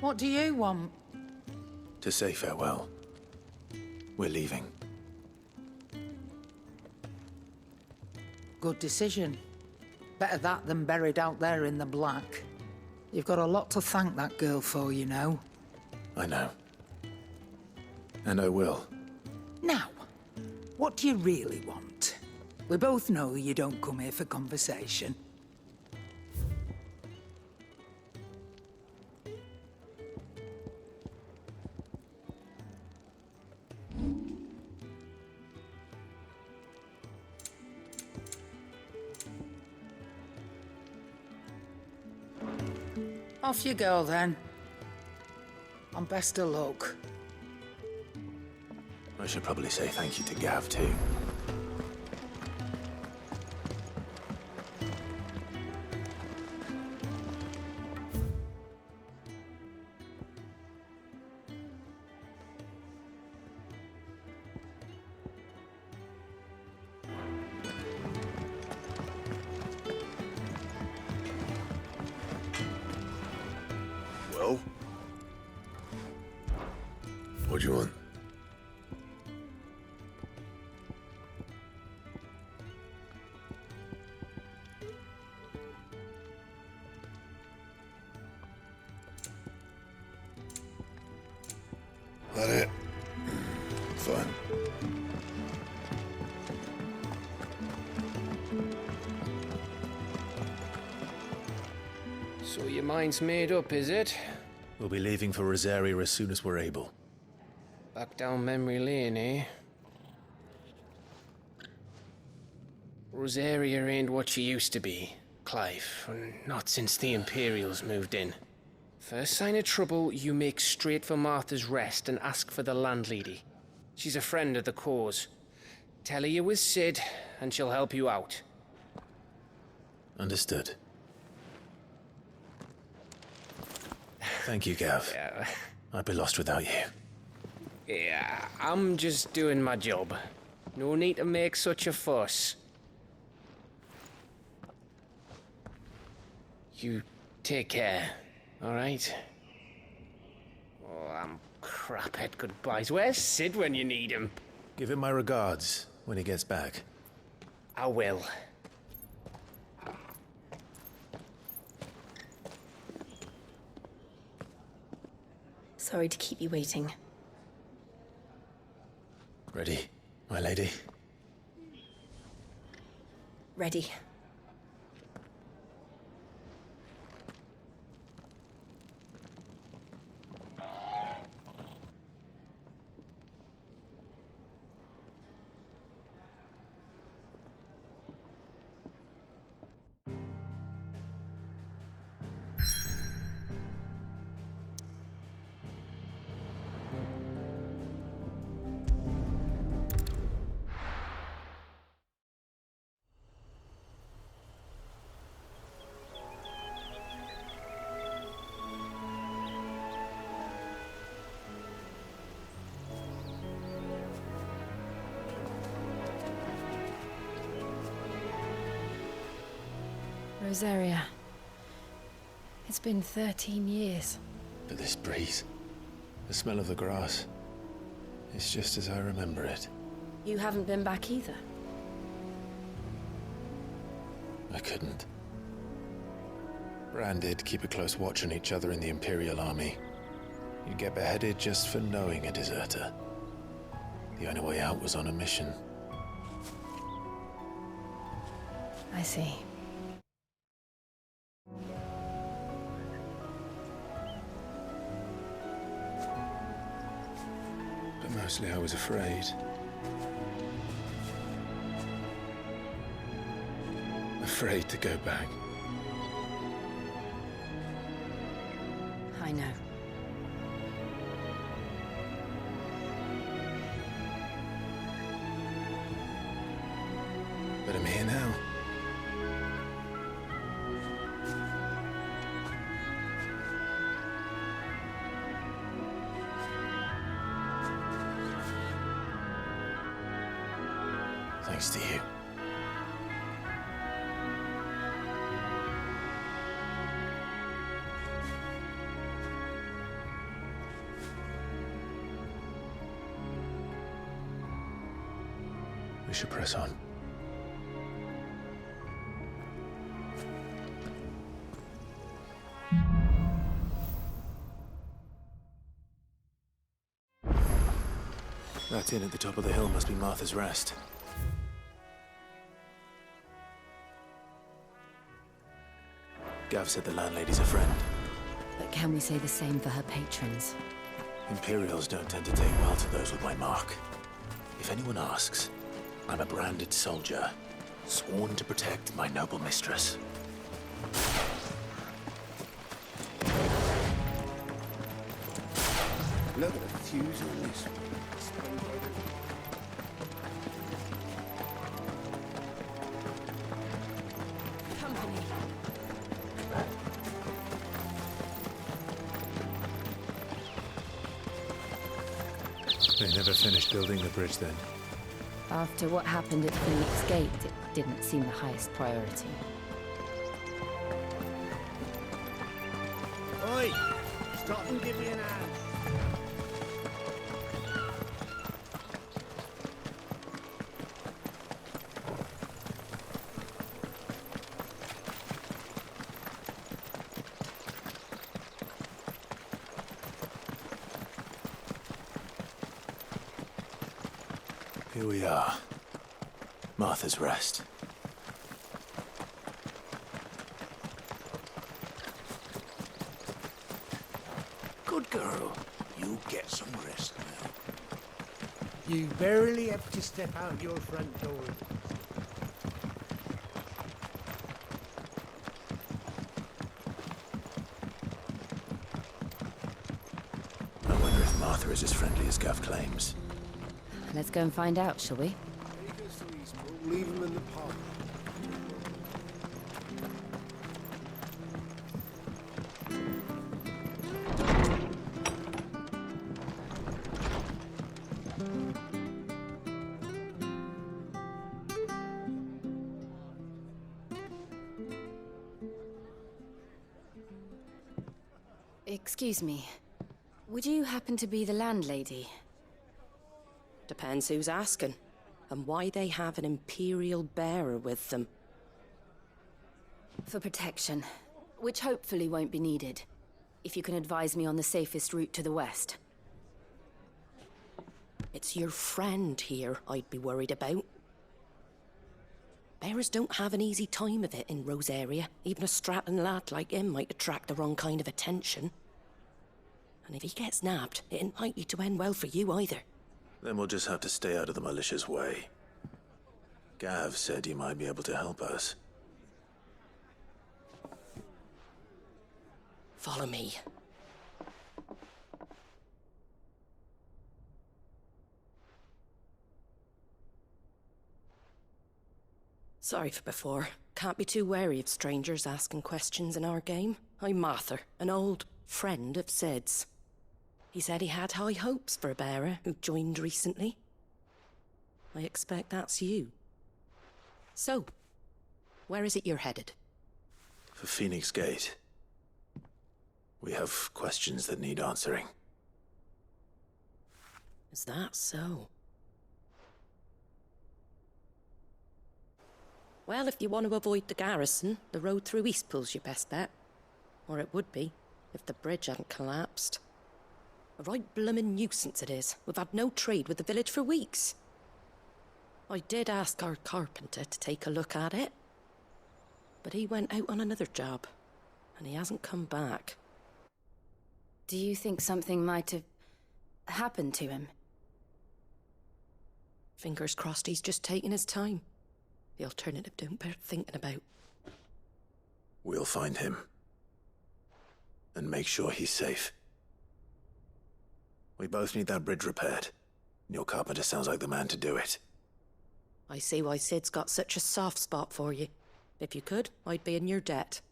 What do you want? To say farewell. We're leaving. Good decision. Better that than buried out there in the black. You've got a lot to thank that girl for, you know. I know. And I will. Now, what do you really want? We both know you don't come here for conversation. Off you go, then. And best of luck. I should probably say thank you to Gav, too. Well? What do you want? That it? Fine. So your mind's made up, is it? We'll be leaving for Rosaria as soon as we're able. Back down memory lane, eh? Rosaria ain't what she used to be, Clive. Not since the Imperials moved in. First sign of trouble, you make straight for Martha's Rest and ask for the landlady. She's a friend of the cause. Tell her you was Sid, and she'll help you out. Understood. Thank you, Gav. Yeah. I'd be lost without you. Yeah, I'm just doing my job. No need to make such a fuss. You take care, all right? Oh, I'm crap at goodbyes. Where's Sid when you need him? Give him my regards when he gets back. I will. Sorry to keep you waiting. Ready, my lady? Ready. Rosaria. It's been 13 years. But this breeze, the smell of the grass, it's just as I remember it. You haven't been back either. I couldn't. Bran did keep a close watch on each other in the Imperial Army. You'd get beheaded just for knowing a deserter. The only way out was on a mission. I see. But mostly I was afraid. Afraid to go back. I know. But I'm here now. Thanks to you. We should press on. That inn at the top of the hill must be Martha's Rest. Gav said the landlady's a friend. But can we say the same for her patrons? Imperials don't tend to take well to those with my mark. If anyone asks, I'm a branded soldier, sworn to protect my noble mistress. Look at the fuse on this. Company. They never finished building the bridge then. After what happened at Phoenix Gate, it didn't seem the highest priority. Oi! Stop and give me an hand. Here we are. Martha's Rest. Good girl. You get some rest now. You barely have to step out your front door. I wonder if Martha is as friendly as Gav claims. Let's go and find out, shall we? Take us to Eastpool, leave them in the park. Excuse me. Would you happen to be the landlady? Depends who's asking, and why they have an Imperial bearer with them. For protection, which hopefully won't be needed. If you can advise me on the safest route to the west. It's your friend here I'd be worried about. Bearers don't have an easy time of it in Rosaria. Even a strapping lad like him might attract the wrong kind of attention. And if he gets nabbed, it ain't likely to end well for you either. Then we'll just have to stay out of the malicious way. Gav said he might be able to help us. Follow me. Sorry for before. Can't be too wary of strangers asking questions in our game. I'm Martha, an old friend of Sid's. He said he had high hopes for a bearer who joined recently. I expect that's you. So, where is it you're headed? For Phoenix Gate. We have questions that need answering. Is that so? Well, if you want to avoid the garrison, the road through Eastpool's your best bet. Or it would be, if the bridge hadn't collapsed. A right bloomin' nuisance it is. We've had no trade with the village for weeks. I did ask our carpenter to take a look at it. But he went out on another job, and he hasn't come back. Do you think something might have happened to him? Fingers crossed he's just taking his time. The alternative don't bear thinking about. We'll find him. And make sure he's safe. We both need that bridge repaired. Your carpenter sounds like the man to do it. I see why Sid's got such a soft spot for you. If you could, I'd be in your debt.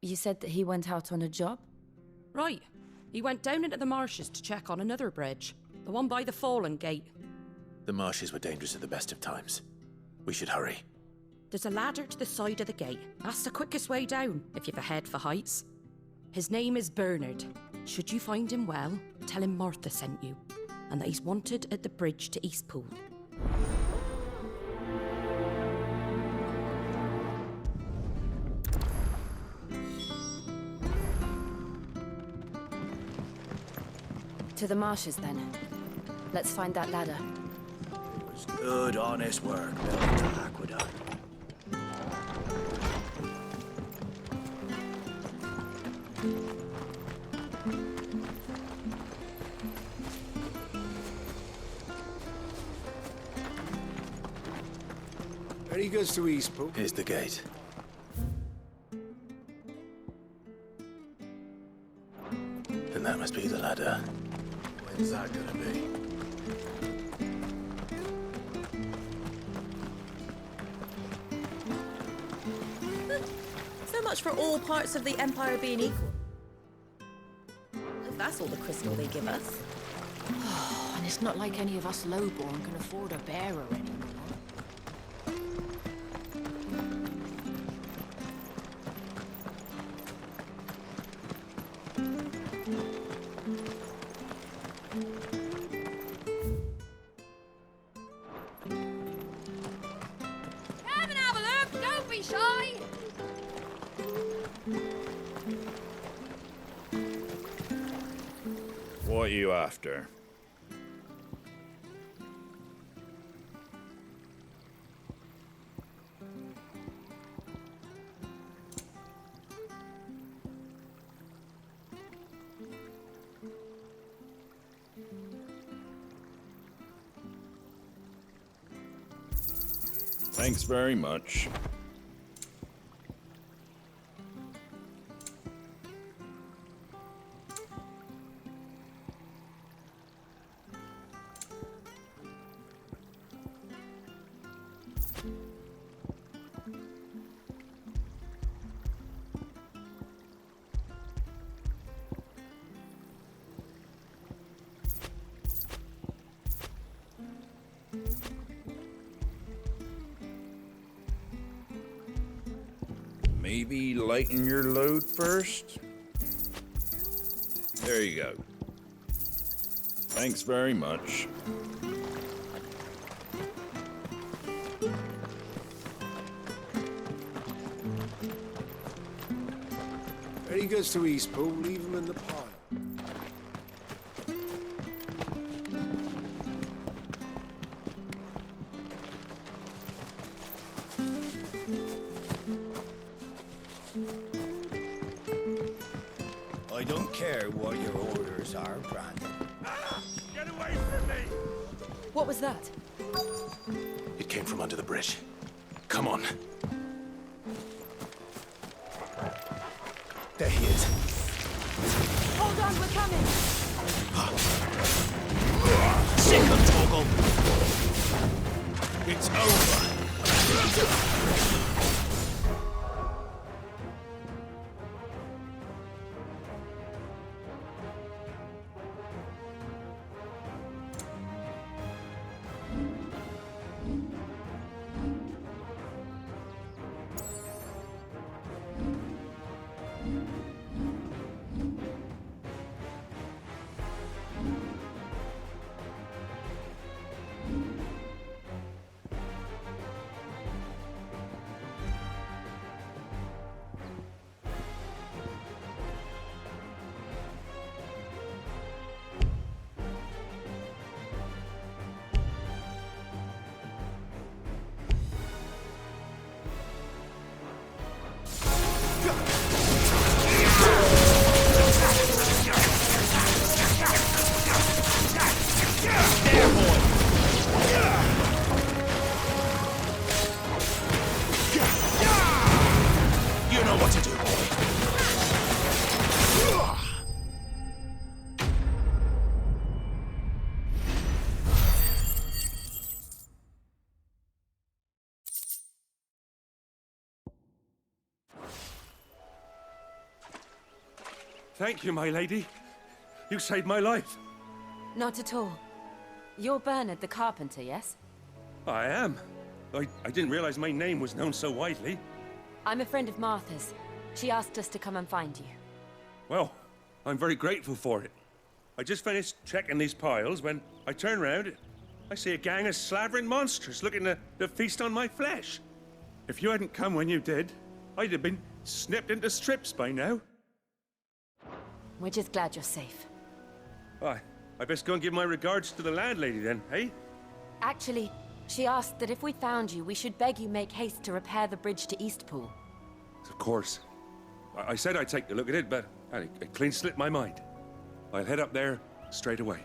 You said that he went out on a job? Right. He went down into the marshes to check on another bridge. The one by the Fallen Gate. The marshes were dangerous at the best of times. We should hurry. There's a ladder to the side of the gate. That's the quickest way down, if you've a head for heights. His name is Bernard. Should you find him well, Tell him Martha sent you, and that he's wanted at the bridge to Eastpool. To the marshes, then. Let's find that ladder. It was good, honest work building the aqueduct. Ready goes to Eastpool. Here's the gate. And that must be the ladder. When's that gonna be? So much for all parts of the Empire being equal. If that's all the crystal they give us. And it's not like any of us lowborn can afford a bearer anymore. Come and have a look! Don't be shy! What are you after? Thanks very much. Maybe lighten your load first? There you go. Thanks very much. Ready goes to Eastpool. Leave him in the pile. I don't care what your orders are, Brandon. Get away from me! What was that? It came from under the bridge. Come on. There he is. Hold on, we're coming! Sick of Toggle! It's over! You know what to do, boy. Thank you, my lady. You saved my life. Not at all. You're Bernard the carpenter, yes? I am. I didn't realize my name was known so widely. I'm a friend of Martha's. She asked us to come and find you. Well, I'm very grateful for it. I just finished checking these piles when I turn round. I see a gang of slavering monsters looking to feast on my flesh. If you hadn't come when you did, I'd have been snipped into strips by now. We're just glad you're safe. Why, I best go and give my regards to the landlady then, eh? Actually, she asked that if we found you, we should beg you make haste to repair the bridge to Eastpool. Of course. I said I'd take a look at it, but it clean slipped my mind. I'll head up there straight away.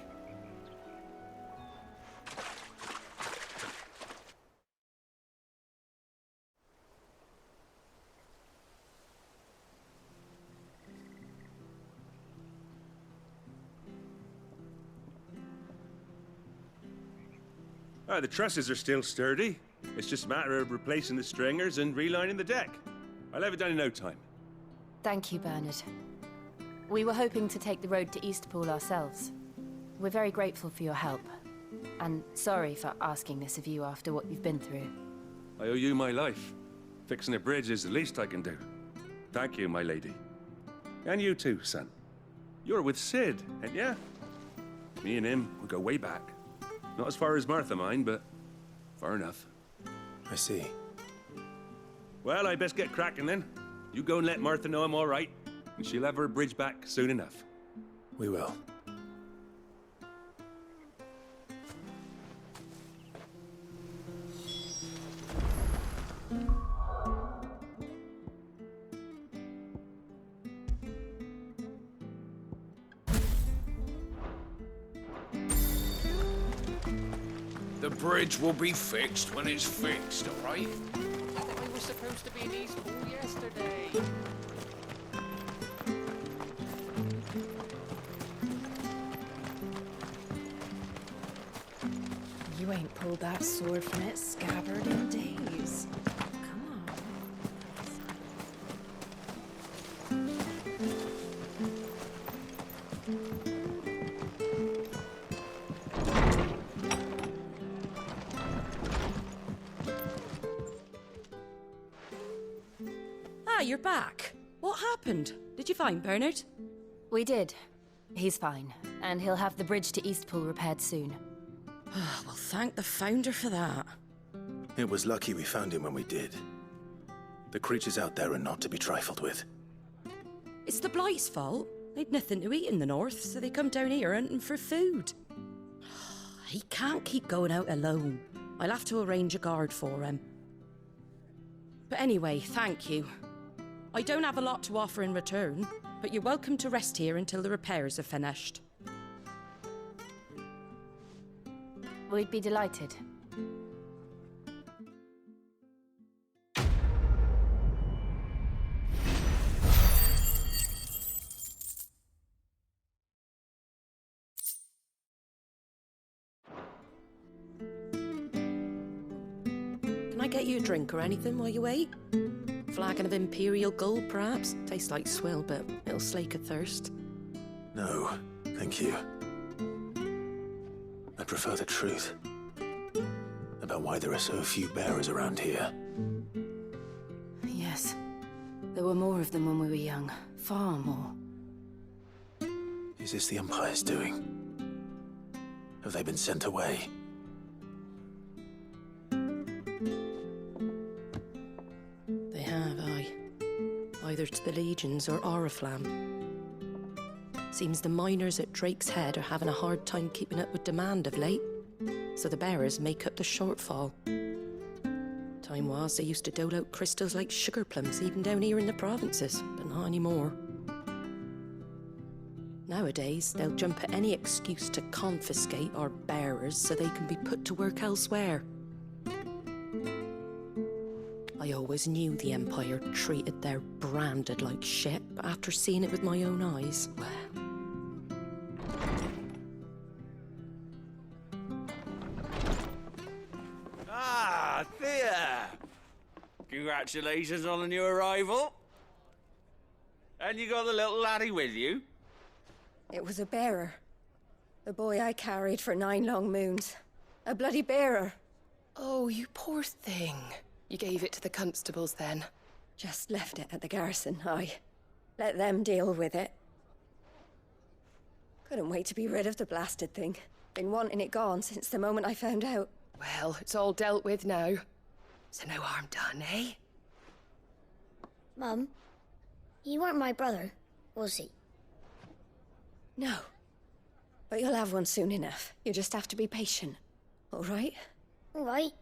The trusses are still sturdy. It's just a matter of replacing the stringers and relining the deck. I'll have it done in no time. Thank you, Bernard. We were hoping to take the road to Eastpool ourselves. We're very grateful for your help. And sorry for asking this of you after what you've been through. I owe you my life. Fixing a bridge is the least I can do. Thank you, my lady. And you too, son. You're with Sid, ain't ya? Me and him, we go way back. Not as far as Martha, mind, but far enough. I see. Well, I best get cracking then. You go and let Martha know I'm all right, and she'll have her bridge back soon enough. We will. The bridge will be fixed when it's fixed, all right? I was supposed to be in Eastpool yesterday. You ain't pulled that sword from its scabbard in days. Come on. Ah, you're back. What happened? Did you find Bernard? We did. He's fine, and he'll have the bridge to Eastpool repaired soon. Well, thank the Founder for that. It was lucky we found him when we did. The creatures out there are not to be trifled with. It's the Blight's fault. They'd nothing to eat in the north, so they come down here hunting for food. He can't keep going out alone. I'll have to arrange a guard for him. But anyway, thank you. I don't have a lot to offer in return, but you're welcome to rest here until the repairs are finished. We'd be delighted. Can I get you a drink or anything while you wait? Flagon of Imperial Gold, perhaps? Tastes like swill, but it'll slake a thirst. No, thank you. I prefer the truth about why there are so few bearers around here. Yes. There were more of them when we were young. Far more. Is this the Empire's doing? Have they been sent away? They have, aye. Either to the Legions or Oriflamme. Seems the miners at Drake's Head are having a hard time keeping up with demand of late, so the bearers make up the shortfall. Time was they used to dole out crystals like sugar plums even down here in the provinces, but not anymore. Nowadays, they'll jump at any excuse to confiscate our bearers so they can be put to work elsewhere. I always knew the Empire treated their branded like shit, but after seeing it with my own eyes, well... Ah, Thea! Congratulations on the new arrival. And you got the little laddie with you? It was a bearer. The boy I carried for 9 long moons. A bloody bearer. Oh, you poor thing. You gave it to the constables then? Just left it at the garrison, aye. Let them deal with it. Couldn't wait to be rid of the blasted thing. Been wanting it gone since the moment I found out. Well, it's all dealt with now. So no harm done, eh? Mum, you weren't my brother, was he? No. But you'll have one soon enough. You just have to be patient. All right? All right.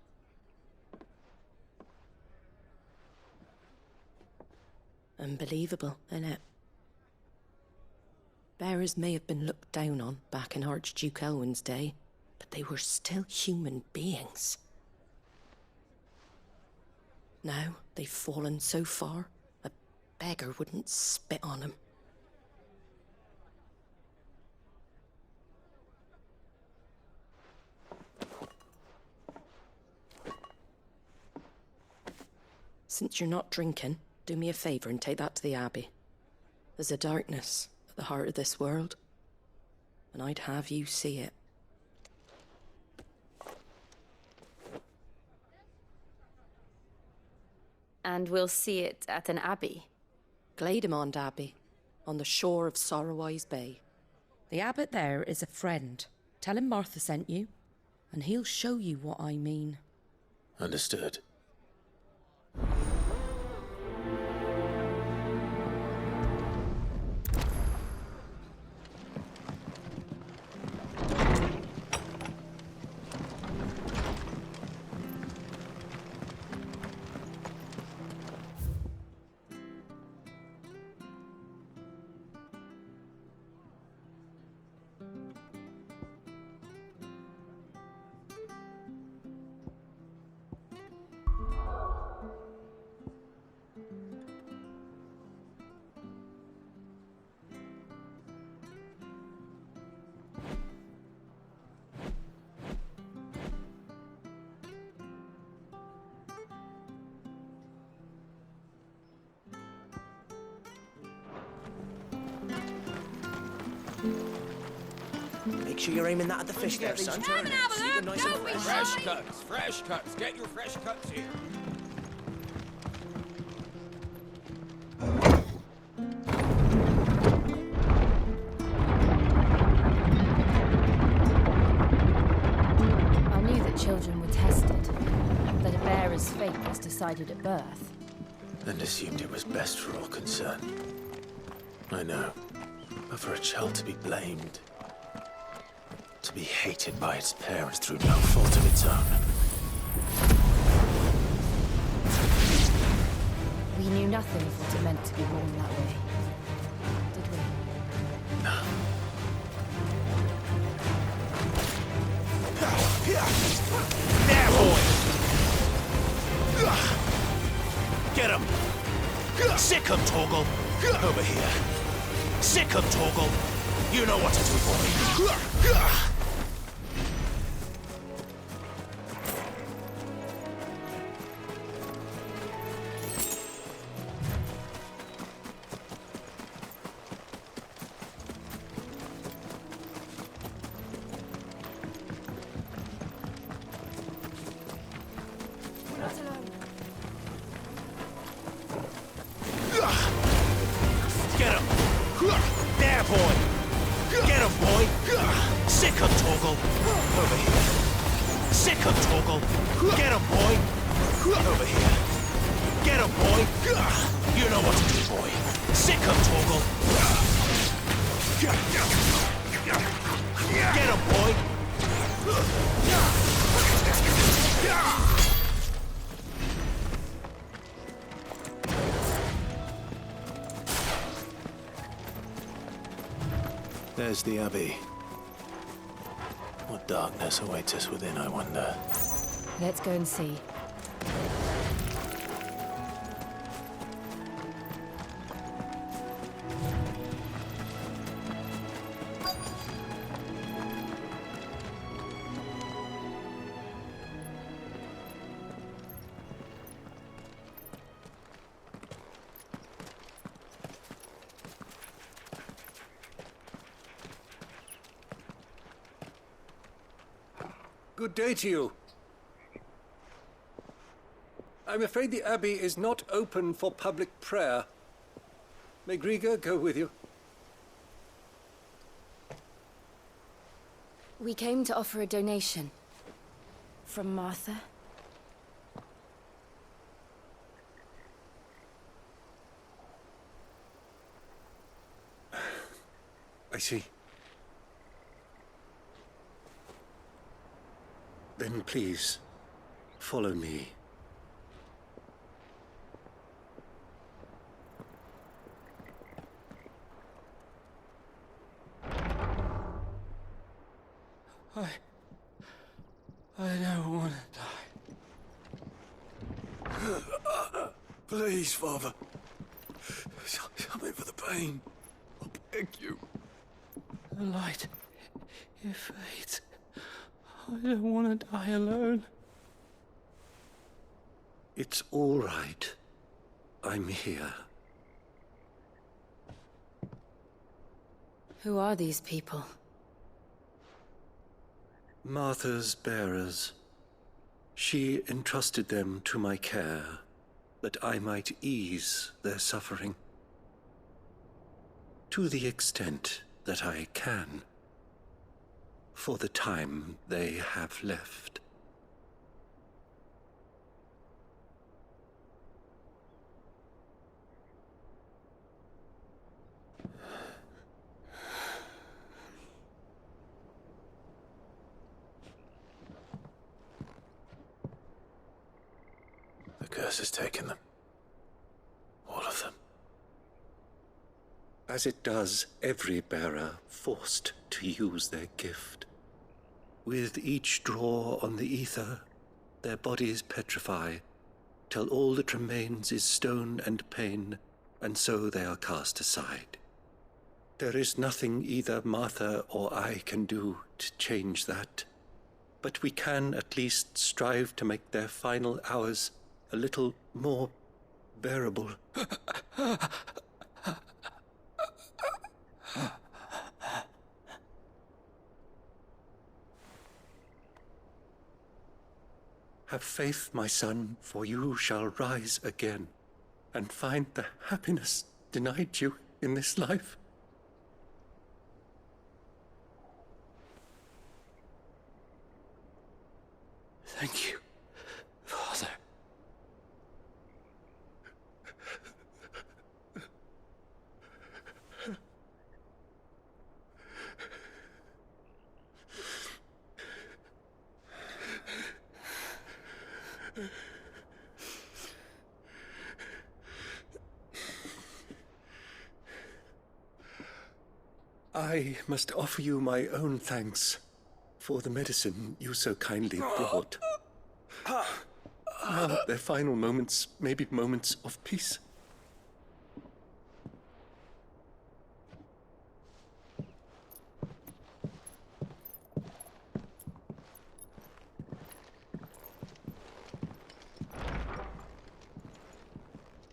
Unbelievable, innit? Bearers may have been looked down on back in Archduke Elwin's day, but they were still human beings. Now they've fallen so far, a beggar wouldn't spit on them. Since you're not drinking, do me a favour and take that to the Abbey. There's a darkness at the heart of this world, and I'd have you see it. And we'll see it at an abbey. Glademond Abbey, on the shore of Sorrowise Bay. The abbot there is a friend. Tell him Martha sent you, and he'll show you what I mean. Understood. Make sure you're aiming that at the fish there, son. Come and have a look, don't be Fresh shy. cuts, fresh cuts. Get your fresh cuts here. I knew that children were tested, that a bearer's fate was decided at birth. And assumed it was best for all concerned. I know. But for a child to be blamed, to be hated by its parents through no fault of its own. We knew nothing of what it meant to be born that way, did we? No. There, boy! Get him! Sick him, Torgal! Over here. Sick him, Torgal! You know what to do, boy. Get him! There, boy! Get him, boy! Sick him, Torgal! Over here. Sick him, Torgal! Get him, boy! Over here. Get him, boy! You know what to do, boy. Sick him, Torgal! Get him, boy! There's the Abbey. What darkness awaits us within, I wonder. Let's go and see. Good day to you. I'm afraid the Abbey is not open for public prayer. May Grieger go with you? We came to offer a donation. From Martha. I see. Then please, follow me. I don't want to die. Please, Father. Something for the pain. I beg you. The light, it fades. I don't want to die alone. It's all right. I'm here. Who are these people? Martha's bearers. She entrusted them to my care, that I might ease their suffering. To the extent that I can, for the time they have left. The curse has taken them. All of them. As it does every bearer forced to use their gift. With each draw on the ether, their bodies petrify, till all that remains is stone and pain, and so they are cast aside. There is nothing either Martha or I can do to change that, but we can at least strive to make their final hours a little more bearable. Have faith, my son, for you shall rise again, and find the happiness denied you in this life. Thank you, Father. I must offer you my own thanks for the medicine you so kindly brought. Now their final moments may be moments of peace.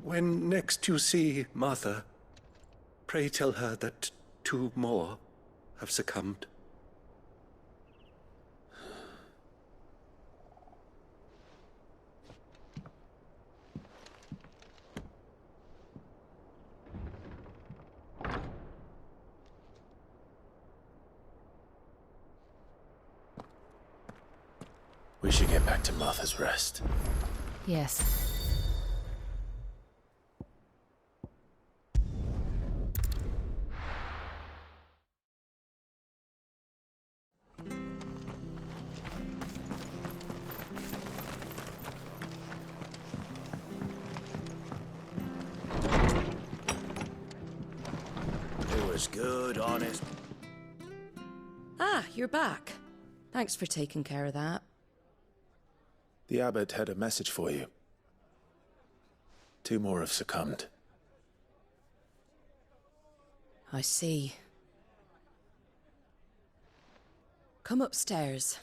When next you see Martha, pray tell her that 2 more have succumbed. We should get back to Martha's Rest. Yes. It was good, honest. Ah, you're back. Thanks for taking care of that. The abbot had a message for you. 2 more have succumbed. I see. Come upstairs.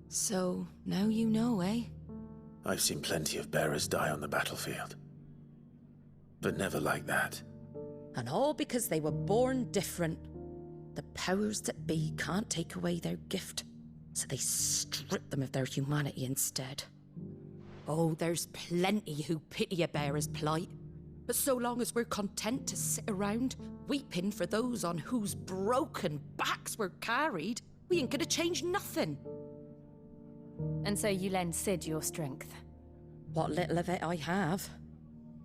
So, now you know, eh? I've seen plenty of bearers die on the battlefield. But never like that. And all because they were born different. The powers that be can't take away their gift, so they strip them of their humanity instead. Oh, there's plenty who pity a bearer's plight. But so long as we're content to sit around, weeping for those on whose broken backs we're carried, we ain't gonna change nothing. And so you lend Sid your strength? What little of it I have.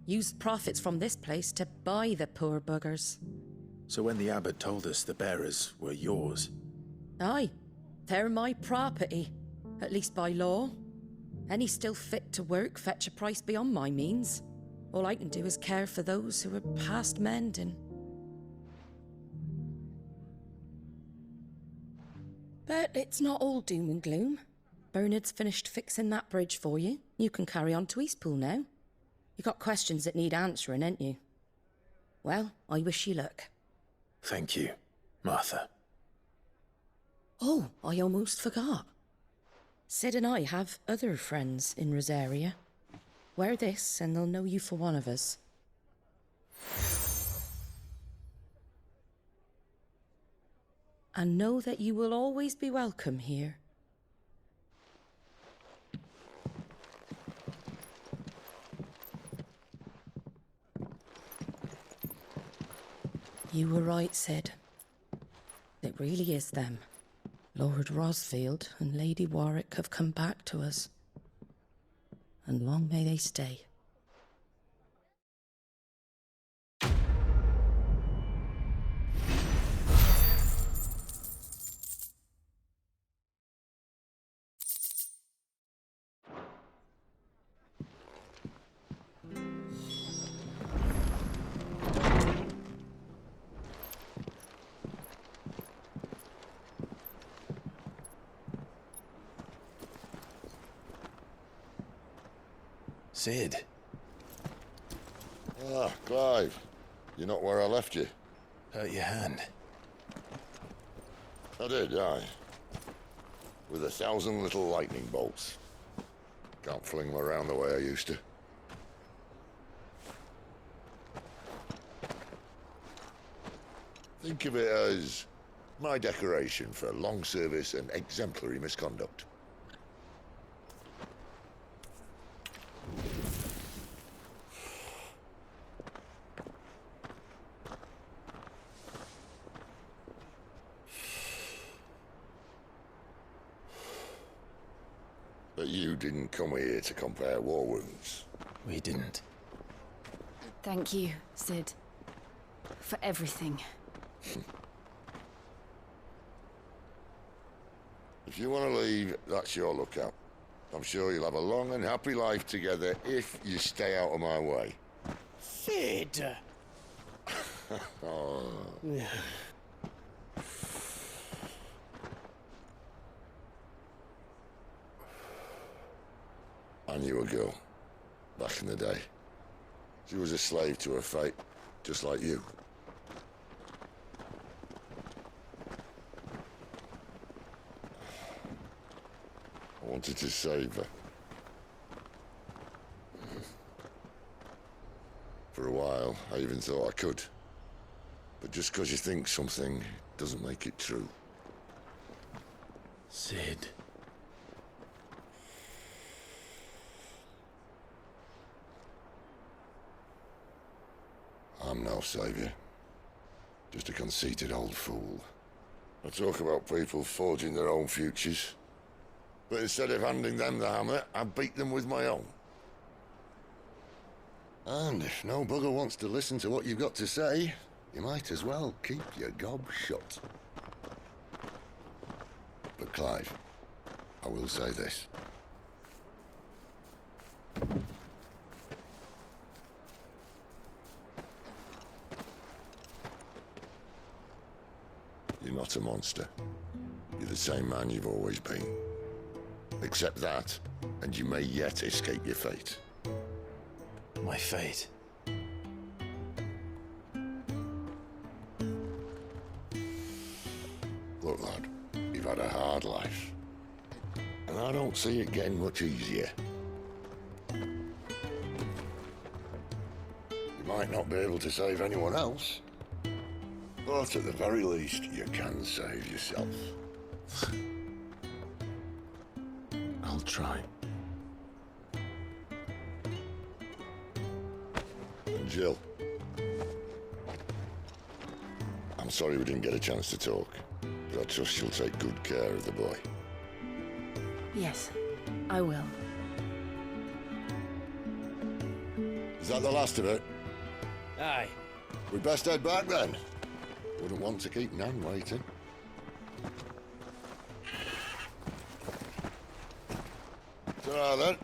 Use profits from this place to buy the poor buggers. So when the abbot told us the bearers were yours... Aye, they're my property, at least by law. Any still fit to work fetch a price beyond my means. All I can do is care for those who are past mending. But it's not all doom and gloom. Bernard's finished fixing that bridge for you. You can carry on to Eastpool now. You got questions that need answering, ain't you? Well, I wish you luck. Thank you, Martha. Oh, I almost forgot. Sid and I have other friends in Rosaria. Wear this and they'll know you for one of us. And know that you will always be welcome here. You were right, Sid. It really is them. Lord Rosfield and Lady Warwick have come back to us. And long may they stay. Sid. Ah, Clive. You're not where I left you. Hurt your hand. I did, aye. With 1,000 little lightning bolts. Can't fling them around the way I used to. Think of it as my decoration for long service and exemplary misconduct. But you didn't come here to compare war wounds. We didn't. Thank you, Sid. For everything. If you want to leave, that's your lookout. I'm sure you'll have a long and happy life together if you stay out of my way. Sid! Oh. I knew a girl, back in the day. She was a slave to her fate, just like you. I wanted to save her. For a while, I even thought I could. But just because you think something doesn't make it true. Sid. I'm no savior. Just a conceited old fool. I talk about people forging their own futures. But instead of handing them the hammer, I beat them with my own. And if no bugger wants to listen to what you've got to say, you might as well keep your gob shut. But Clive, I will say this. You're not a monster. You're the same man you've always been. Accept that, and you may yet escape your fate. My fate? Look, lad, you've had a hard life. And I don't see it getting much easier. You might not be able to save anyone else, but at the very least, you can save yourself. I'll try. Jill. I'm sorry we didn't get a chance to talk, but I trust you'll take good care of the boy. Yes, I will. Is that the last of it? Aye. We'd best head back then. Wouldn't want to keep Nan waiting. Ta-ra then.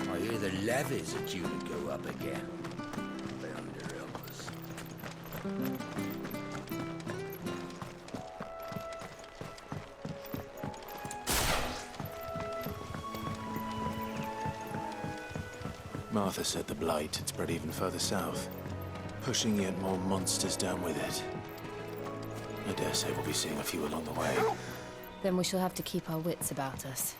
I hear the levies are due to go up again. They underhelp us. Martha said the Blight had spread even further south, pushing yet more monsters down with it. I dare say we'll be seeing a few along the way. Then we shall have to keep our wits about us.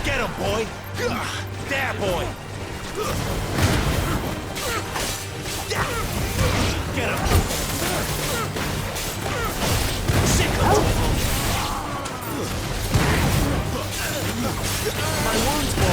Get him, boy! There, boy! Get him! Sick of my wounds, boy!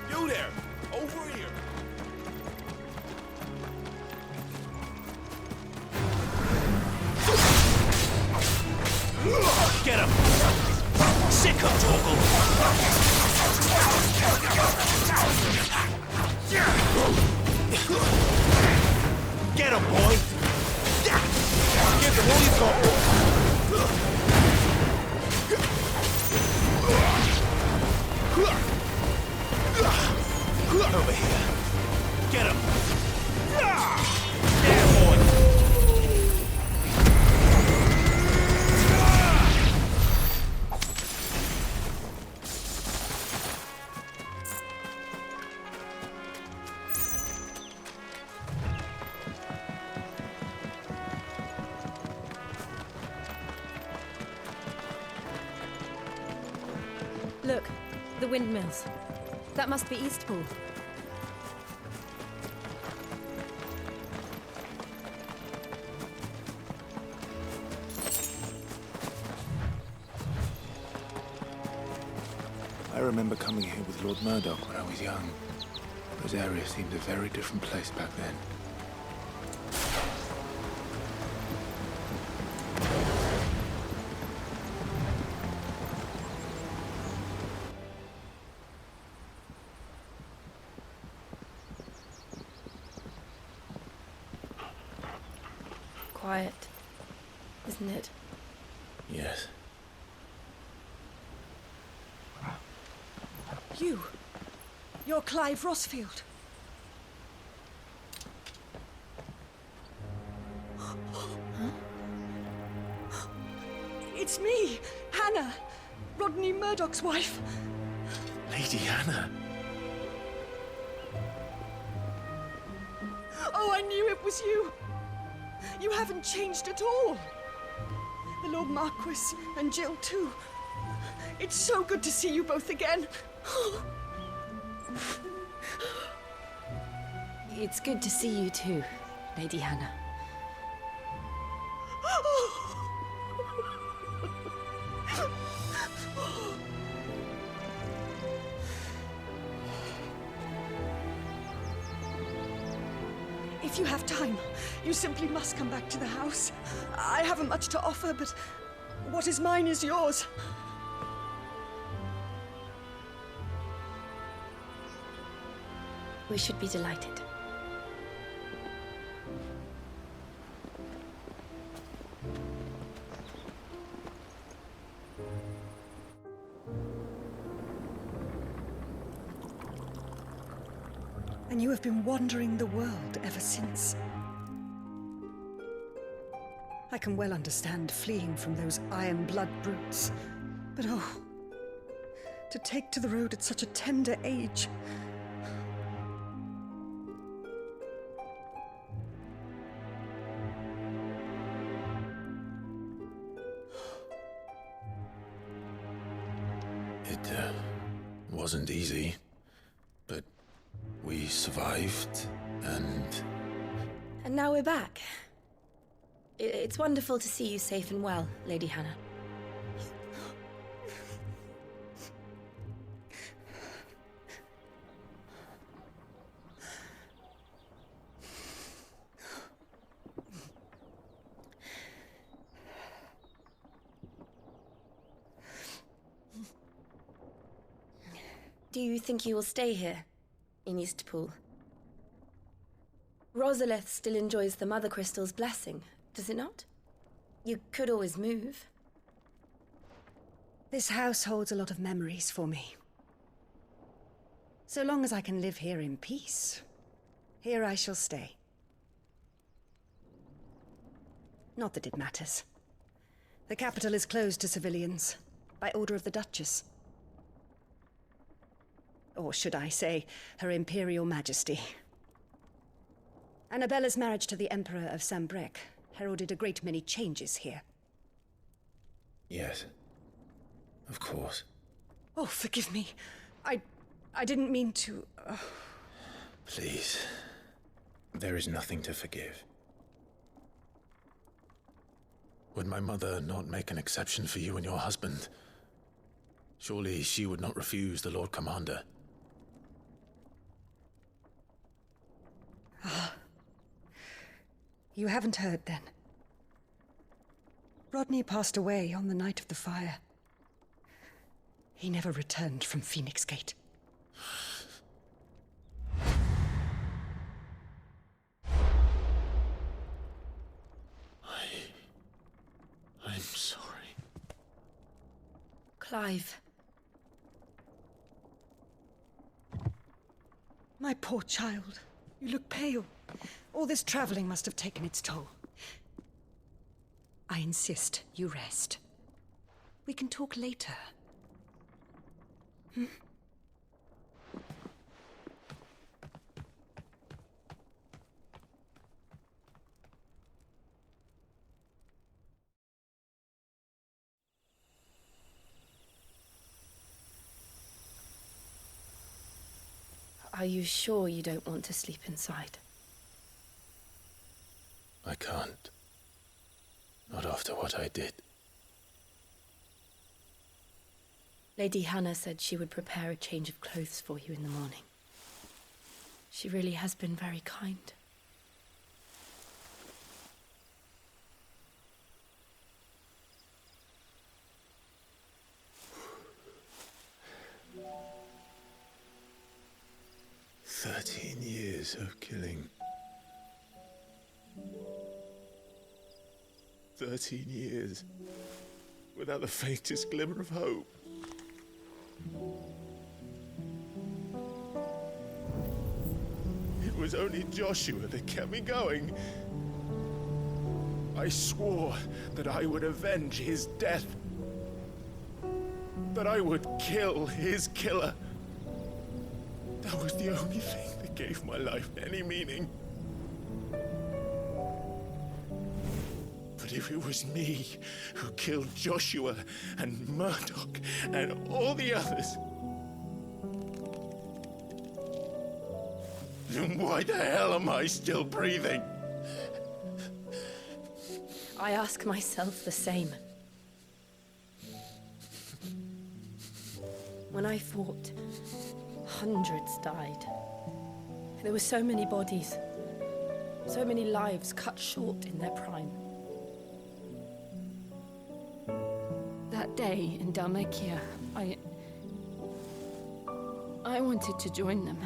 You there! Over here! Get him! Sick of Torgal! Get him, boy! Give him all you've got! Over here. Get him! There, boy! Look, the windmills. That must be Eastpool. I remember coming here with Lord Murdoch when I was young. This area seemed a very different place back then. Quiet, isn't it? Yes. You're Clive Rossfield. It's me, Hannah, Rodney Murdoch's wife. Lady Hannah. Oh, I knew it was you. You haven't changed at all. The Lord Marquis and Jill too. It's so good to see you both again. It's good to see you too, Lady Hannah. If you have time, you simply must come back to the house. I haven't much to offer, but what is mine is yours. We should be delighted. And you have been wandering the world ever since. I can well understand fleeing from those iron blood brutes, but oh, to take to the road at such a tender age. It wasn't easy, but we survived, and now we're back. It's wonderful to see you safe and well, Lady Hannah. Do you think you will stay here, in Eastpool? Rosalith still enjoys the Mother Crystal's blessing, does it not? You could always move. This house holds a lot of memories for me. So long as I can live here in peace, here I shall stay. Not that it matters. The capital is closed to civilians, by order of the Duchess. Or should I say, Her Imperial Majesty. Annabella's marriage to the Emperor of Sambrec heralded a great many changes here. yes, of course. Oh, forgive me. I didn't mean to... Please, there is nothing to forgive. Would my mother not make an exception for you and your husband? Surely she would not refuse the Lord Commander. You haven't heard, then. Rodney passed away on the night of the fire. He never returned from Phoenix Gate. I'm sorry. Clive. My poor child. You look pale. All this traveling must have taken its toll. I insist you rest. We can talk later. Hmm? Are you sure you don't want to sleep inside? I can't. Not after what I did. Lady Hannah said she would prepare a change of clothes for you in the morning. She really has been very kind. Years of killing. 13 years without the faintest glimmer of hope. was only Joshua that kept me going. I swore that I would avenge his death. That I would kill his killer. That was the only thing that gave my life any meaning. But if it was me who killed Joshua and Murdoch and all the others, then why the hell am I still breathing? I ask myself the same. When I fought, hundreds died. There were so many bodies, so many lives cut short in their prime. That day in Dalmacia, I wanted to join them.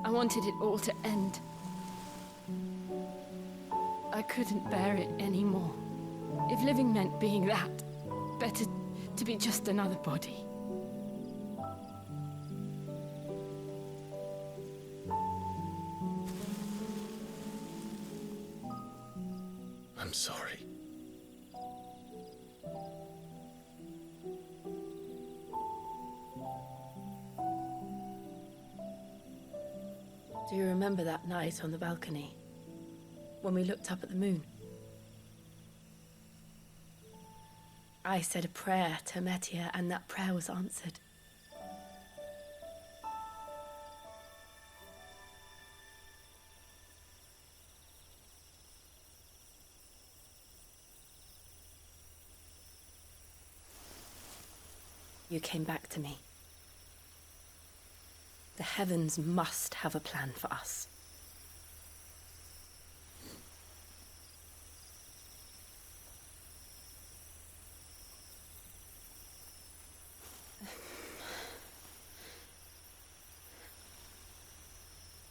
I wanted it all to end. I couldn't bear it anymore. If living meant being that, better to be just another body. I'm sorry. Do you remember that night on the balcony? When we looked up at the moon? I said a prayer to Metia, and that prayer was answered. You came back to me. The heavens must have a plan for us.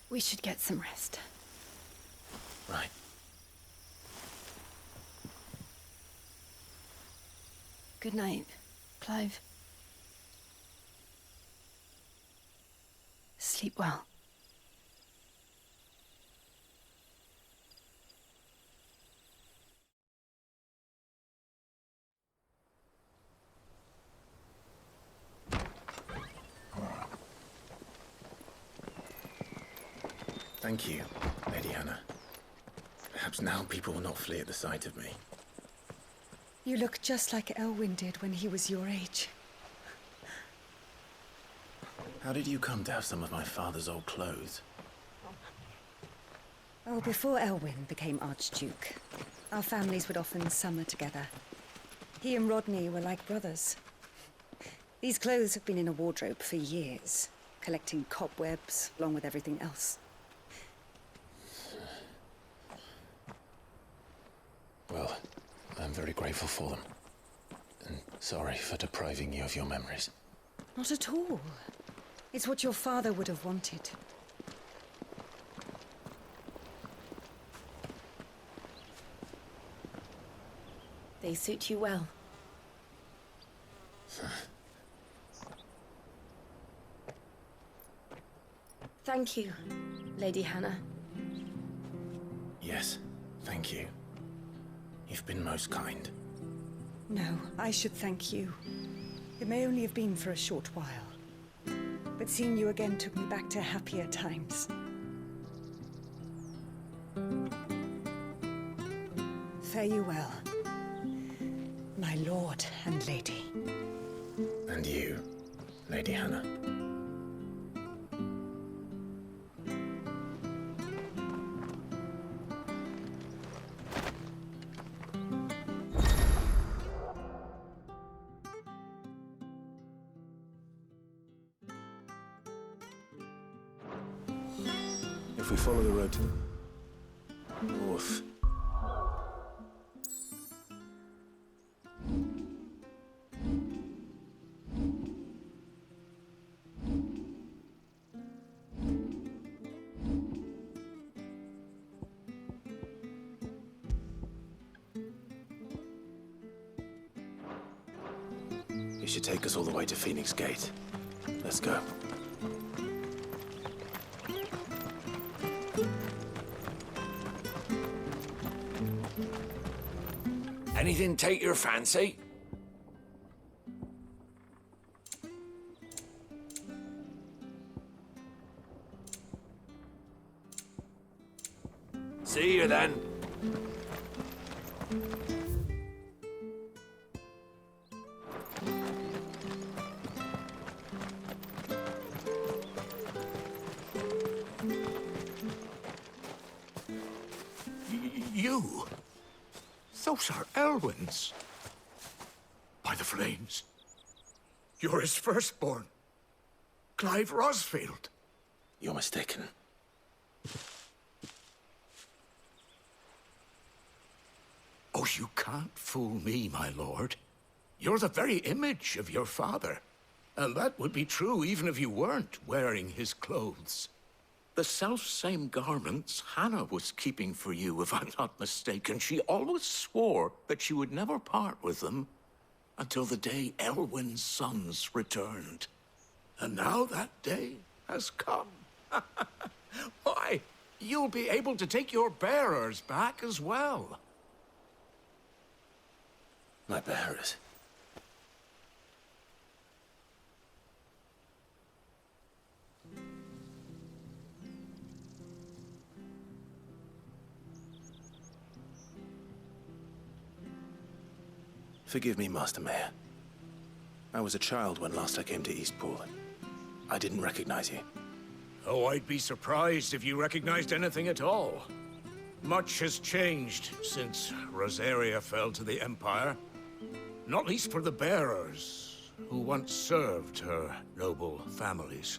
We should get some rest. Right. Good night, Clive. Sleep well. Thank you, Lady Hannah. Perhaps now people will not flee at the sight of me. You look just like Elwyn did when he was your age. How did you come to have some of my father's old clothes? Oh, before Elwyn became Archduke, our families would often summer together. He and Rodney were like brothers. These clothes have been in a wardrobe for years, collecting cobwebs along with everything else. Well, I'm very grateful for them. And sorry for depriving you of your memories. Not at all. It's what your father would have wanted. They suit you well. Thank you, Lady Hannah. Yes, thank you. You've been most kind. No, I should thank you. It may only have been for a short while, but seeing you again took me back to happier times. Fare you well, my lord and lady. And you, Lady Hannah. If we follow the road north, it should take us all the way to Phoenix Gate. Let's go. Anything take your fancy? See you then. You? Those are Elwyn's. By the flames. You're his firstborn. Clive Rosfield. You're mistaken. Oh, you can't fool me, my lord. You're the very image of your father. And that would be true even if you weren't wearing his clothes. The self-same garments Hannah was keeping for you, if I'm not mistaken. She always swore that she would never part with them until the day Elwyn's sons returned. And now that day has come. Why, you'll be able to take your bearers back as well. My bearers? Forgive me, Master Mayor. I was a child when last I came to Eastpool. I didn't recognize you. Oh, I'd be surprised if you recognized anything at all. Much has changed since Rosaria fell to the Empire. Not least for the bearers, who once served her noble families.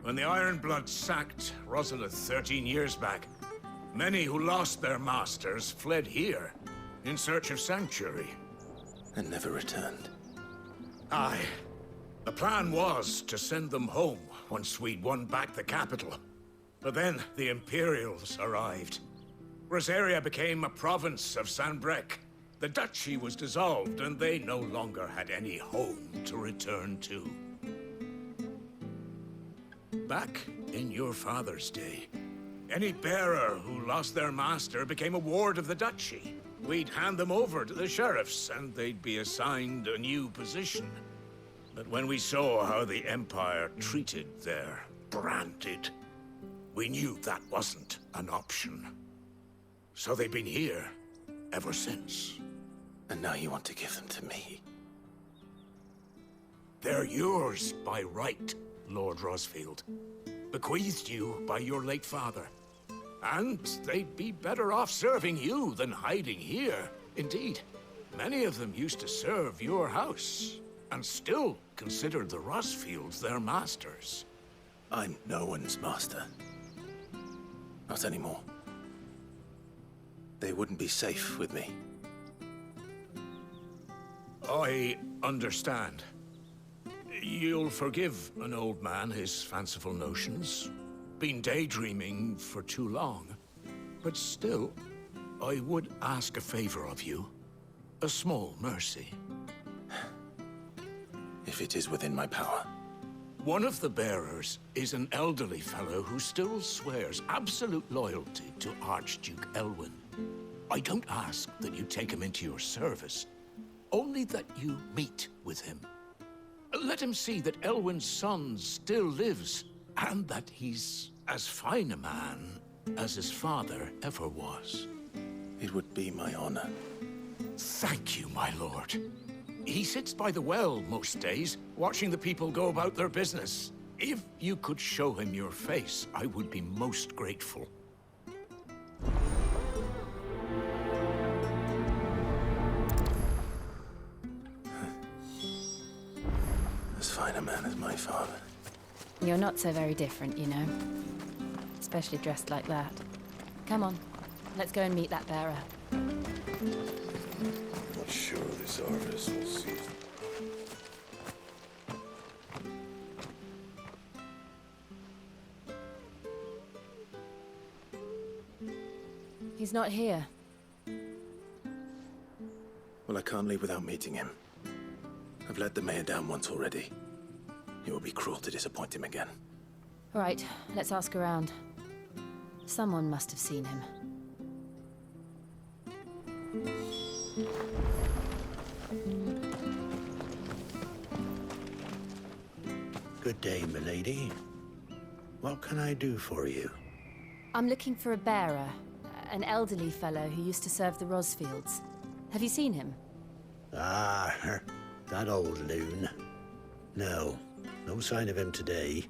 When the Ironbloods sacked Rosalith 13 years back, many who lost their masters fled here in search of sanctuary. And never returned. Aye. The plan was to send them home once we'd won back the capital. But then the Imperials arrived. Rosaria became a province of Sanbreque. The duchy was dissolved, and they no longer had any home to return to. Back in your father's day, any bearer who lost their master became a ward of the duchy. We'd hand them over to the sheriffs, and they'd be assigned a new position. But when we saw how the Empire treated their branded, we knew that wasn't an option. So they've been here ever since. And now you want to give them to me? They're yours by right, Lord Rosfield. Bequeathed you by your late father. And they'd be better off serving you than hiding here. Indeed, many of them used to serve your house, and still considered the Rosfields their masters. I'm no one's master. Not anymore. They wouldn't be safe with me. I understand. You'll forgive an old man his fanciful notions. Been daydreaming for too long. But still, I would ask a favor of you. A small mercy. If it is within my power. One of the bearers is an elderly fellow who still swears absolute loyalty to Archduke Elwyn. I don't ask that you take him into your service, only that you meet with him. Let him see that Elwyn's son still lives, and that he's as fine a man as his father ever was. It would be my honor. Thank you, my lord. He sits by the well most days, watching the people go about their business. If you could show him your face, I would be most grateful. As fine a man as my father. You're not so very different, you know. Especially dressed like that. Come on, let's go and meet that bearer. Not sure this harvest will cease. He's not here. Well, I can't leave without meeting him. I've let the mayor down once already. It would be cruel to disappoint him again. All right, let's ask around. Someone must have seen him. Good day, milady. What can I do for you? I'm looking for a bearer, an elderly fellow who used to serve the Rosfields. Have you seen him? Ah, that old loon. No sign of him today.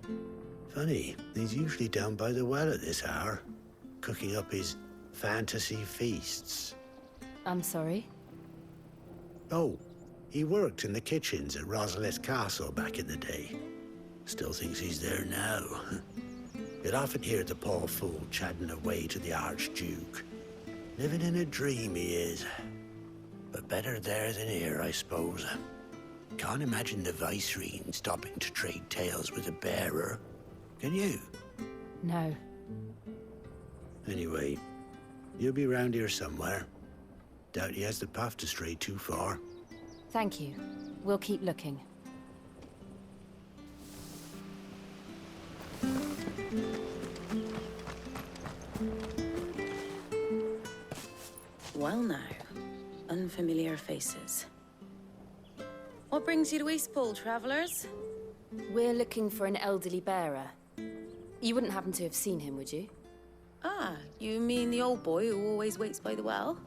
Funny, he's usually down by the well at this hour, cooking up his fantasy feasts. I'm sorry? Oh, he worked in the kitchens at Rosalith Castle back in the day. Still thinks he's there now. You'd often hear the poor fool chatting away to the Archduke. Living in a dream he is. But better there than here, I suppose. Can't imagine the Viceroy stopping to trade tales with a bearer. Can you? No. Anyway, you'll be round here somewhere. Doubt he has the path to stray too far. Thank you. We'll keep looking. Well now, unfamiliar faces. What brings you to Eastpool, travellers? We're looking for an elderly bearer. You wouldn't happen to have seen him, would you? Ah, you mean the old boy who always waits by the well?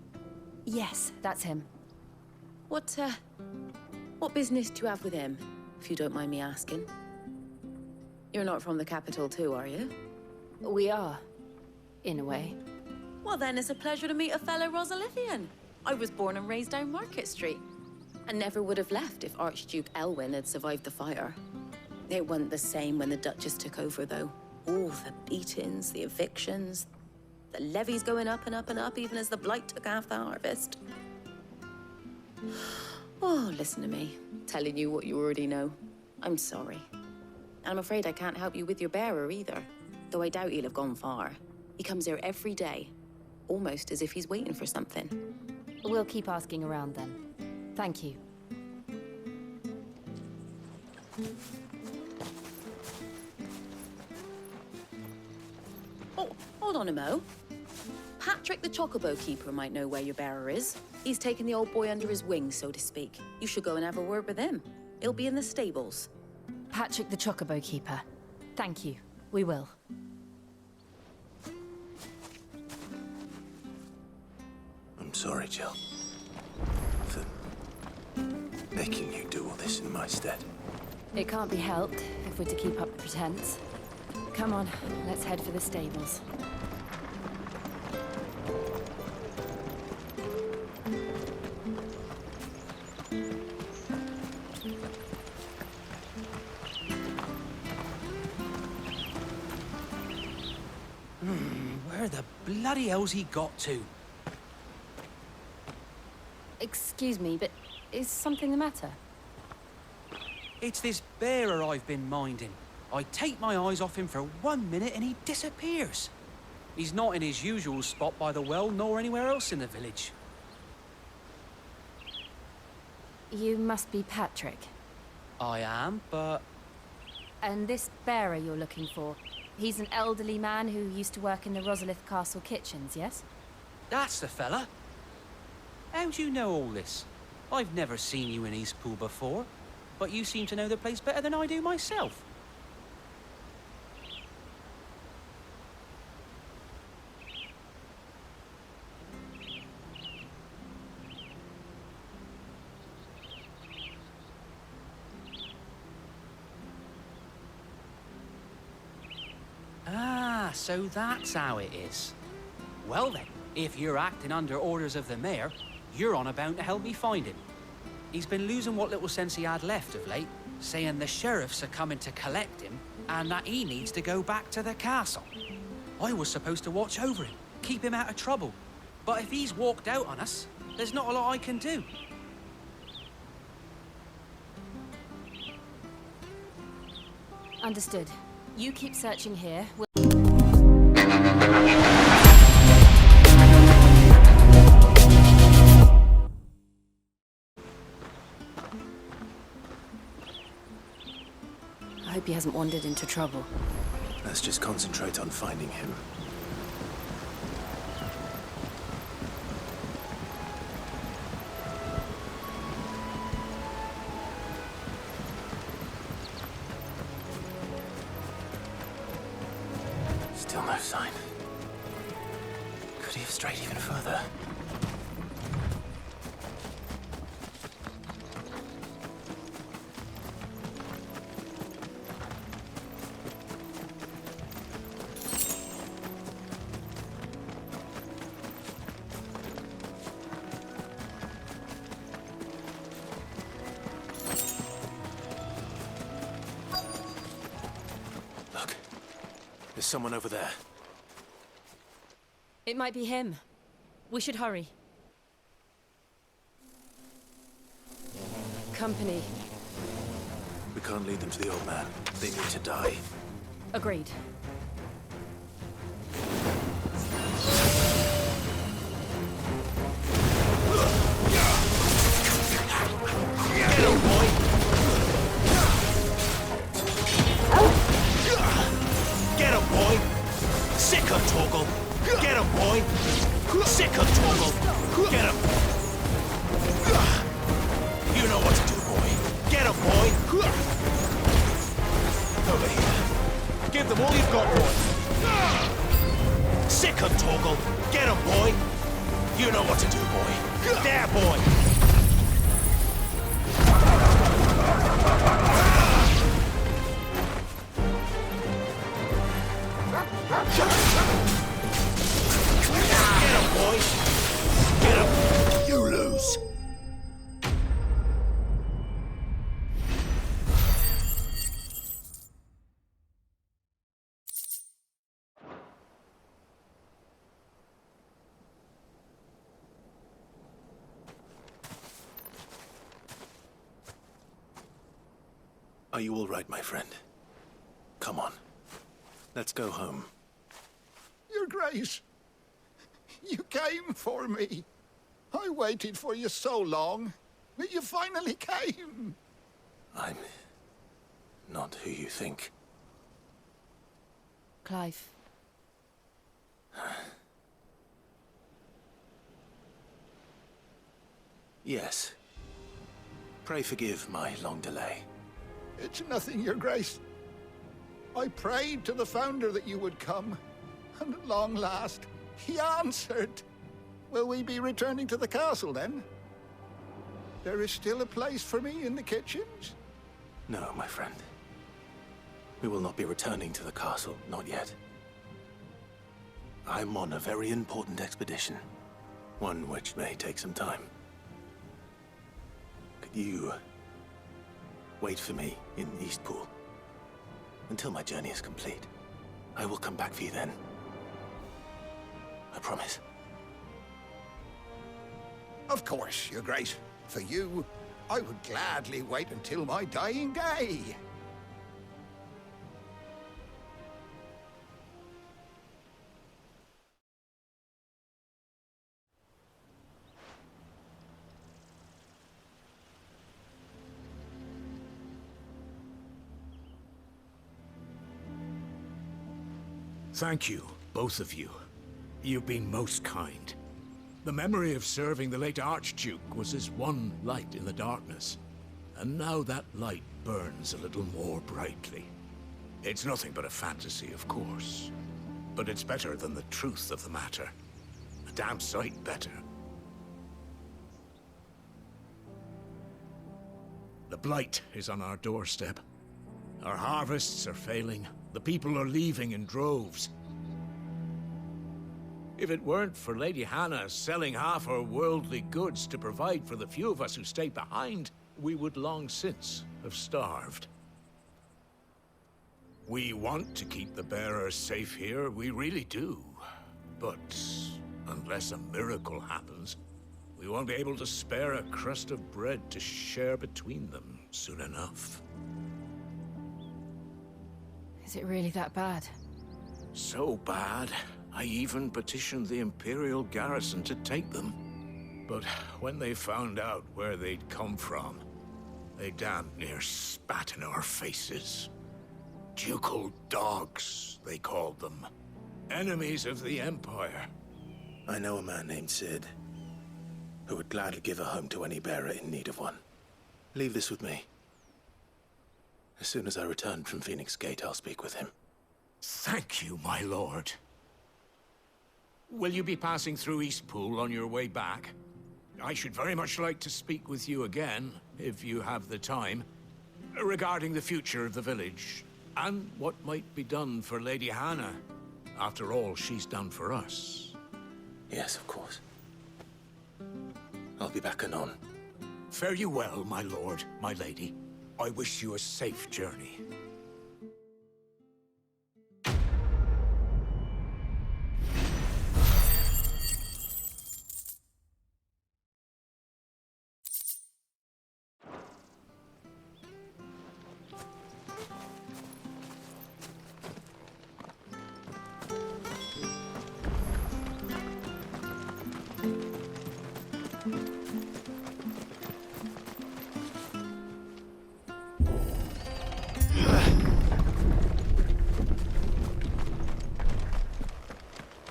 Yes, that's him. What business do you have with him, if you don't mind me asking? You're not from the capital too, are you? We are, in a way. Well then, it's a pleasure to meet a fellow Rosalithian. I was born and raised down Market Street, and never would have left if Archduke Elwyn had survived the fire. It wasn't the same when the Duchess took over, though. All the beatings, the evictions, the levies going up and up and up, even as the blight took half the harvest. Oh, listen to me, telling you what you already know. I'm sorry. I'm afraid I can't help you with your bearer either, though I doubt he'll have gone far. He comes here every day, almost as if he's waiting for something. We'll keep asking around then. Thank you. Oh, hold on a mo. Patrick the Chocobo Keeper might know where your bearer is. He's taken the old boy under his wing, so to speak. You should go and have a word with him. He'll be in the stables. Patrick the Chocobo Keeper. Thank you. We will. I'm sorry, Jill. For making you do all this in my stead. It can't be helped if we're to keep up the pretense. Come on, let's head for the stables. Where the bloody hell's he got to? Excuse me, but is something the matter? It's this bearer I've been minding. I take my eyes off him for 1 minute and he disappears. He's not in his usual spot by the well, nor anywhere else in the village. You must be Patrick. I am, but... And this bearer you're looking for, he's an elderly man who used to work in the Rosalith Castle kitchens, yes? That's the fella. How do you know all this? I've never seen you in Eastpool before, but you seem to know the place better than I do myself. Ah, so that's how it is. Well then, if you're acting under orders of the mayor, you're on about to help me find him. He's been losing what little sense he had left of late, saying the sheriffs are coming to collect him and that he needs to go back to the castle. I was supposed to watch over him, keep him out of trouble. But if he's walked out on us, there's not a lot I can do. Understood. You keep searching here. I hope he hasn't wandered into trouble. Let's just concentrate on finding him. Still no sign. Could he have strayed even further? Look, there's someone over there. It might be him. We should hurry. Company. We can't lead them to the old man. They need to die. Agreed. Get him, boy! Get him, boy! Sicker, Torgal! Get him, boy! Sicker, Torgal! Get him! You know what to do, boy. Get him, boy! Over here. Give them all you've got, boy. Sicker, Torgal! Get him, boy! You know what to do, boy. There, boy! Get him, boy! Get him! You lose! Are you all right, my friend? Come on. Let's go home. Your Grace, you came for me. I waited for you so long, but you finally came. I'm not who you think. Clive. Yes. Pray forgive my long delay. It's nothing, Your Grace. I prayed to the Founder that you would come, and at long last, he answered. Will we be returning to the castle, then? There is still a place for me in the kitchens? No, my friend. We will not be returning to the castle, not yet. I'm on a very important expedition, one which may take some time. Could you wait for me in Eastpool until my journey is complete? I will come back for you then. I promise. Of course, Your Grace. For you, I would gladly wait until my dying day. Thank you, both of you. You've been most kind. The memory of serving the late Archduke was as one light in the darkness. And now that light burns a little more brightly. It's nothing but a fantasy, of course. But it's better than the truth of the matter. A damn sight better. The blight is on our doorstep. Our harvests are failing. The people are leaving in droves. If it weren't for Lady Hannah selling half her worldly goods to provide for the few of us who stay behind, we would long since have starved. We want to keep the bearers safe here, we really do. But unless a miracle happens, we won't be able to spare a crust of bread to share between them soon enough. Is it really that bad? So bad, I even petitioned the Imperial garrison to take them. But when they found out where they'd come from, they damn near spat in our faces. Ducal dogs, they called them. Enemies of the Empire. I know a man named Sid, who would gladly give a home to any bearer in need of one. Leave this with me. As soon as I return from Phoenix Gate, I'll speak with him. Thank you, my lord. Will you be passing through Eastpool on your way back? I should very much like to speak with you again, if you have the time, regarding the future of the village, and what might be done for Lady Hannah, after all she's done for us. Yes, of course. I'll be back anon. Fare you well, my lord, my lady. I wish you a safe journey.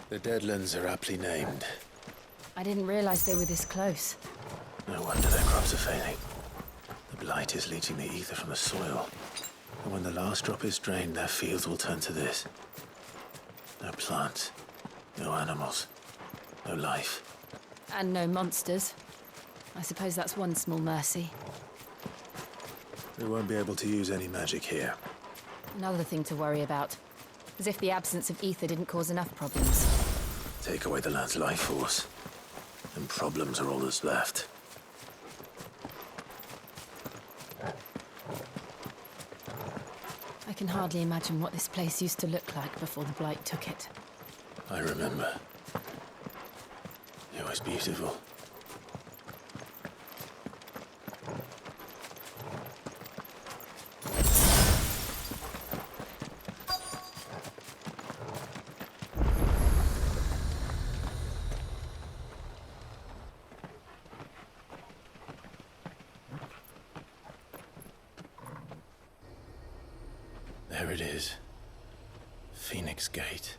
The Deadlands are aptly named. I didn't realize they were this close. No wonder their crops are failing. The blight is leaching the ether from the soil. And when the last drop is drained, their fields will turn to this. No plants, no animals, no life. And no monsters. I suppose that's one small mercy. We won't be able to use any magic here. Another thing to worry about. As if the absence of ether didn't cause enough problems. Take away the land's life force, and problems are all that's left. I can hardly imagine what this place used to look like before the blight took it. I remember. It was beautiful. There it is. Phoenix Gate.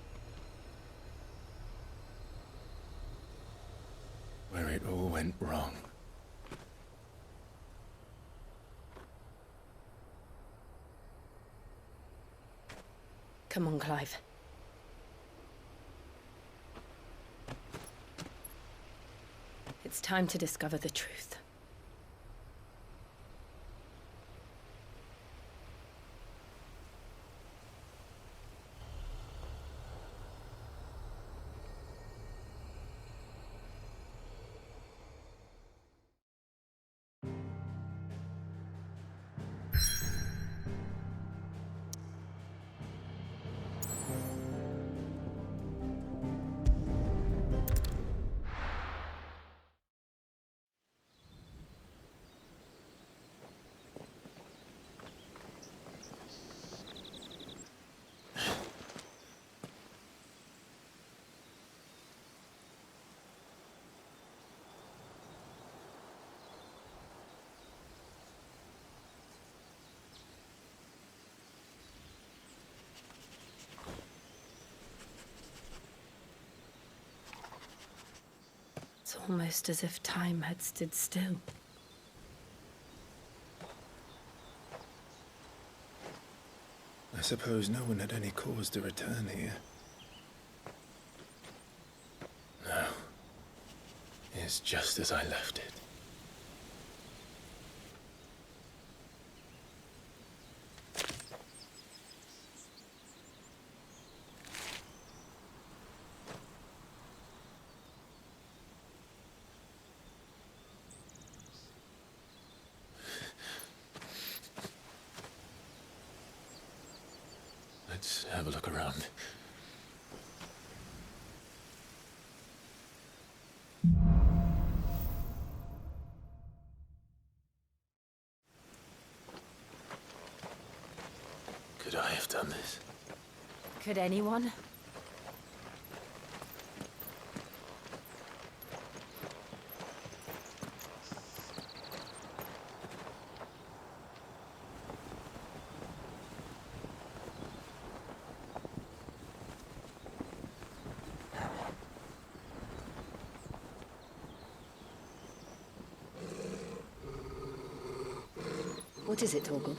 Where it all went wrong. Come on, Clive. It's time to discover the truth. It's almost as if time had stood still. I suppose no one had any cause to return here. No. It's just as I left it. Let's have a look around. Could I have done this? Could anyone? What is it, Torgal?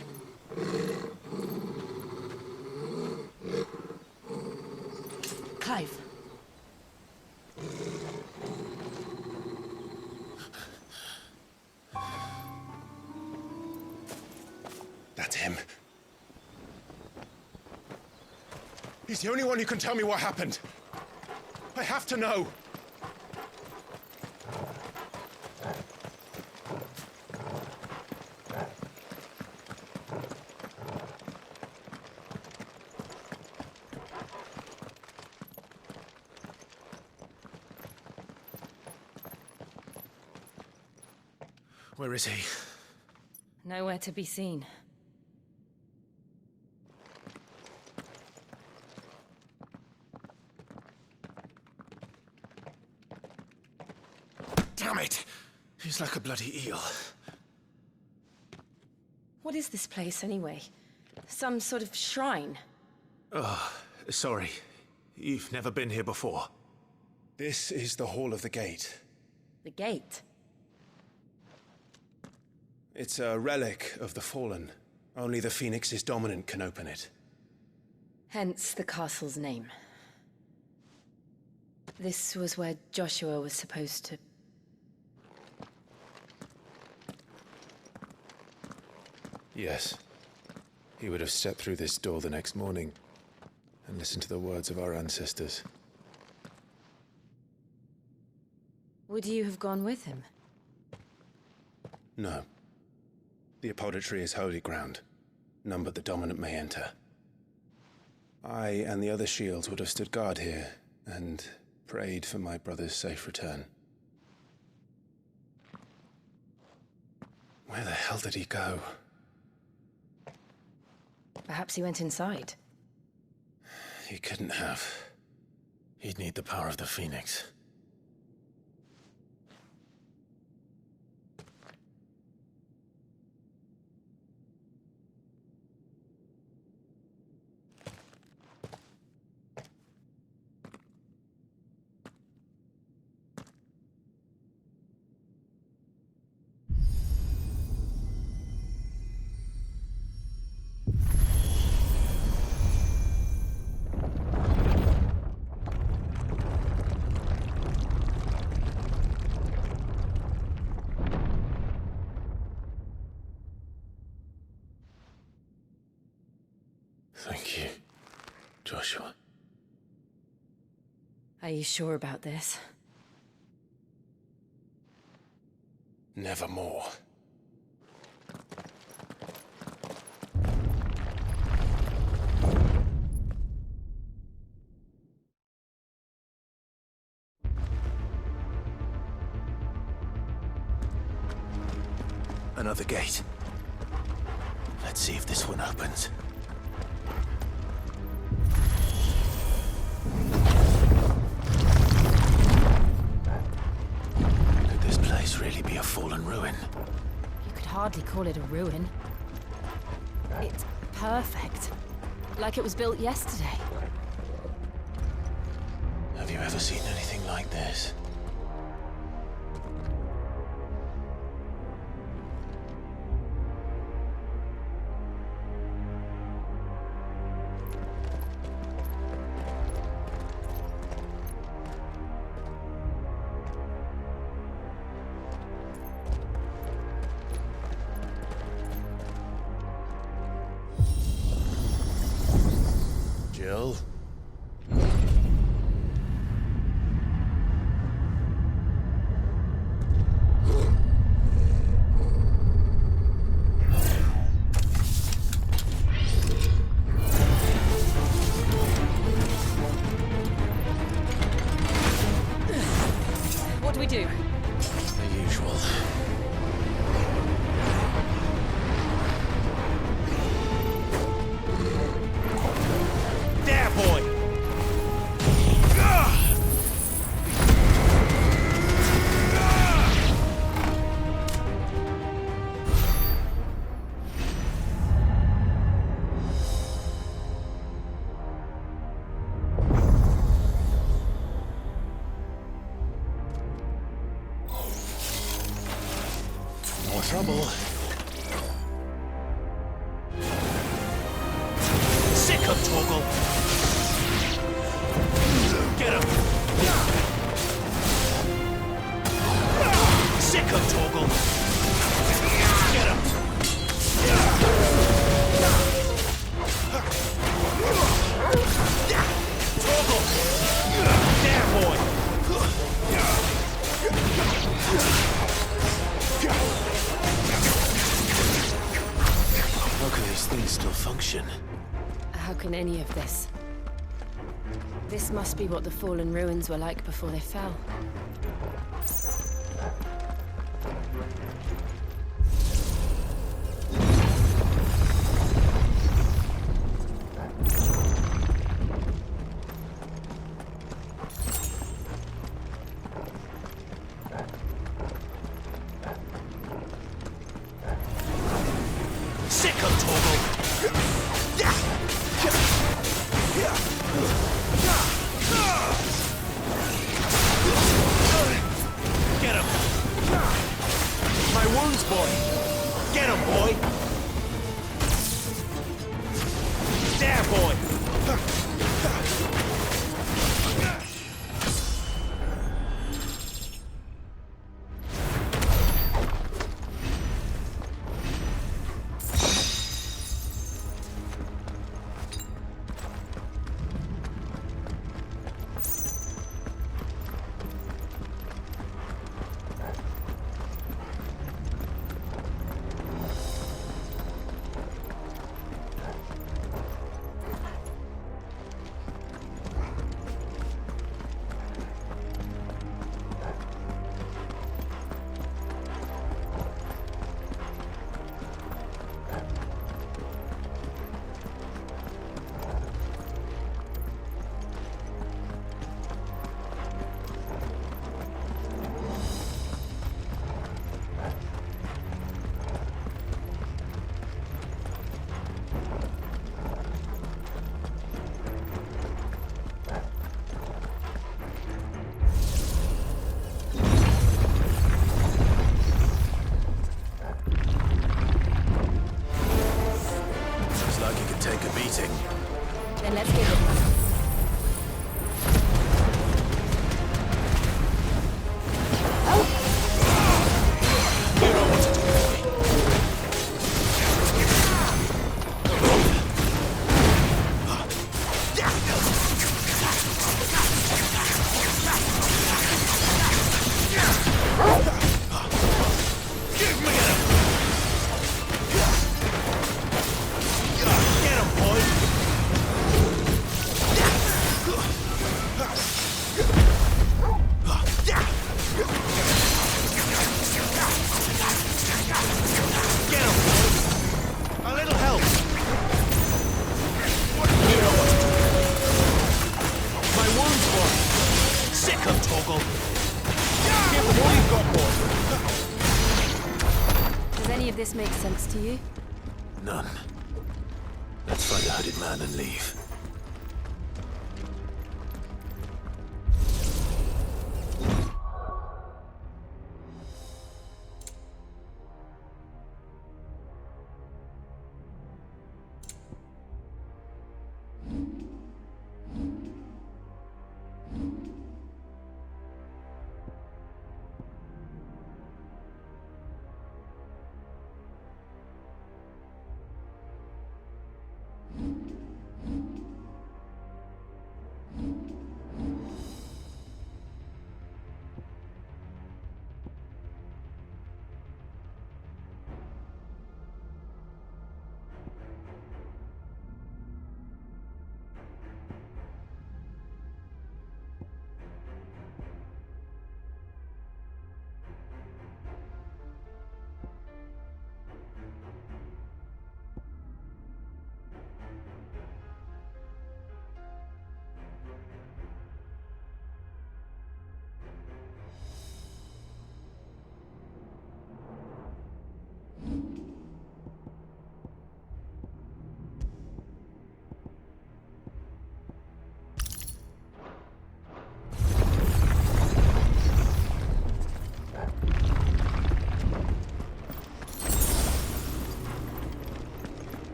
Clive. That's him. He's the only one who can tell me what happened. I have to know. Where is he? Nowhere to be seen. Damn it! He's like a bloody eel. What is this place, anyway? Some sort of shrine? Oh, sorry. You've never been here before. This is the Hall of the Gate. The gate? It's a relic of the Fallen. Only the Phoenix's dominant can open it. Hence the castle's name. This was where Joshua was supposed to... Yes. He would have stepped through this door the next morning and listened to the words of our ancestors. Would you have gone with him? No. The apodatory is holy ground. None but the dominant may enter. I and the other shields would have stood guard here and prayed for my brother's safe return. Where the hell did he go? Perhaps he went inside. He couldn't have. He'd need the power of the Phoenix. Thank you, Joshua. Are you sure about this? Nevermore. Another gate. Let's see if this one opens. Could this place really be a fallen ruin? You could hardly call it a ruin. It's perfect. Like it was built yesterday. Have you ever seen anything like this? Jill? What do we do? The usual. There, boy! More trouble. Sick of Torgal! malfunction. How can any of this? This must be what the fallen ruins were like before they fell. Then let's give it one. This makes sense to you? None. Let's find a hooded man and leave.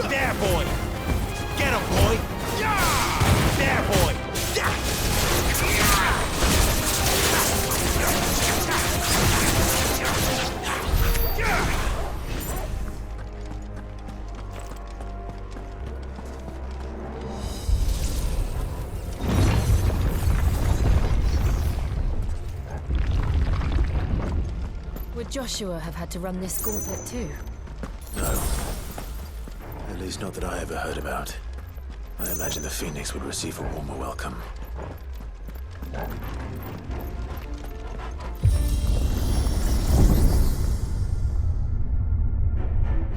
There, boy! Get him, boy! There, boy! Would Joshua have had to run this gauntlet too? No. At least not that I ever heard about. I imagine the Phoenix would receive a warmer welcome.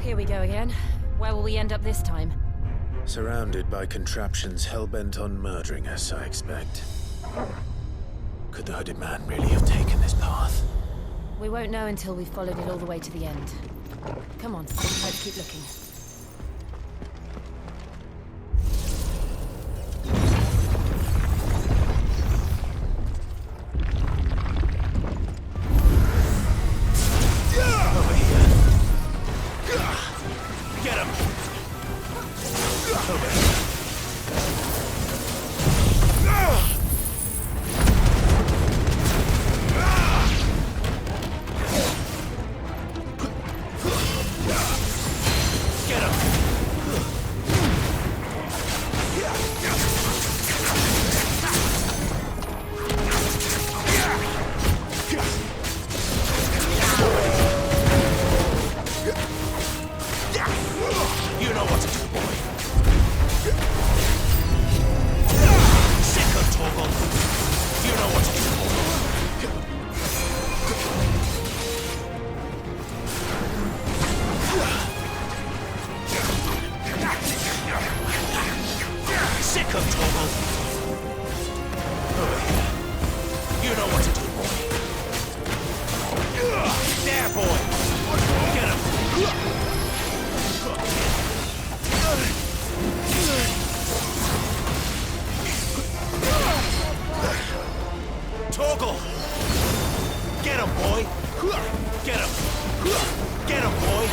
Here we go again. Where will we end up this time? Surrounded by contraptions hell-bent on murdering us, I expect. Could the hooded man really have taken this path? We won't know until we've followed it all the way to the end. Come on, let's keep looking. Over here. Get him! Over here. Get him! You know what to do, boy. Sick of Torgal. You know what to do, boy. Sick of Torgal. Over here. You know what to do, boy. There, boy. Get him. Torgal! Get him, boy! Get him! Get him, boy!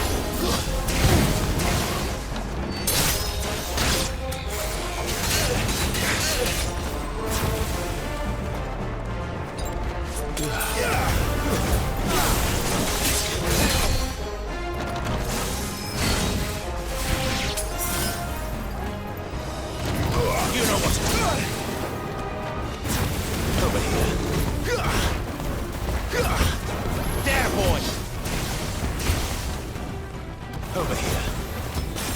You know what to do. Over here. There, boy! Over here.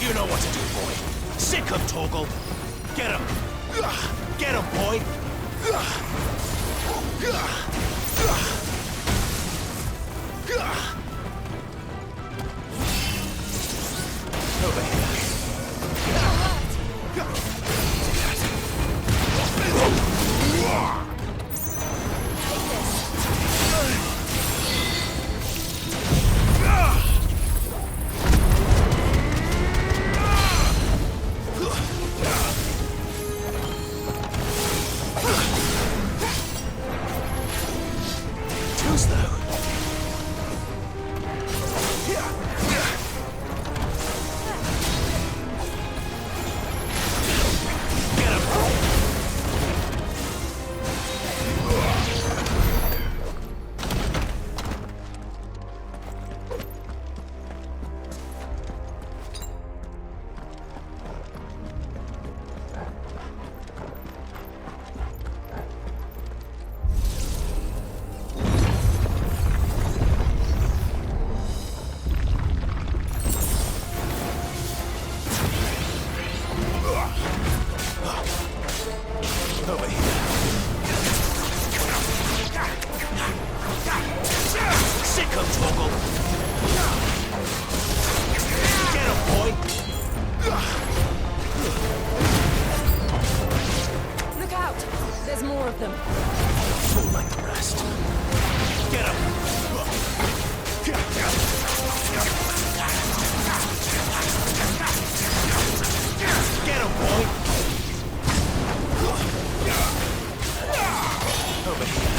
You know what to do, boy. Sick of Torgal. Get him! Get him, boy! Over here. Too slow. Over here. Sick of Torgal. Get him, boy. Look out! There's more of them. Fool like the rest. Get him. Get him, boy. Over here.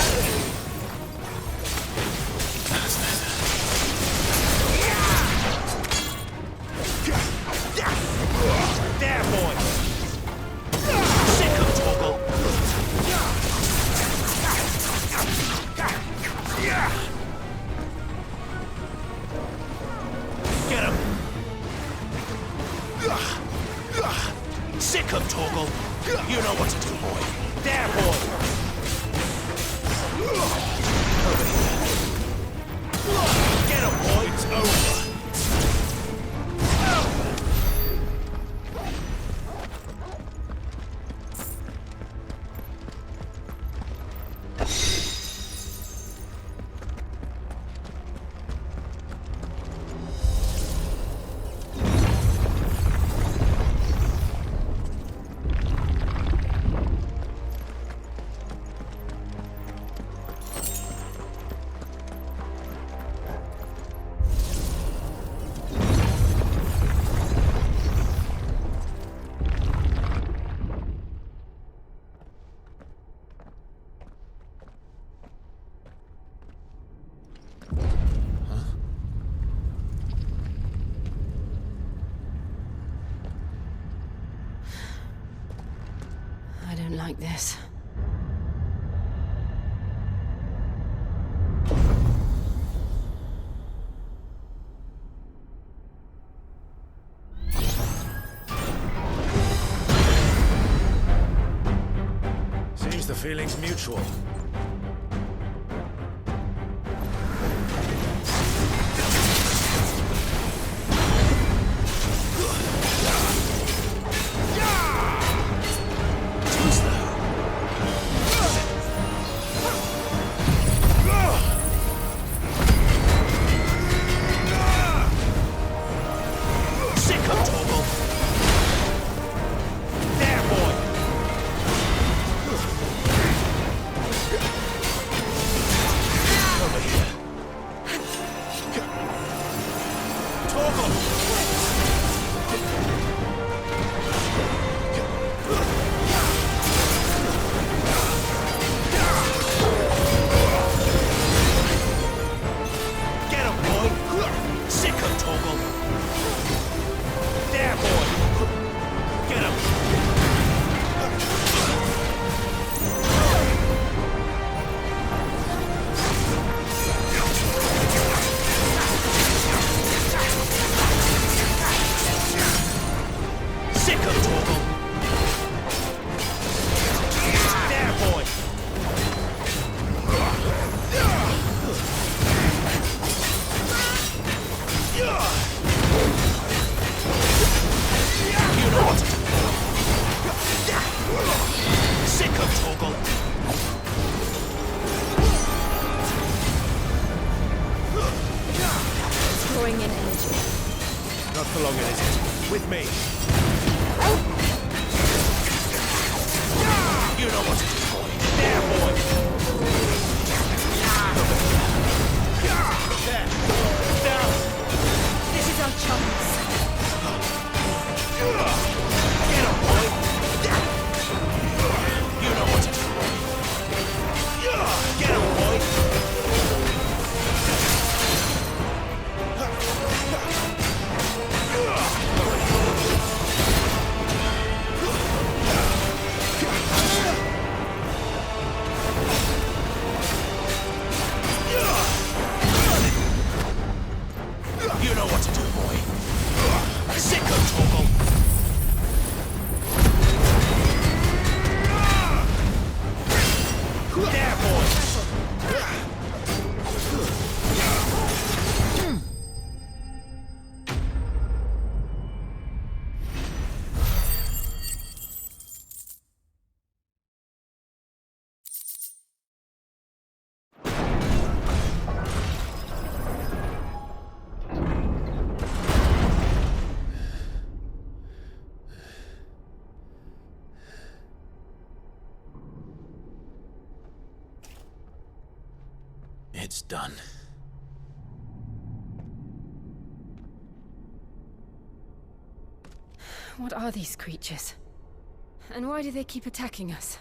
like this. Seems the feeling's mutual. It's done. What are these creatures? And why do they keep attacking us?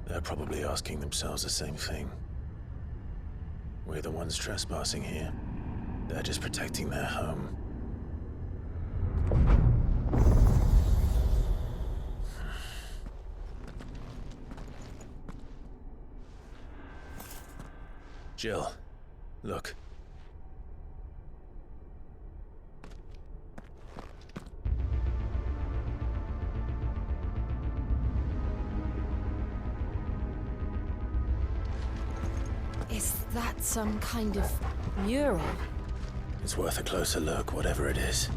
They're probably asking themselves the same thing. We're the ones trespassing here. They're just protecting their home. Jill, look. Is that some kind of mural? It's worth a closer look, whatever it is.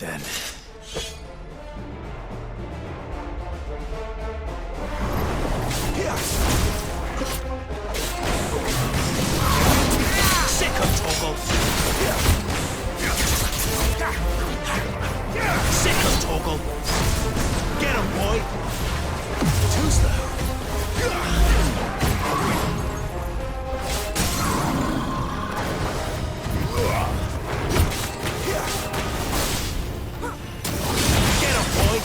right then. Sick of Toggle! Sick of Toggle! Get him, boy! Too slow. Get him, boy!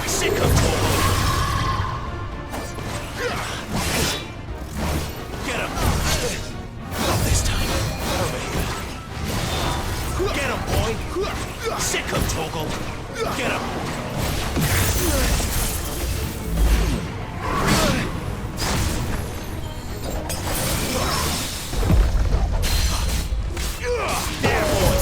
Sick of Toggle! Get him! Not this time. Over here. Get him, boy! Sick of Toggle! Get him! There, boy!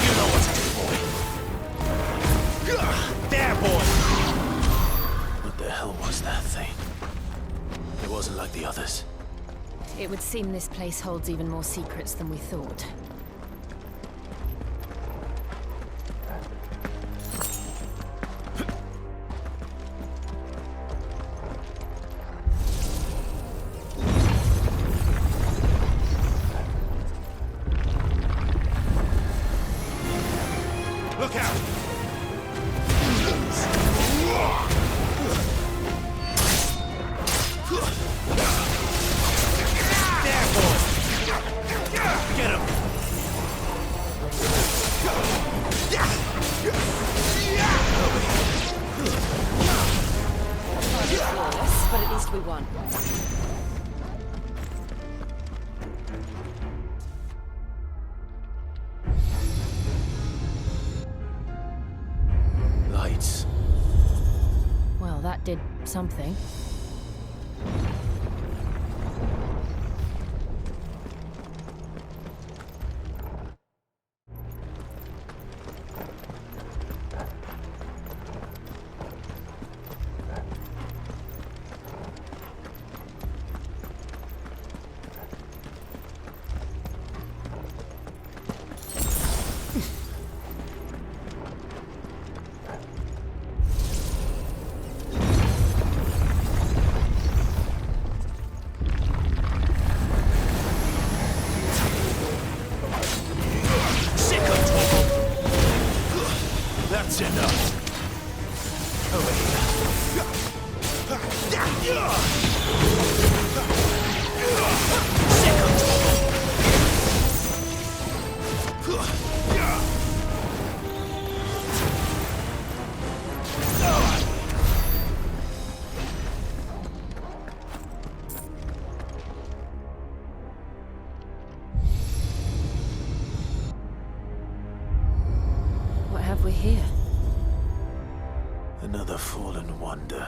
You know what to do, boy. There, boy! What the hell was that thing? It wasn't like the others. It would seem this place holds even more secrets than we thought. Look out! There, boy! Get him! Flawless, but at least we won. Lights. Well, that did something. Sick of Toggle! That's enough. Over here. Sick of Toggle! What have we here? Another fallen wonder.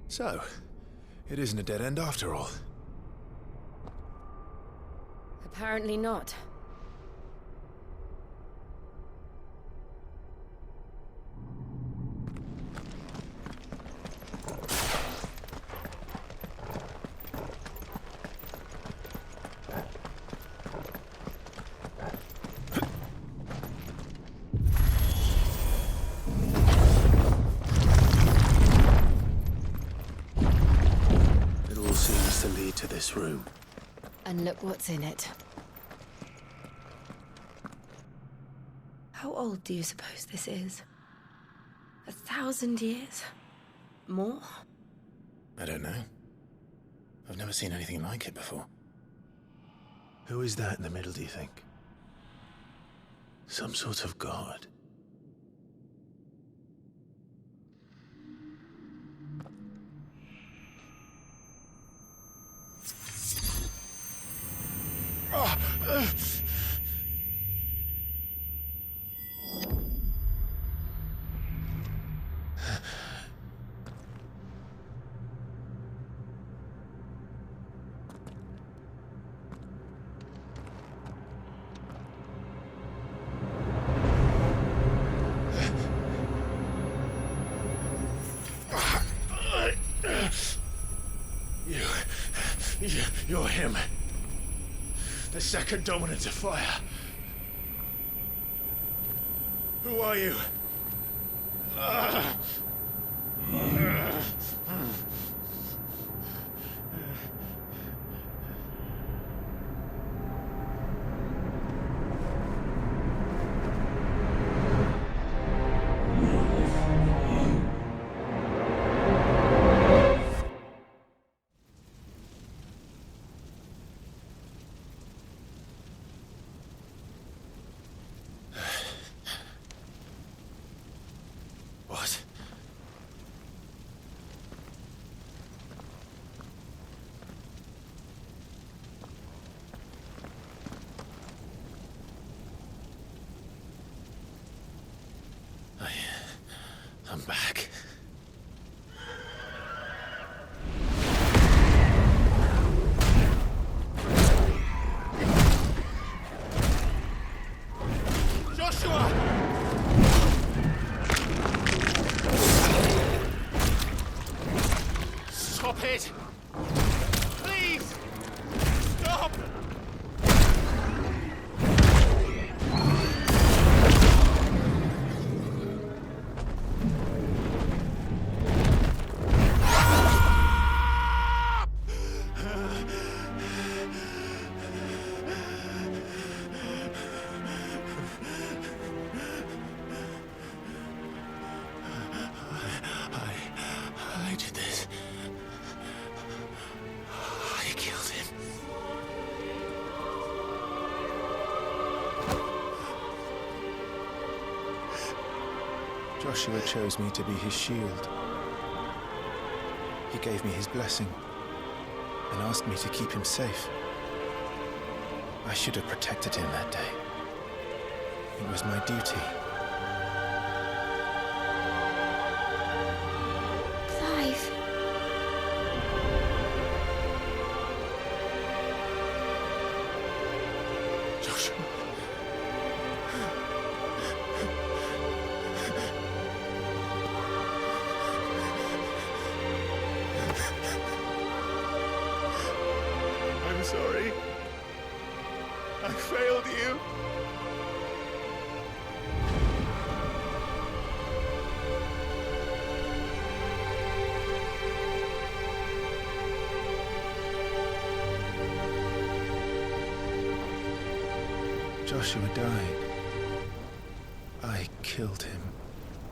So, it isn't a dead end after all. Apparently not. It all seems to lead to this room. And look what's in it. How old do you suppose this is? 1,000 years? More? I don't know. I've never seen anything like it before. Who is that in the middle, do you think? Some sort of god? You're him. The second dominant of fire. Who are you? What? I'm back. Joshua! Stop it! Please! Stop! I did this. I killed him. Joshua chose me to be his shield. He gave me his blessing and asked me to keep him safe. I should have protected him that day. It was my duty. Clive. Joshua. I'm sorry. I failed you. Joshua died. I killed him.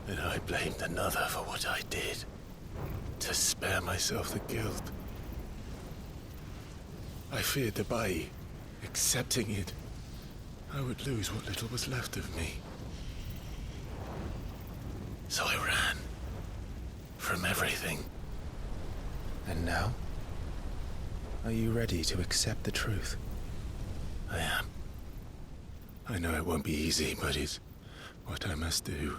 And I blamed another for what I did. To spare myself the guilt. I feared that by accepting it, I would lose what little was left of me. So I ran. From everything. And now? Are you ready to accept the truth? I am. I know it won't be easy, but it's what I must do.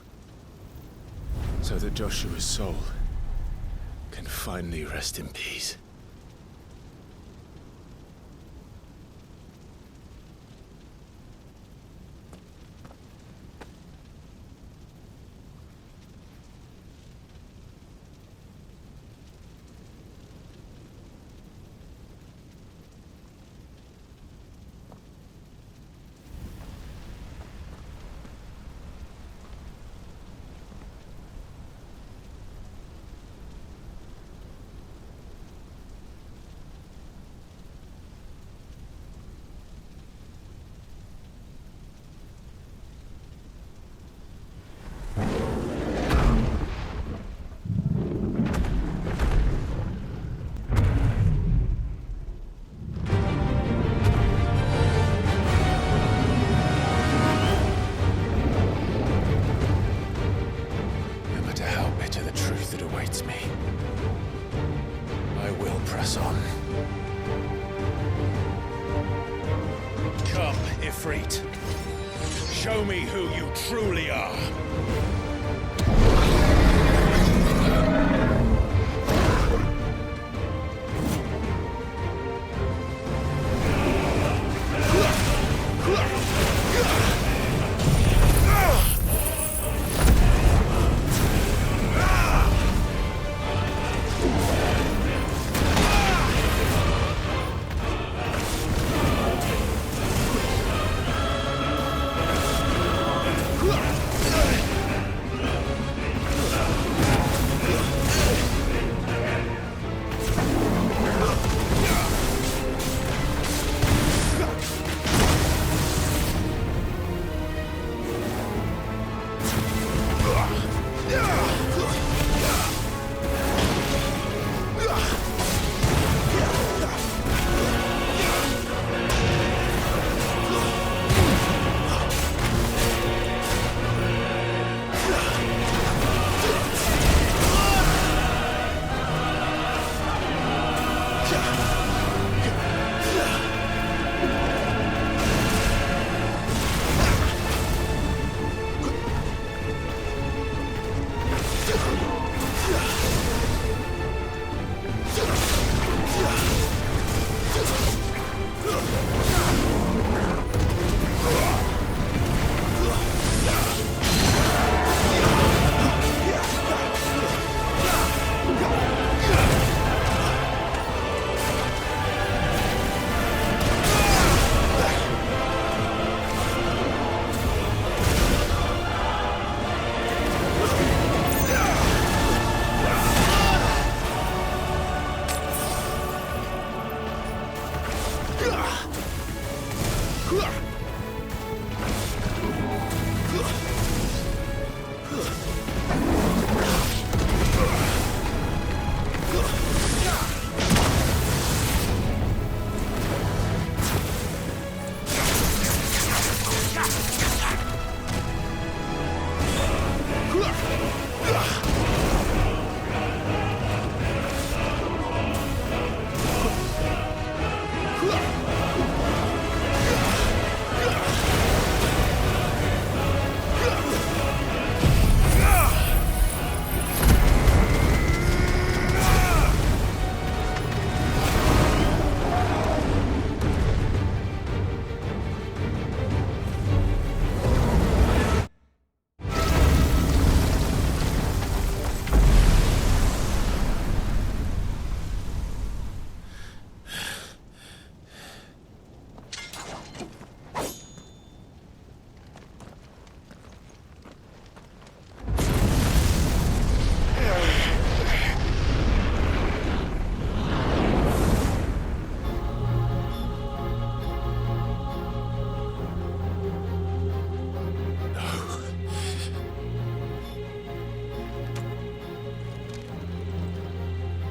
So that Joshua's soul can finally rest in peace. awaits me. I will press on. Come, Ifrit. Show me who you truly are.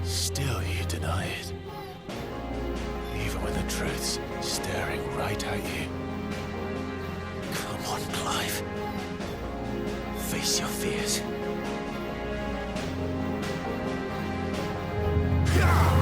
Still you deny it. Even when the truth's staring right at you. Come on, Clive. Face your fears. Yeah!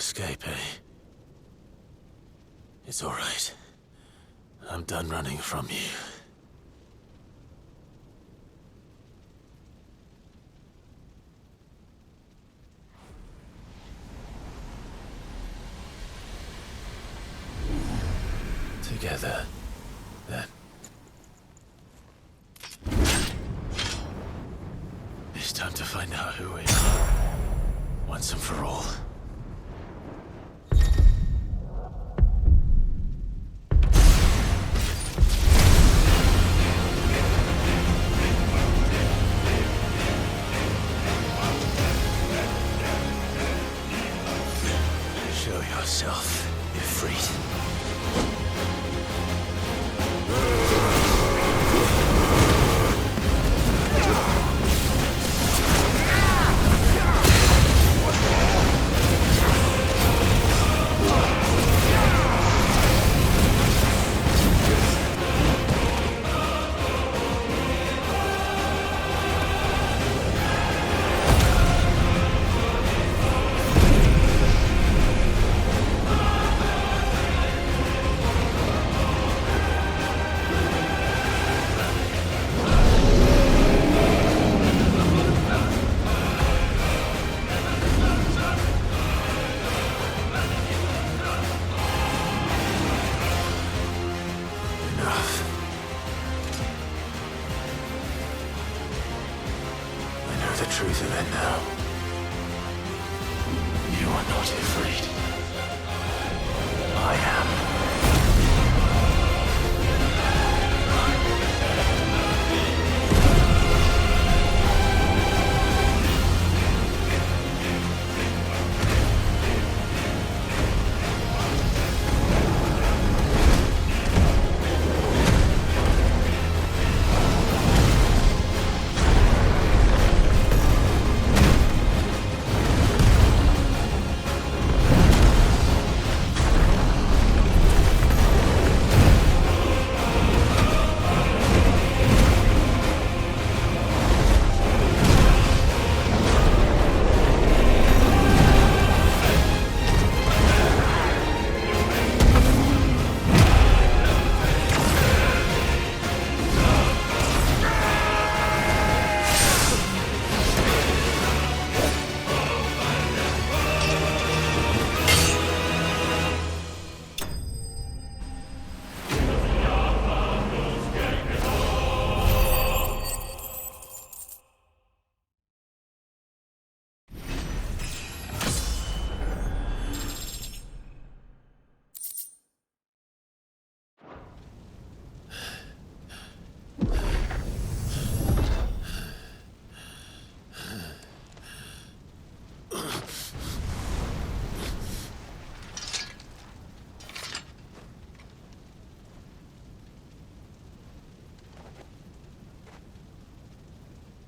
escape, eh? It's all right. I'm done running from you. Together, then. It's time to find out who we are, once and for all. Show yourself, Ifrit. The truth of it now. You are not afraid. I am.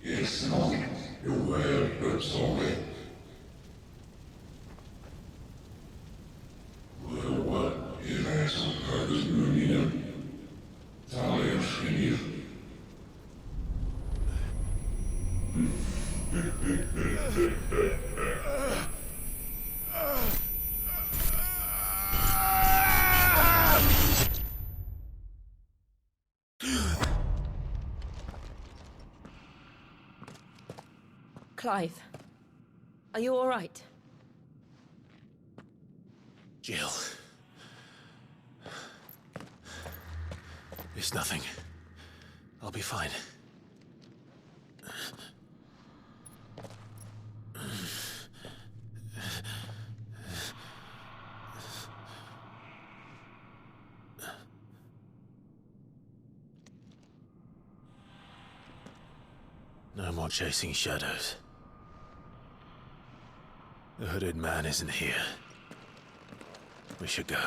Yes, no, you're well, but sorry. Well, what is that some purpose moving up? Talia Skinny. Clive, are you all right? Jill. It's nothing. I'll be fine. No more chasing shadows. The hooded man isn't here. We should go.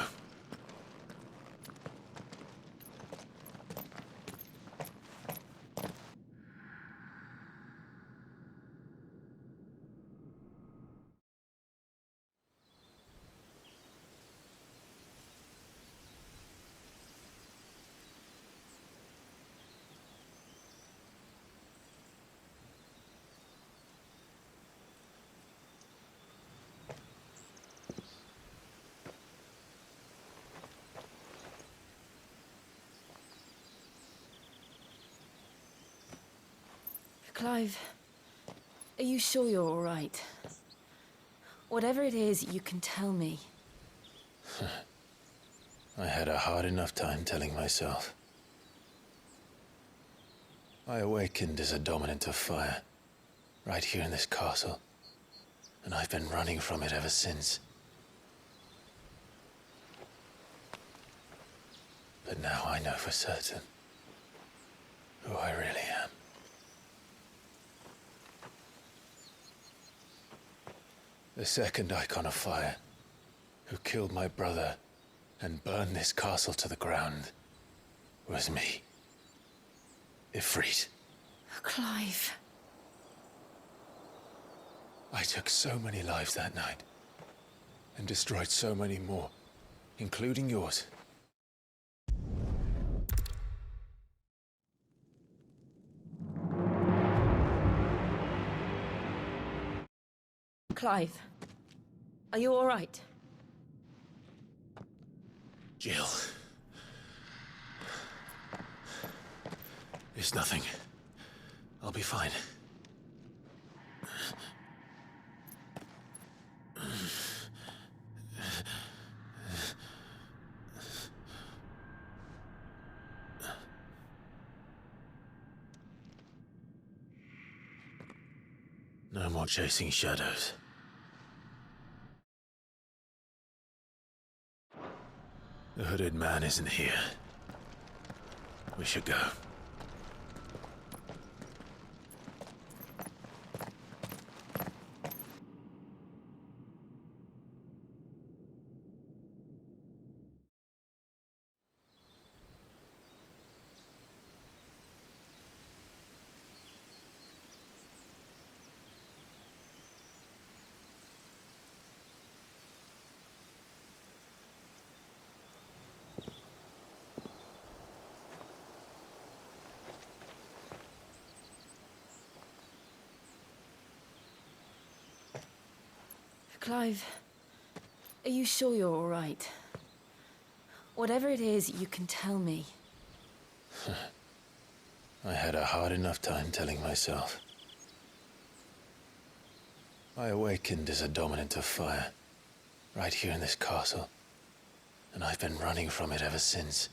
Clive, are you sure you're all right? Whatever it is, you can tell me. I had a hard enough time telling myself. I awakened as a dominant of fire, right here in this castle, and I've been running from it ever since. But now I know for certain who I really am. The second icon of fire, who killed my brother and burned this castle to the ground, was me. Ifrit. Clive. I took so many lives that night, and destroyed so many more, including yours. Clive, are you all right? Jill. It's nothing. I'll be fine. No more chasing shadows. The hooded man isn't here. We should go. Clive, are you sure you're all right? Whatever it is, you can tell me. I had a hard enough time telling myself. I awakened as a dominant of fire, right here in this castle, and I've been running from it ever since.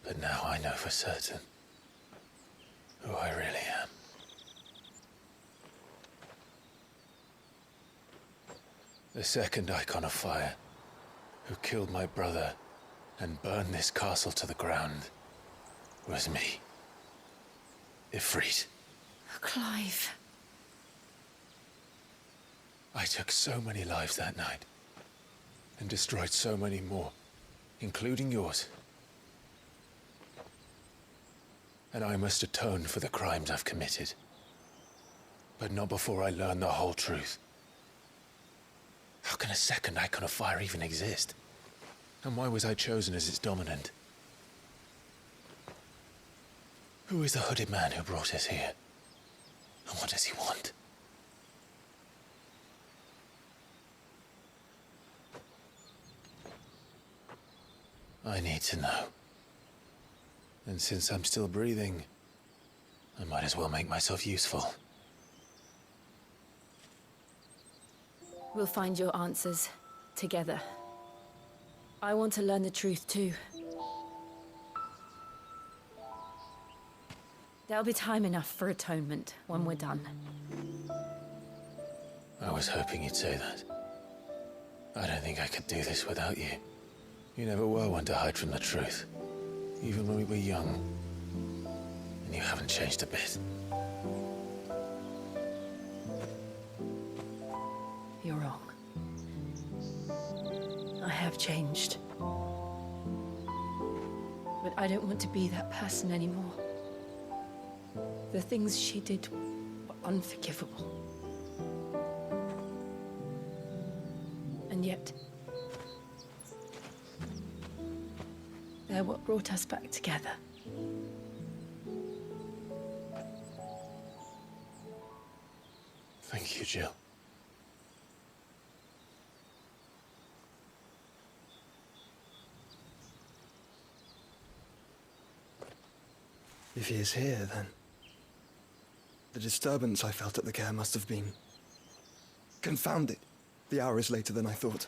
But now I know for certain who I really am. The second icon of fire, who killed my brother and burned this castle to the ground, was me. Ifrit. Clive. I took so many lives that night, and destroyed so many more, including yours. And I must atone for the crimes I've committed. But not before I learn the whole truth. How can a second icon of fire even exist? And why was I chosen as its dominant? Who is the hooded man who brought us here? And what does he want? I need to know. And since I'm still breathing, I might as well make myself useful. We'll find your answers together. I want to learn the truth too. There'll be time enough for atonement when we're done. I was hoping you'd say that. I don't think I could do this without you. You never were one to hide from the truth, even when we were young. And you haven't changed a bit. You're wrong. I have changed. But I don't want to be that person anymore. The things she did were unforgivable. And yet, they're what brought us back together. Thank you, Jill. If he is here, then the disturbance I felt at the care must have been confounded. The hour is later than I thought.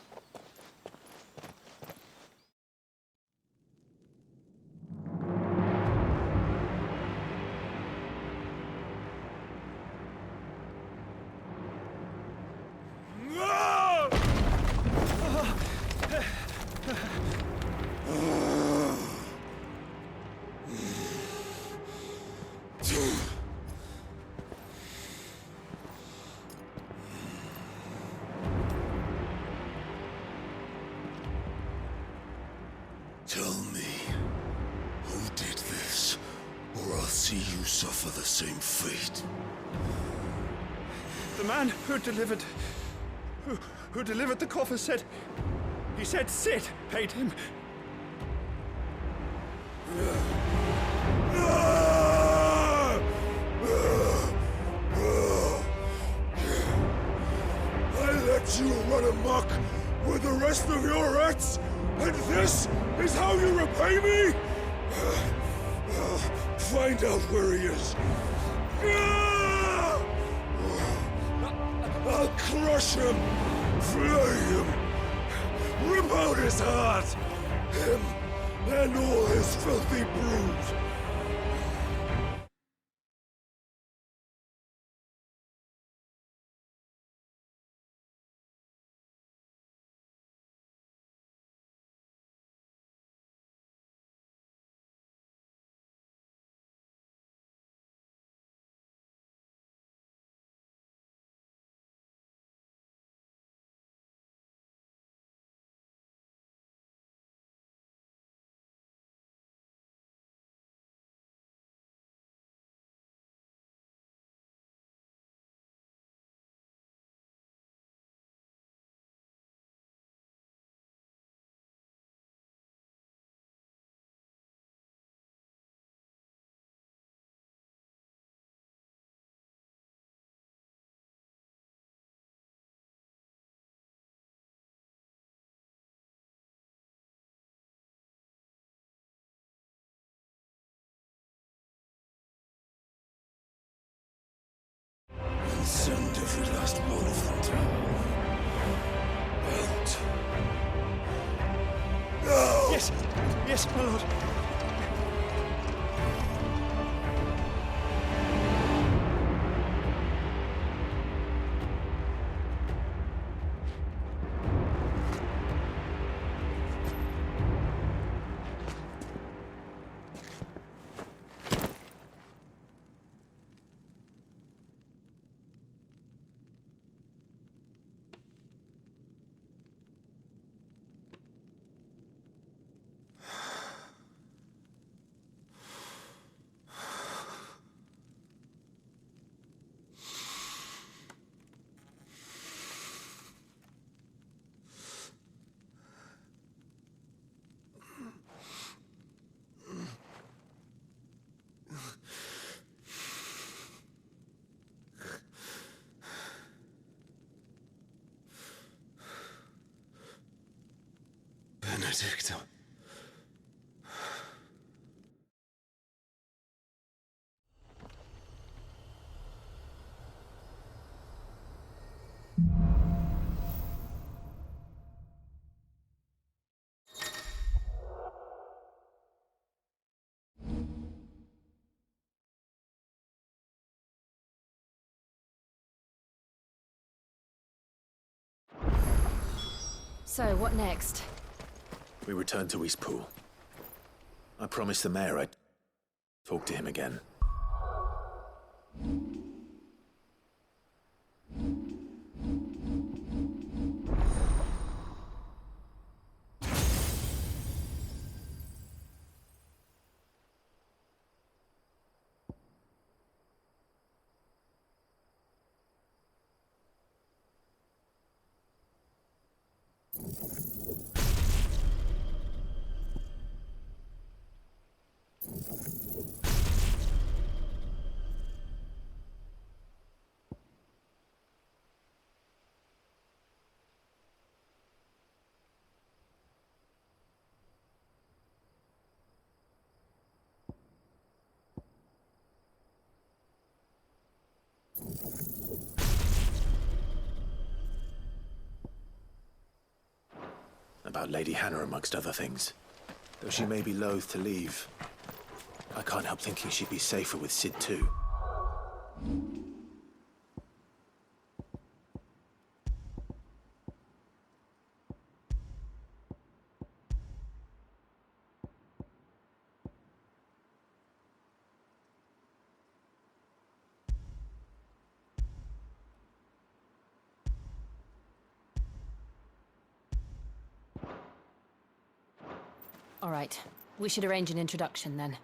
Tell me, who did this, or I'll see you suffer the same fate. The man who delivered the coffer said, he said Sid paid him. I let you run amok with the rest of your rats, and this is how you repay me? Find out where he is. I'll crush him, flay him, rip out his heart, him and all his filthy brood. Send every last one of them to out. No! Yes, yes, my lord. Benedicta. So, what next? We return to Eastpool. I promised the mayor I'd talk to him again. About Lady Hannah, amongst other things. Though she may be loath to leave, I can't help thinking she'd be safer with Sid too. All right. We should arrange an introduction then.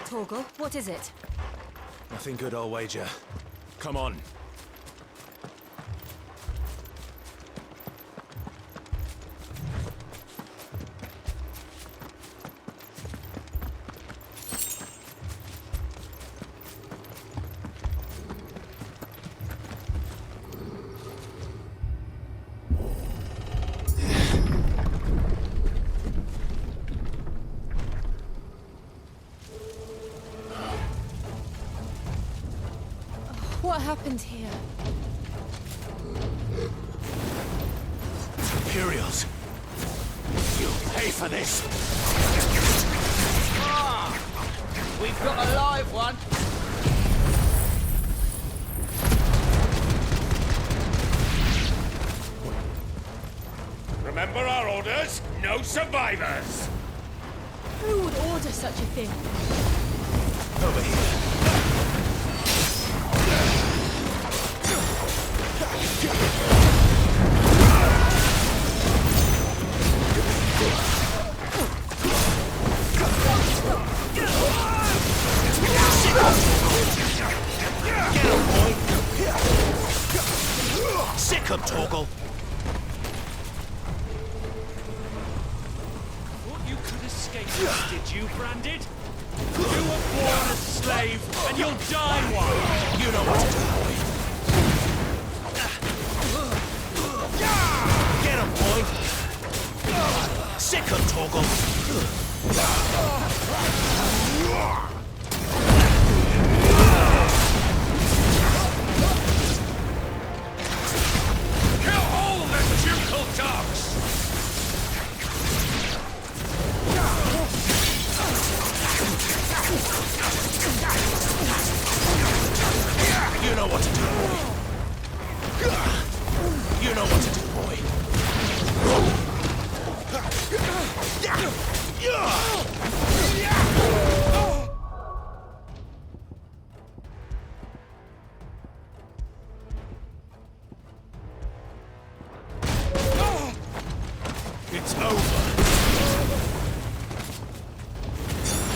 Torgal, what is it? Nothing good, I'll wager. Come on. What happened here? Imperials! You'll pay for this! Ah! We've got a live one! Remember our orders? No survivors! Who would order such a thing? Over here. Sick of Torgal. Thought you could escape this, did you, Branded? You were born a slave, and you'll die one! You know what to do, boy. Get him, boy! Sick of Torgal! Kill all the ducal dogs! You know what to do, boy. You know what to do, boy. It's over.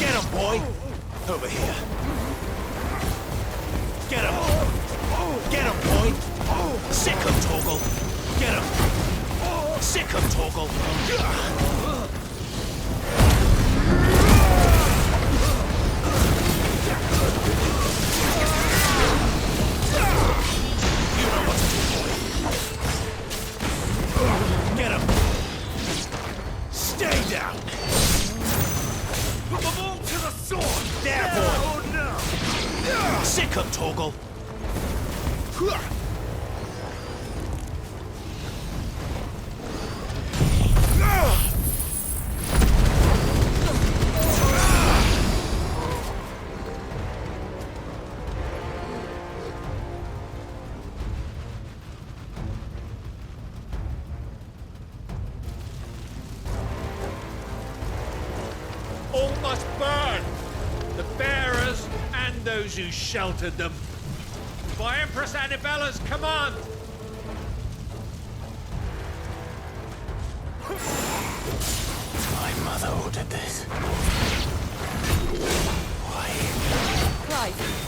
Get him, boy. Over here. Get him. Get him, boy. Sick of Torgal. Get him. Sick of Torgal. You know what to do, boy. Get him. Stay down. Put them all to the sword. There, boy. Oh, no. Sick of Torgal. All must burn! The bearers and those who sheltered them. By Empress Annabella's command! this? Why? Clive.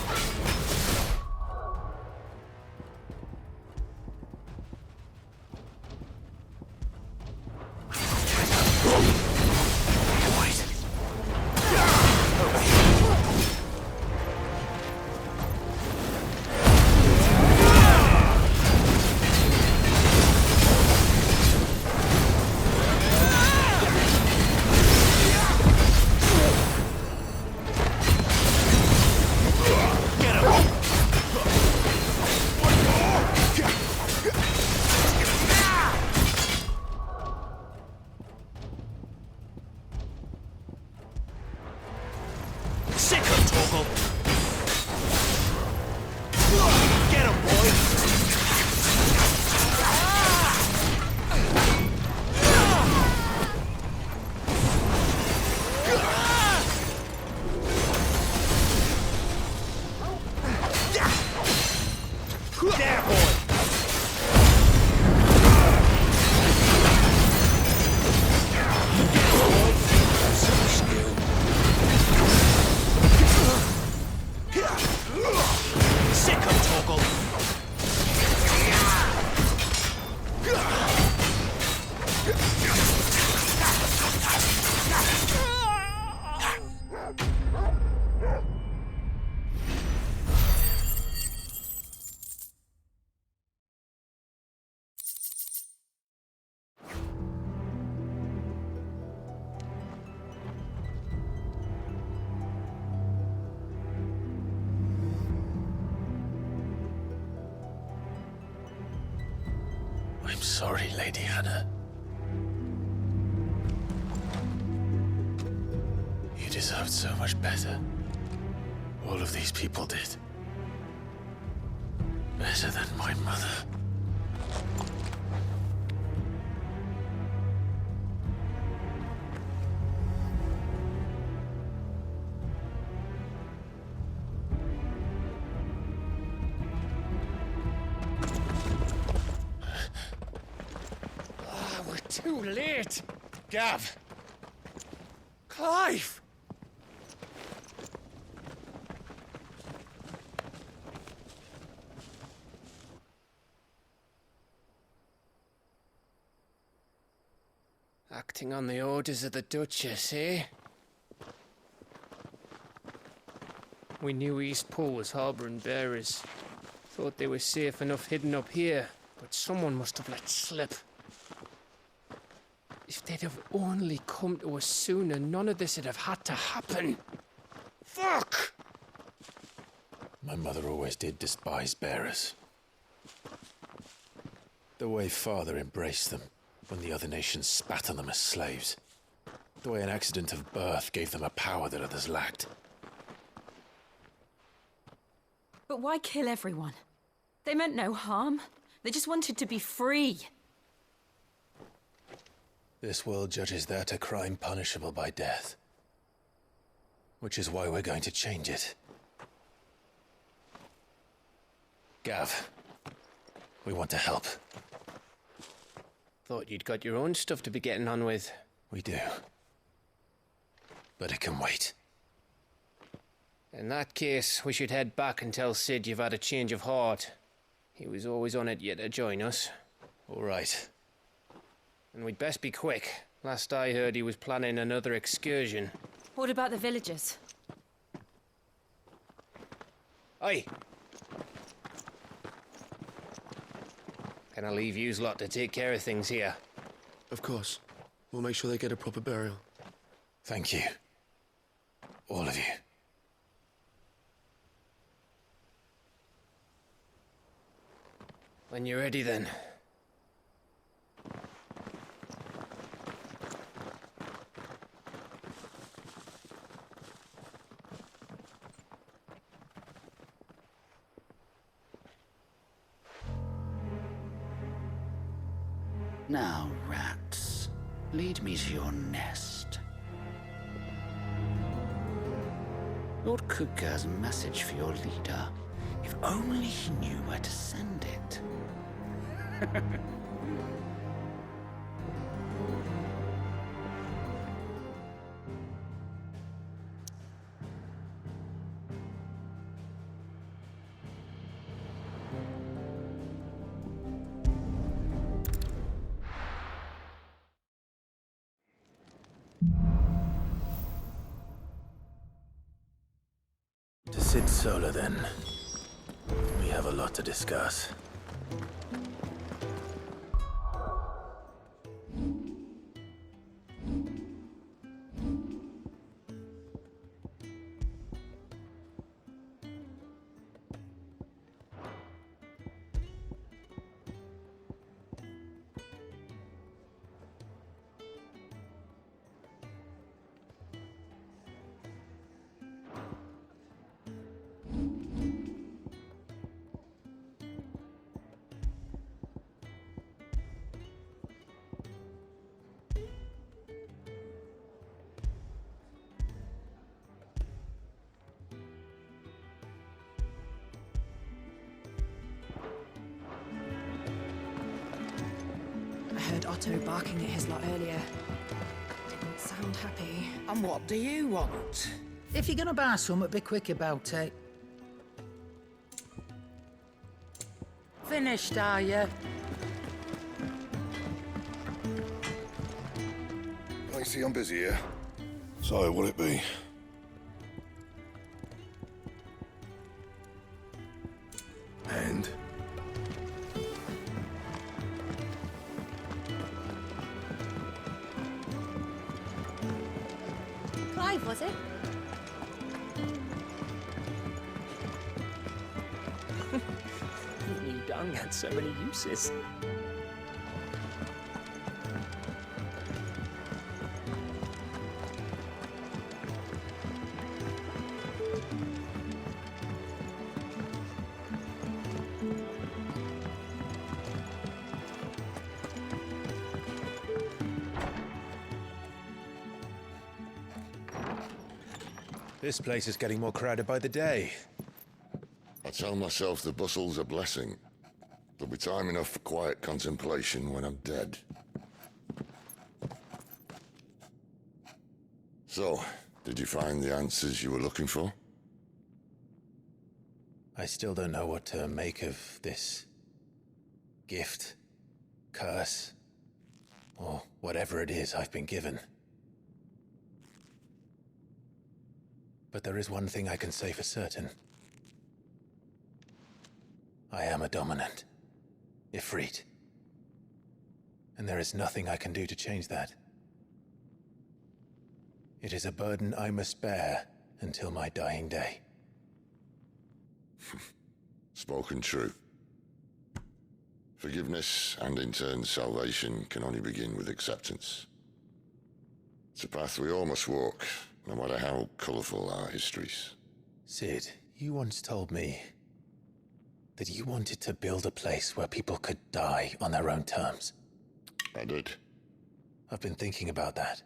I'm sorry, Lady Hannah. You deserved so much better. All of these people did. Better than my mother. Too late! Gav! Clive! Acting on the orders of the Duchess, eh? We knew Eastpool was harbouring bearers. Thought they were safe enough hidden up here, but someone must have let slip. If they'd have only come to us sooner, none of this would have had to happen. Fuck! My mother always did despise bearers. The way Father embraced them when the other nations spat on them as slaves. The way an accident of birth gave them a power that others lacked. But why kill everyone? They meant no harm. They just wanted to be free. This world judges that a crime punishable by death. Which is why we're going to change it. Gav, we want to help. Thought you'd got your own stuff to be getting on with. We do. But it can wait. In that case, we should head back and tell Sid you've had a change of heart. He was always on it yet to join us. All right. And we'd best be quick. Last I heard, he was planning another excursion. What about the villagers? Aye. Can I leave yous lot to take care of things here? Of course. We'll make sure they get a proper burial. Thank you. All of you. When you're ready, then. Now, rats, lead me to your nest. Lord Kupka has a message for your leader. If only he knew where to send it. Sit solo then. We have a lot to discuss. I heard Otto barking at his lot earlier. Didn't sound happy. And what do you want? If you're gonna buy something, be quick about it. Finished, are you? I see I'm busy here. So, will it be? And? Clive, was it? Who knew dung had so many uses? This place is getting more crowded by the day. I tell myself the bustle's a blessing. There'll be time enough for quiet contemplation when I'm dead. So, did you find the answers you were looking for? I still don't know what to make of this gift, curse, or whatever it is I've been given. But there is one thing I can say for certain. I am a dominant, Ifrit. And there is nothing I can do to change that. It is a burden I must bear until my dying day. Spoken true. Forgiveness and in turn salvation can only begin with acceptance. It's a path we all must walk, no matter how colourful our histories. Sid, you once told me that you wanted to build a place where people could die on their own terms. I did. I've been thinking about that.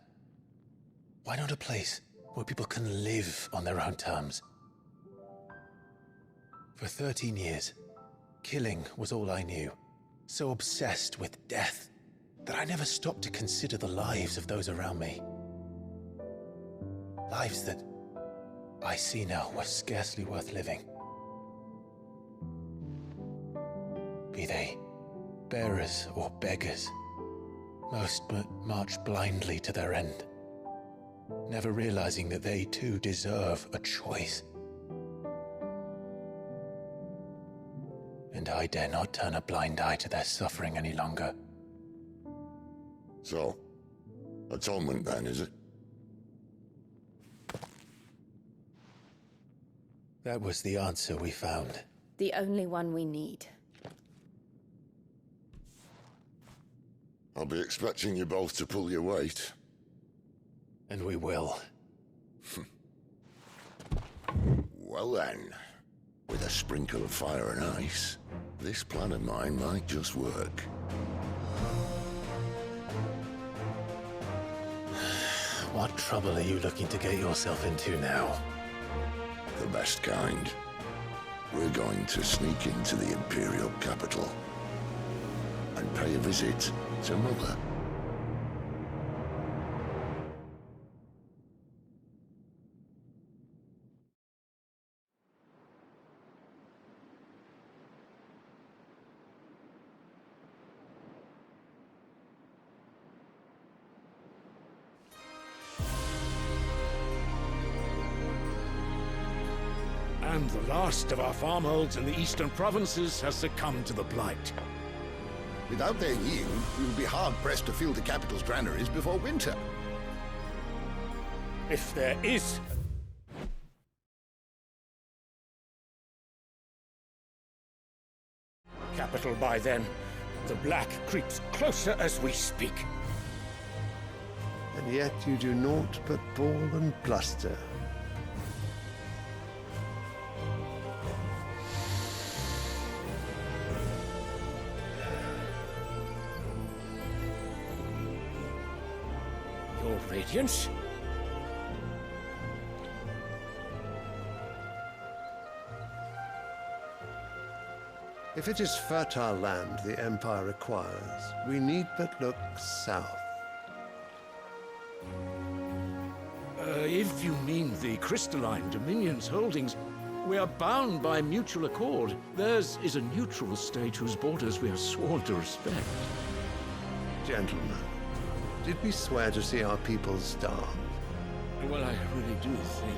Why not a place where people can live on their own terms? For 13 years, killing was all I knew. So obsessed with death that I never stopped to consider the lives of those around me. Lives that I see now were scarcely worth living. Be they bearers or beggars, most march blindly to their end, never realizing that they too deserve a choice. And I dare not turn a blind eye to their suffering any longer. So, atonement then, is it? That was the answer we found. The only one we need. I'll be expecting you both to pull your weight. And we will. Well then, with a sprinkle of fire and ice, this plan of mine might just work. What trouble are you looking to get yourself into now? The best kind. We're going to sneak into the Imperial capital and pay a visit to Mother. And the last of our farmholds in the eastern provinces has succumbed to the blight. Without their yield, we will be hard-pressed to fill the capital's granaries before winter. If there is capital by then, the Black creeps closer as we speak. And yet you do naught but bawl and bluster. Your Radiance? If it is fertile land the Empire requires, we need but look south. If you mean the crystalline Dominion's holdings, we are bound by mutual accord. Theirs is a neutral state whose borders we are sworn to respect. Gentlemen, did we swear to see our people starve? Well, I really do think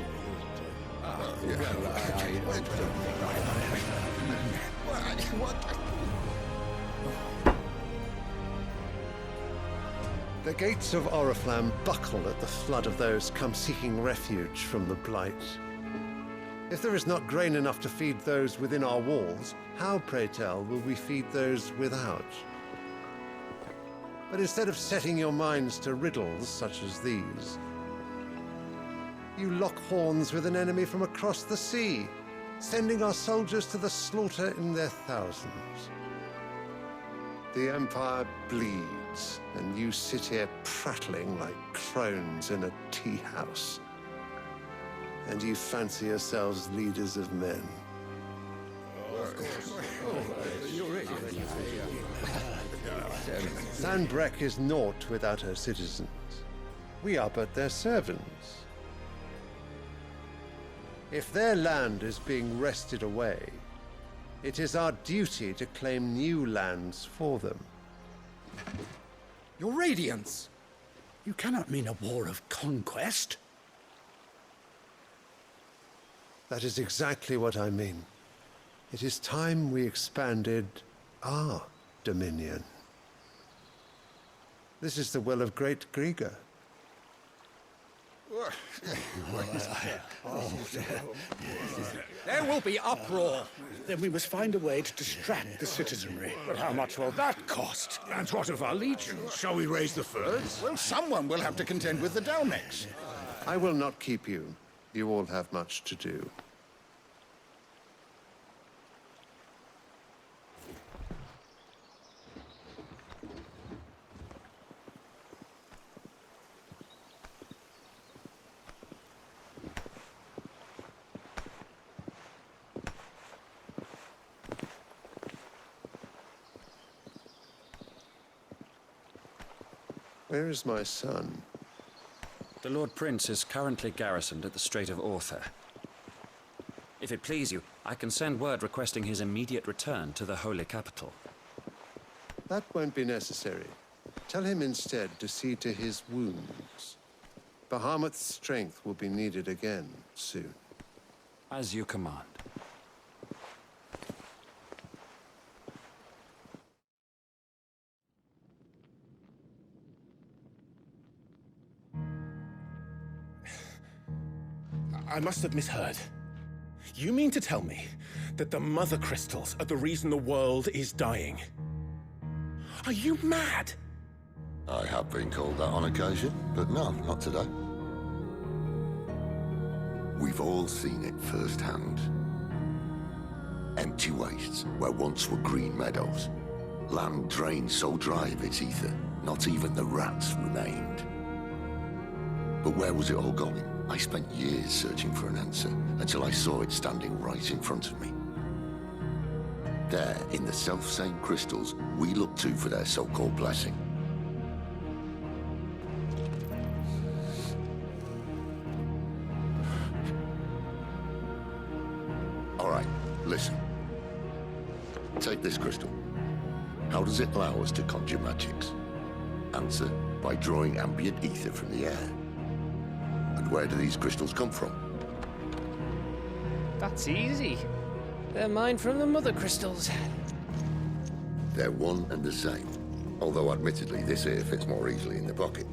The gates of Oriflamme buckle at the flood of those come seeking refuge from the blight. If there is not grain enough to feed those within our walls, how, pray tell, will we feed those without? But instead of setting your minds to riddles such as these, you lock horns with an enemy from across the sea, sending our soldiers to the slaughter in their thousands. The Empire bleeds, and you sit here prattling like crones in a tea house. And you fancy yourselves leaders of men. Sanbreque is naught without her citizens. We are but their servants. If their land is being wrested away, it is our duty to claim new lands for them. Your Radiance! You cannot mean a war of conquest. That is exactly what I mean. It is time we expanded our dominion. This is the will of great Grieger. There will be uproar. Then we must find a way to distract the citizenry. But how much will that cost? And what of our legions? Shall we raise the furs? Well, someone will have to contend with the Dalnecs. I will not keep you. You all have much to do. Where is my son? The Lord Prince is currently garrisoned at the Strait of Arthur. If it please you, I can send word requesting his immediate return to the Holy Capital. That won't be necessary. Tell him instead to see to his wounds. Bahamut's strength will be needed again soon. As you command. I must have misheard. You mean to tell me that the Mother Crystals are the reason the world is dying? Are you mad? I have been called that on occasion, but no, not today. We've all seen it firsthand. Empty wastes where once were green meadows. Land drained so dry of its ether, not even the rats remained. But where was it all going? I spent years searching for an answer, until I saw it standing right in front of me. There, in the self-same crystals we look to for their so-called blessing. All right, listen. Take this crystal. How does it allow us to conjure magics? Answer, by drawing ambient ether from the air. And where do these crystals come from? That's easy. They're mine from the mother crystals. They're one and the same. Although admittedly this here fits more easily in the pocket.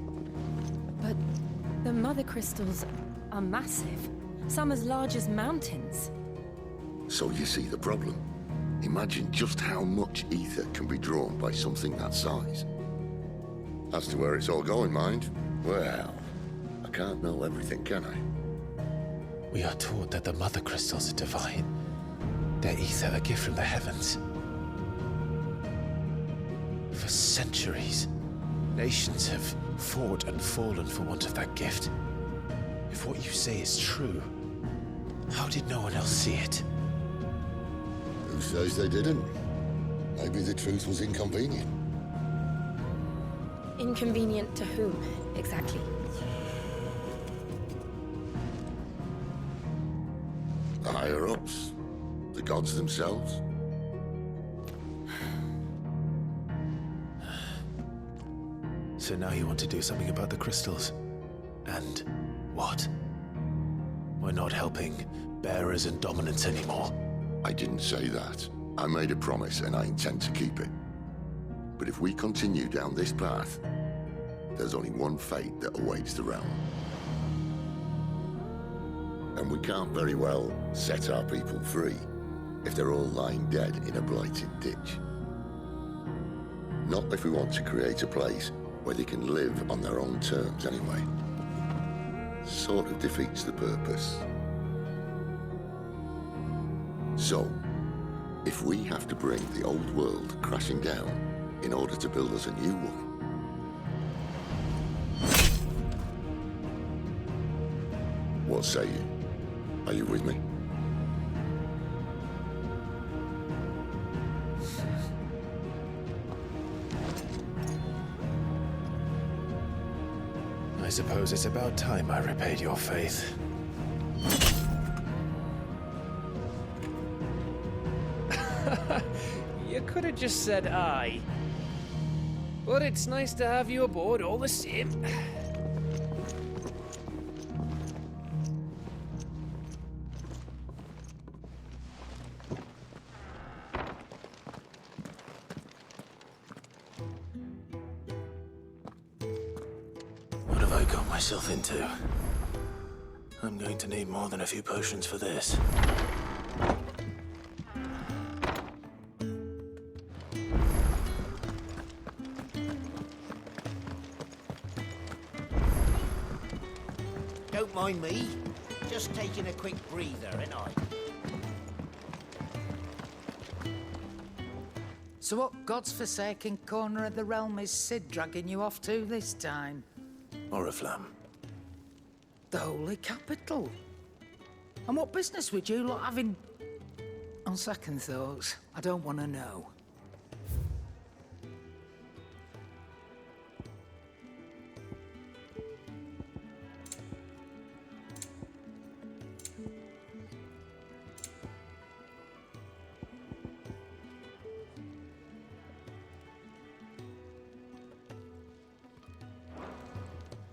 But the mother crystals are massive. Some as large as mountains. So you see the problem. Imagine just how much ether can be drawn by something that size. As to where it's all going, mind, well, I can't know everything, can I? We are taught that the mother crystals are divine. Their ether a gift from the heavens. For centuries, nations have fought and fallen for want of that gift. If what you say is true, how did no one else see it? Who says they didn't? Maybe the truth was inconvenient. Inconvenient to whom, exactly? The higher-ups? The gods themselves? So now you want to do something about the crystals? And what? We're not helping bearers and dominants anymore. I didn't say that. I made a promise and I intend to keep it. But if we continue down this path, there's only one fate that awaits the realm. And we can't very well set our people free if they're all lying dead in a blighted ditch. Not if we want to create a place where they can live on their own terms anyway. Sort of defeats the purpose. So, if we have to bring the old world crashing down in order to build us a new one, what say you? Are you with me? I suppose it's about time I repaid your faith. You could have just said aye. But it's nice to have you aboard all the same. What have I got myself into? I'm going to need more than a few potions for this. Don't mind me. Just taking a quick breather, ain't I? So what God's forsaken corner of the realm is Sid dragging you off to this time? Oriflamme. The Holy Capital. And what business would you lot having? On second thoughts, I don't want to know.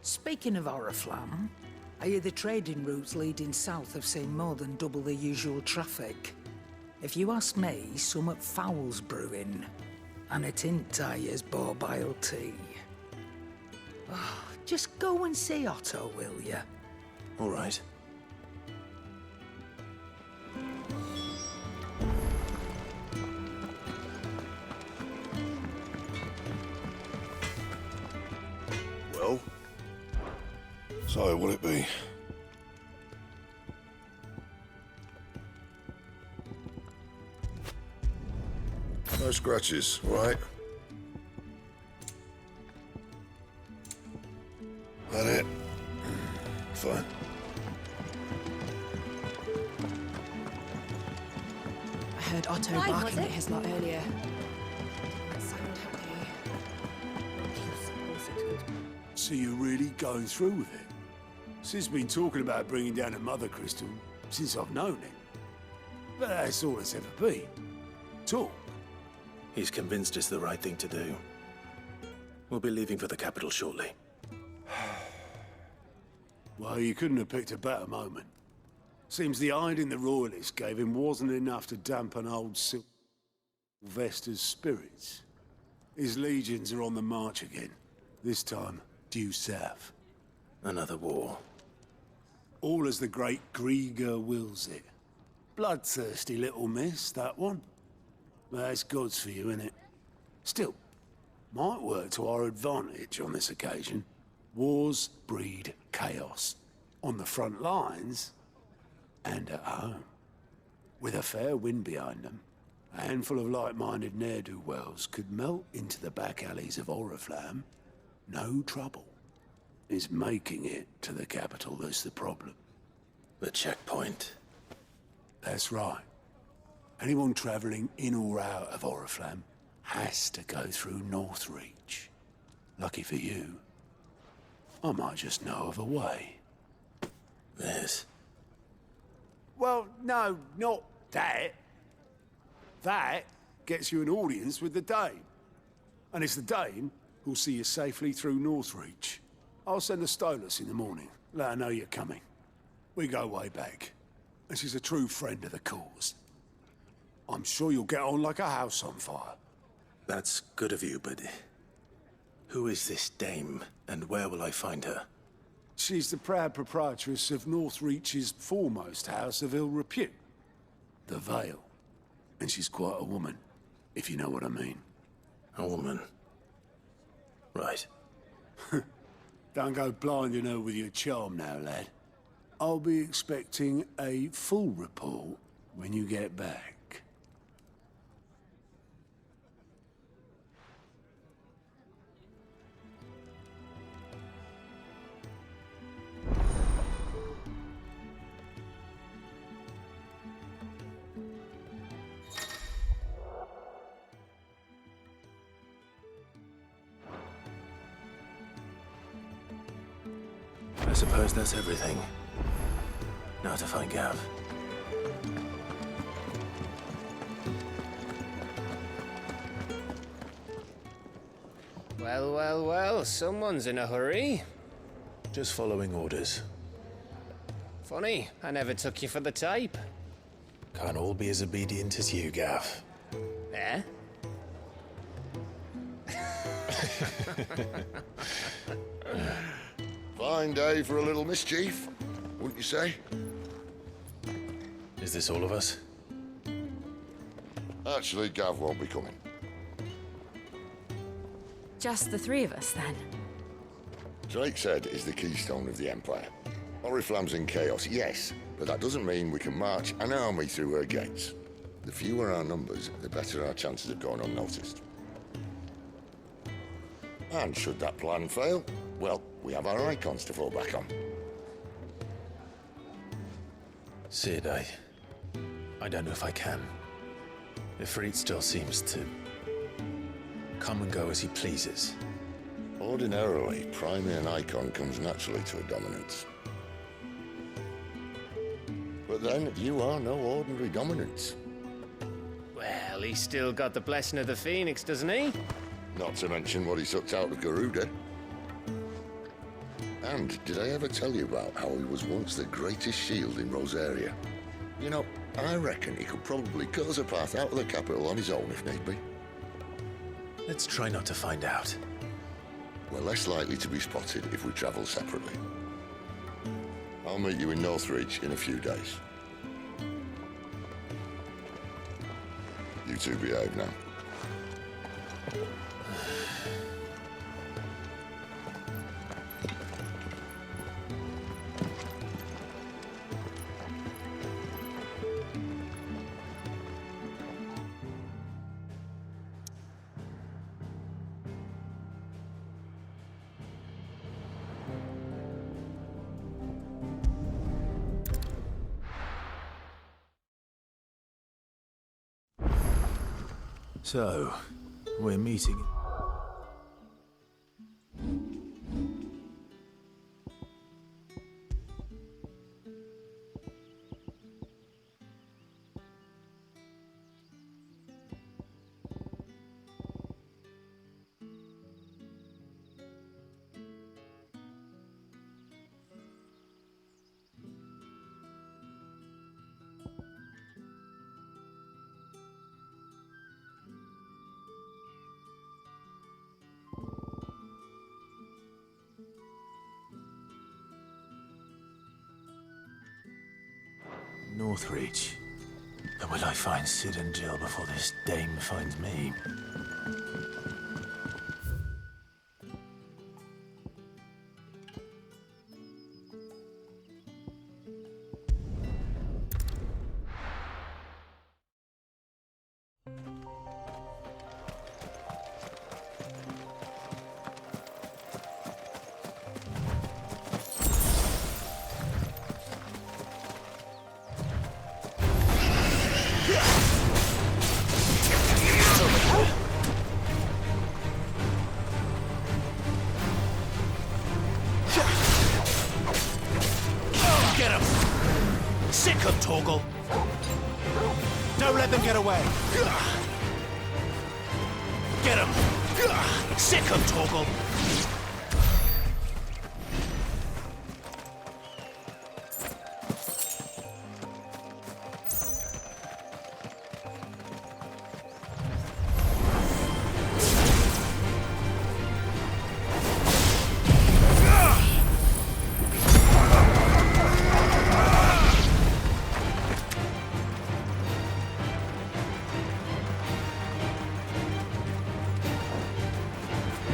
Speaking of Oriflamme, I hear the trading routes leading south have seen more than double the usual traffic. If you ask me, summat foul's brewing, and it ain't Tyre's borbile tea. Oh, just go and see Otto, will ya? All right. Well? So, what'll it be? No scratches, right? That it? Fine. I heard Otto Why, was barking it? at his lot earlier. So you're really going through with it? Sid's been talking about bringing down a mother crystal since I've known him. But that's all it's ever been. Talk. He's convinced it's the right thing to do. We'll be leaving for the capital shortly. Well, you couldn't have picked a better moment. Seems the hiding the royalists gave him wasn't enough to dampen old Sylvester's spirits. His legions are on the march again, this time due south. Another war. All as the great Grieger wills it. Bloodthirsty little miss, that one. But that's God's for you, innit? Still, might work to our advantage on this occasion. Wars breed chaos. On the front lines, and at home. With a fair wind behind them, a handful of like-minded ne'er-do-wells could melt into the back alleys of Oriflamme. No trouble. It's making it to the capital that's the problem. The checkpoint. That's right. Anyone travelling in or out of Oriflamme has to go through Northreach. Lucky for you, I might just know of a way. This? Well, no, not that. That gets you an audience with the Dane. And it's the Dane who'll see you safely through Northreach. I'll send a Stolas in the morning. Let her know you're coming. We go way back. And she's a true friend of the cause. I'm sure you'll get on like a house on fire. That's good of you, but... who is this dame, and where will I find her? She's the proud proprietress of Northreach's foremost house of ill repute, the Vale. And she's quite a woman, if you know what I mean. A woman? Right. Don't go blinding her with your charm now, lad. I'll be expecting a full report when you get back. I suppose that's everything. Now to find Gav. Well, well, well, someone's in a hurry. Just following orders. Funny, I never took you for the type. Can't all be as obedient as you, Gav. Eh? Fine day for a little mischief, wouldn't you say? Is this all of us? Actually, Gav won't be coming. Just the three of us, then? Drake's Head is the keystone of the Empire. Oriflamme's in chaos, yes, but that doesn't mean we can march an army through her gates. The fewer our numbers, the better our chances of going unnoticed. And should that plan fail, well, we have our icons to fall back on. Sid, I don't know if I can. Ifrit still seems to come and go as he pleases. Ordinarily, priming an icon comes naturally to a dominance. But then, you are no ordinary dominance. Well, he's still got the blessing of the Phoenix, doesn't he? Not to mention what he sucked out of Garuda. And did I ever tell you about how he was once the greatest shield in Rosaria? You know, I reckon he could probably cut us a path out of the capital on his own if need be. Let's try not to find out. We're less likely to be spotted if we travel separately. I'll meet you in Northreach in a few days. You two behave now. So, we're meeting. Northreach. But will I find Sid and Jill before this dame finds me? Get him! Sick him, Torgal! Don't let them get away! Get him! Sick him, Torgal!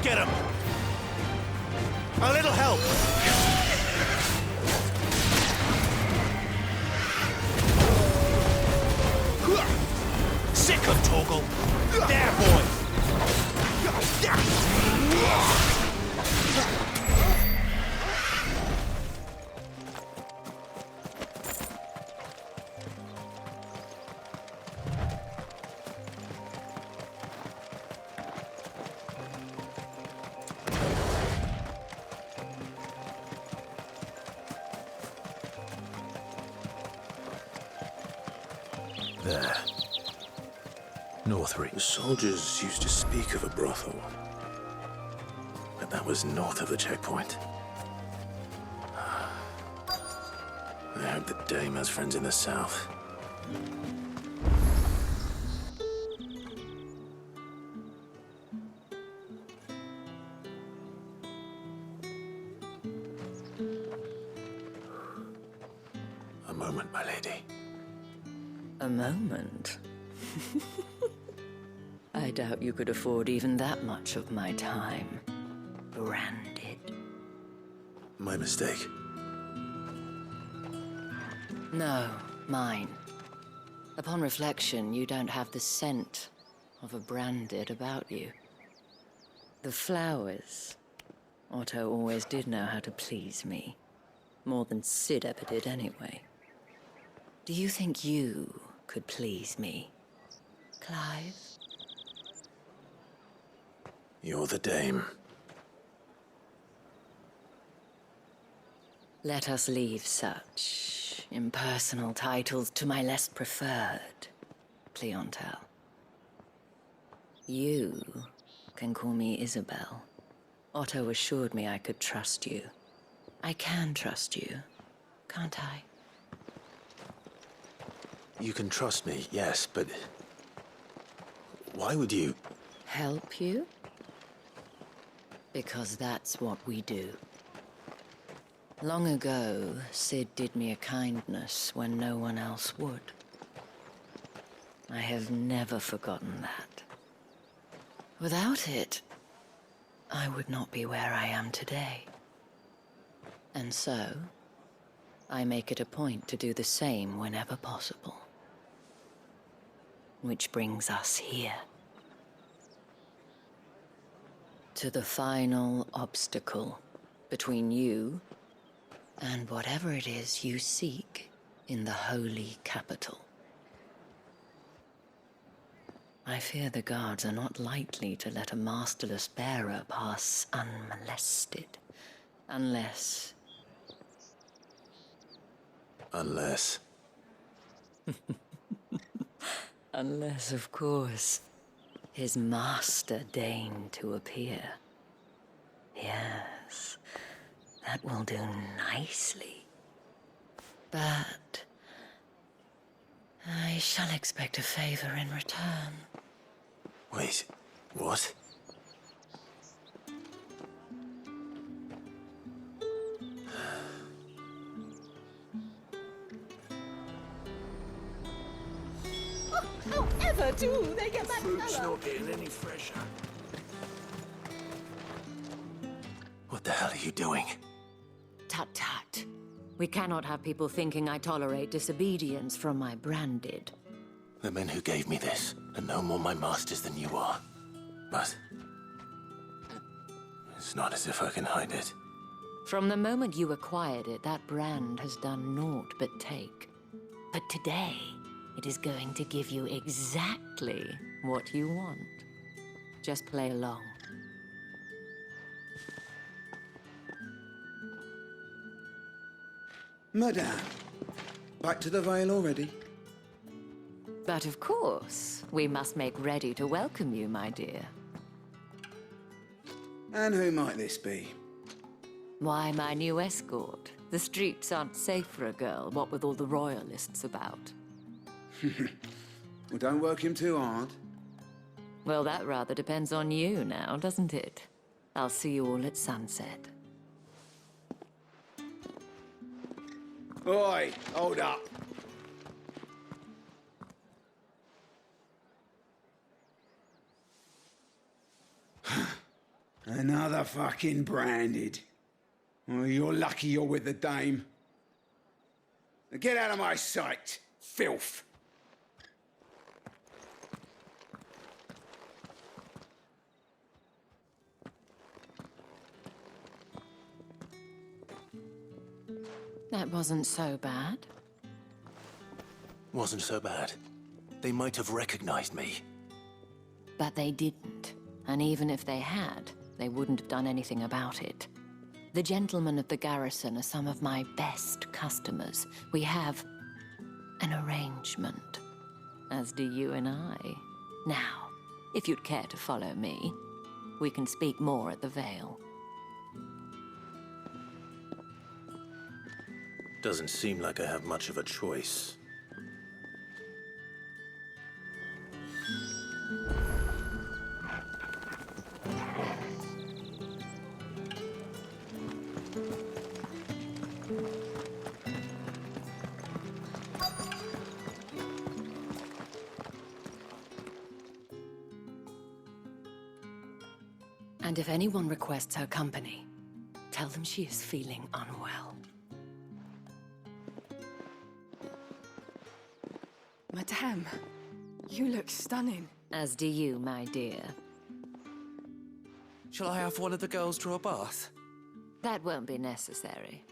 Get him! A little help! Sick him, Torgal! There, boy! There. Northreach. The soldiers used to speak of a brothel. But that was north of the checkpoint. I hope the dame has friends in the south. A moment, my lady. A moment? I doubt you could afford even that much of my time. Branded. My mistake. No, mine. Upon reflection, you don't have the scent of a branded about you. The flowers. Otto always did know how to please me. More than Sid ever did anyway. Do you think you could please me, Clive? You're the dame. Let us leave such impersonal titles to my less preferred clientele. You can call me Isabel. Otto assured me I could trust you. I can trust you, can't I? You can trust me, yes, but why would you? Help you? Because that's what we do. Long ago, Sid did me a kindness when no one else would. I have never forgotten that. Without it, I would not be where I am today. And so, I make it a point to do the same whenever possible. Which brings us here. To the final obstacle between you and whatever it is you seek in the holy capital. I fear the guards are not likely to let a masterless bearer pass unmolested, unless... Unless... Unless, of course, his master deigned to appear. Yes, that will do nicely. But I shall expect a favor in return. Wait, what? never do. They get that Fruit's colour. not getting any fresher. What the hell are you doing? Tut tut. We cannot have people thinking I tolerate disobedience from my branded. The men who gave me this are no more my masters than you are. But it's not as if I can hide it. From the moment you acquired it, that brand has done naught but take. But today, it is going to give you exactly what you want. Just play along. Madame, back to the Vale already? But of course, we must make ready to welcome you, my dear. And who might this be? Why, my new escort. The streets aren't safe for a girl, what with all the royalists about. Well, don't work him too hard. Well, that rather depends on you now, doesn't it? I'll see you all at sunset. Oi, hold up. Another fucking branded. Well, you're lucky you're with the dame. Now get out of my sight, filth. That wasn't so bad. Wasn't so bad. They might have recognized me. But they didn't. And even if they had, they wouldn't have done anything about it. The gentlemen of the garrison are some of my best customers. We have an arrangement, as do you and I. Now, if you'd care to follow me, we can speak more at the Vale. Doesn't seem like I have much of a choice. And if anyone requests her company, tell them she is feeling unwell. Madame, you look stunning. As do you, my dear. Shall I have one of the girls draw a bath? That won't be necessary.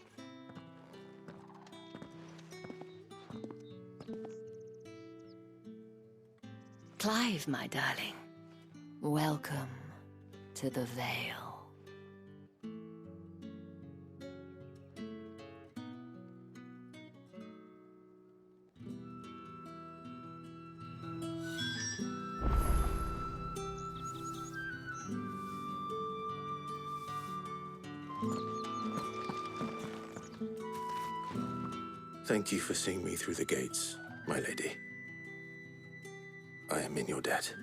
Clive, my darling. Welcome to the Vale. Thank you for seeing me through the gates, my lady. I am in your debt.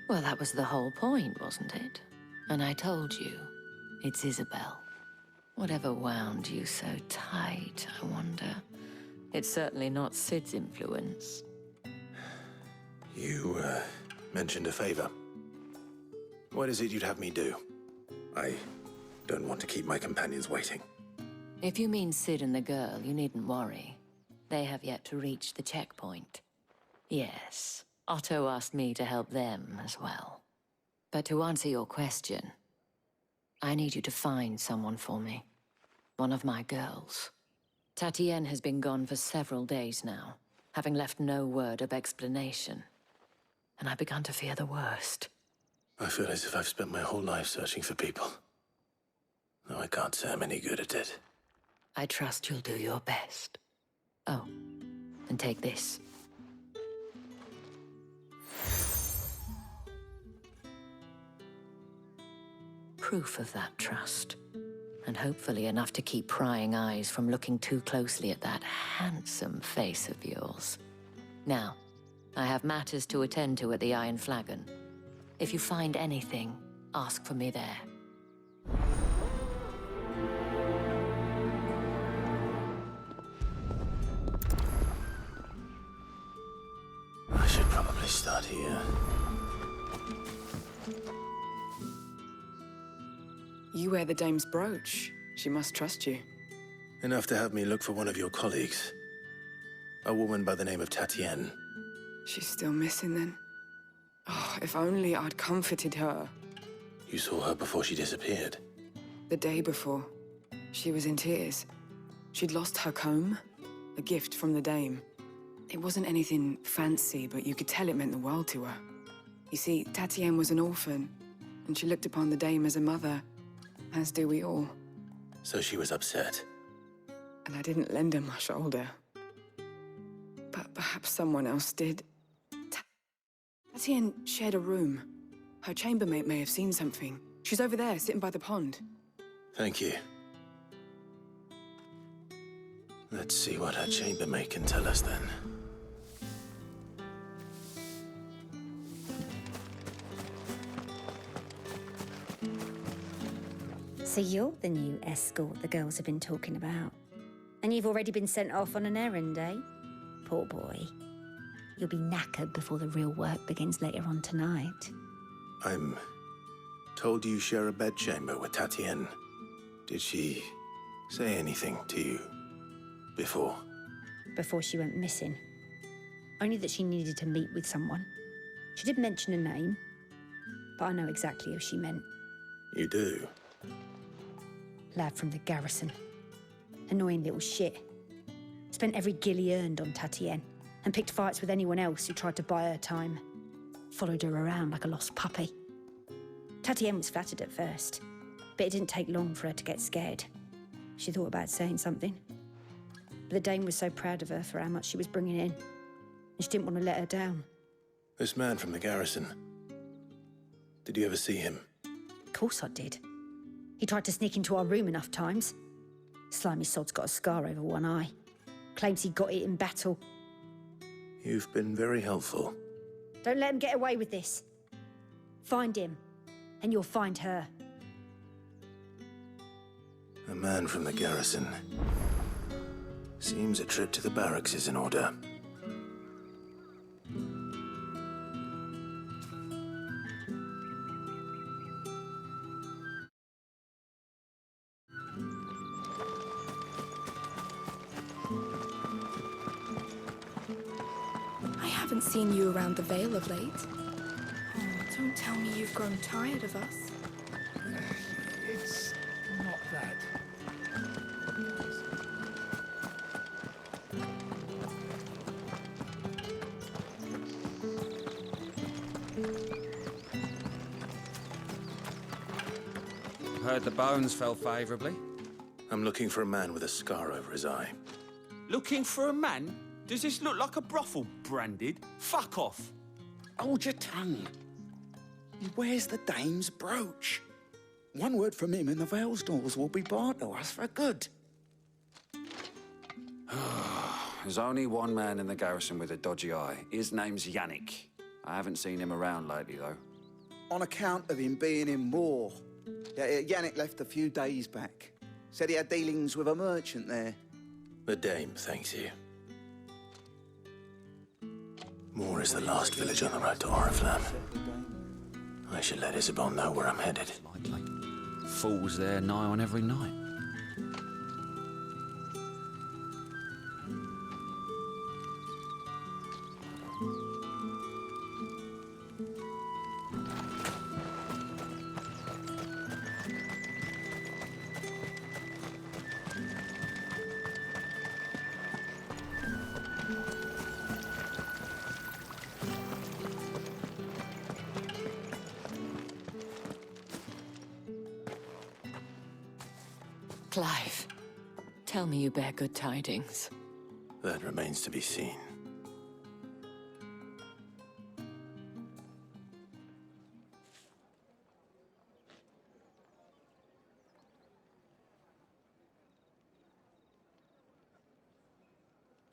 Well, that was the whole point, wasn't it? And I told you, it's Isabel. Whatever wound you so tight, I wonder. It's certainly not Sid's influence. You, mentioned a favor. What is it you'd have me do? I don't want to keep my companions waiting. If you mean Sid and the girl, you needn't worry. They have yet to reach the checkpoint. Yes, Otto asked me to help them as well. But to answer your question, I need you to find someone for me. One of my girls. Tatienne has been gone for several days now, having left no word of explanation. And I've begun to fear the worst. I feel as if I've spent my whole life searching for people. Though I can't say I'm any good at it. I trust you'll do your best. Oh, and take this. Proof of that trust. And hopefully enough to keep prying eyes from looking too closely at that handsome face of yours. Now, I have matters to attend to at the Iron Flagon. If you find anything, ask for me there. I should probably start here. You wear the dame's brooch. She must trust you. Enough to have me look for one of your colleagues. A woman by the name of Tatienne. She's still missing then. Oh, if only I'd comforted her. You saw her before she disappeared. The day before, she was in tears. She'd lost her comb, a gift from the dame. It wasn't anything fancy, but you could tell it meant the world to her. You see, Tatienne was an orphan, and she looked upon the dame as a mother, as do we all. So she was upset. And I didn't lend her my shoulder. But perhaps someone else did. Tatienne shared a room. Her chambermaid may have seen something. She's over there, sitting by the pond. Thank you. Let's see what her chambermaid can tell us then. So you're the new escort the girls have been talking about. And you've already been sent off on an errand, eh? Poor boy. You'll be knackered before the real work begins later on tonight. I'm told you share a bedchamber with Tatienne. Did she say anything to you before? Before she went missing. Only that she needed to meet with someone. She did mention a name, but I know exactly who she meant. You do? Lad from the garrison. Annoying little shit. Spent every guil he earned on Tatienne, and picked fights with anyone else who tried to buy her time. Followed her around like a lost puppy. Tatienne was flattered at first, but it didn't take long for her to get scared. She thought about saying something. But the dame was so proud of her for how much she was bringing in, and she didn't want to let her down. This man from the garrison. Did you ever see him? Of course I did. He tried to sneak into our room enough times. Slimy sod's got a scar over one eye. Claims he got it in battle. You've been very helpful. Don't let him get away with this. Find him, and you'll find her. A man from the garrison. Seems a trip to the barracks is in order. I haven't seen you around the Vale of late. Oh, don't tell me you've grown tired of us. It's not that. Heard the bones fell favourably. I'm looking for a man with a scar over his eye. Looking for a man? Does this look like a brothel, Branded? Fuck off. Hold your tongue. He wears the dame's brooch. One word from him and the Vale's doors will be barred to us for good. There's only one man in the garrison with a dodgy eye. His name's Yannick. I haven't seen him around lately, though. On account of him being in war. Yeah, Yannick left a few days back. Said he had dealings with a merchant there. The dame thanks you. Moor is the last village on the road to Oriflamme. I should let Isabel know where I'm headed. Fools there nigh on every night. Clive, tell me you bear good tidings. That remains to be seen.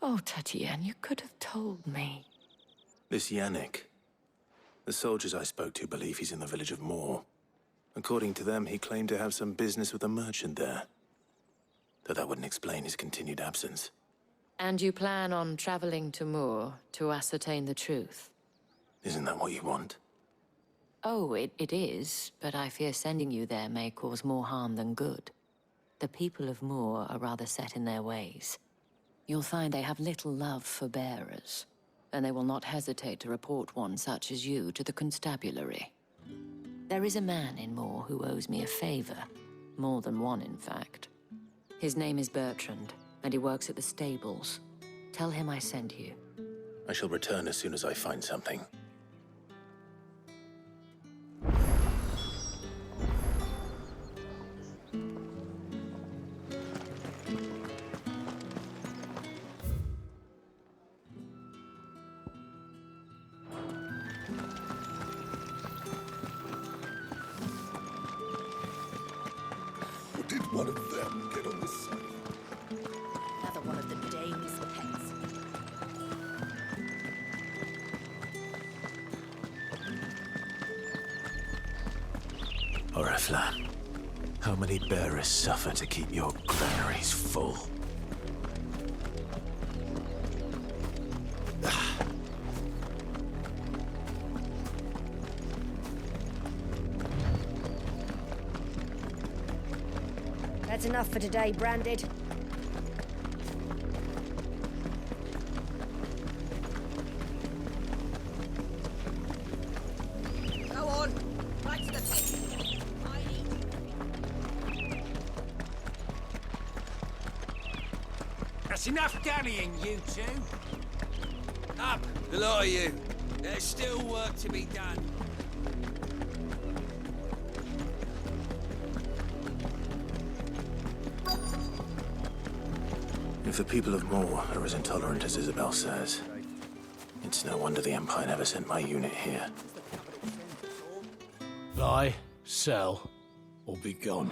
Oh, Tatienne, you could have told me. This Yannick. The soldiers I spoke to believe he's in the village of Moor. According to them, he claimed to have some business with a merchant there. Though that wouldn't explain his continued absence. And you plan on traveling to Moor to ascertain the truth? Isn't that what you want? Oh, it is, but I fear sending you there may cause more harm than good. The people of Moor are rather set in their ways. You'll find they have little love for bearers, and they will not hesitate to report one such as you to the constabulary. There is a man in Moor who owes me a favor. More than one, in fact. His name is Bertrand, and he works at the stables. Tell him I sent you. I shall return as soon as I find something. Did one of them get on the side? Another one of the dame's pets. Oriflamme, how many bearers suffer to keep your granaries full? That's enough for today, Branded. Go on, right to the pit. That's enough dallying, you two. Up, The lot of you. There's still work to be done. If the people of Moor are as intolerant as Isabel says, it's no wonder the Empire never sent my unit here. Buy, sell, or be gone.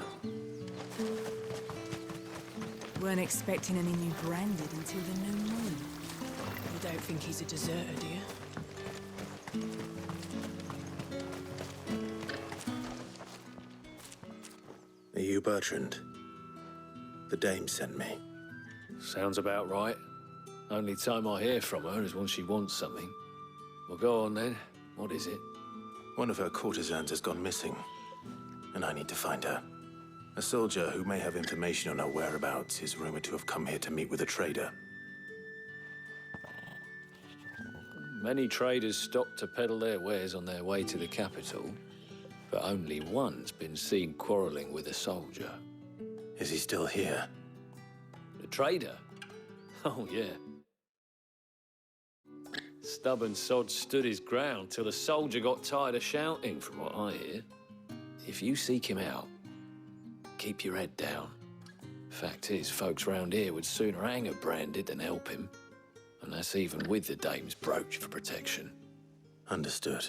Weren't expecting any new Branded until the new moon. You don't think he's a deserter, do you? Are you Bertrand? The dame sent me. Sounds about right. Only time I hear from her is when she wants something. Well, go on then. What is it? One of her courtesans has gone missing, and I need to find her. A soldier who may have information on her whereabouts is rumored to have come here to meet with a trader. Many traders stop to peddle their wares on their way to the capital, but only one's been seen quarreling with a soldier. Is he still here? The trader? Oh, yeah. Stubborn sod stood his ground till the soldier got tired of shouting, from what I hear. If you seek him out, keep your head down. Fact is, folks round here would sooner hang a Branded than help him. And that's even with the dame's brooch for protection. Understood.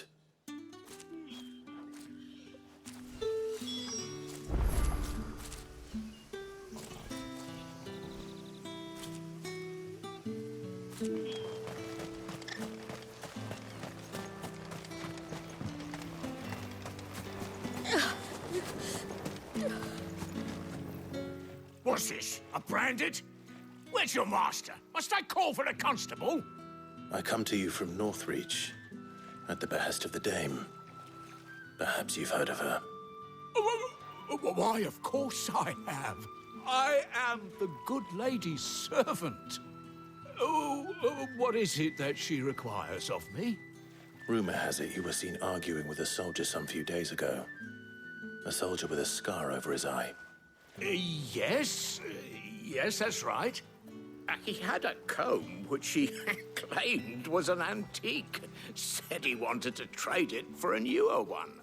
What's this? A Branded? Where's your master? Must I call for the constable? I come to you from Northreach, at the behest of the dame. Perhaps you've heard of her. Why, of course I have. I am the good lady's servant. What is it that she requires of me? Rumor has it you were seen arguing with a soldier some few days ago. A soldier with a scar over his eye. Yes, that's right. He had a comb which he claimed was an antique. Said he wanted to trade it for a newer one.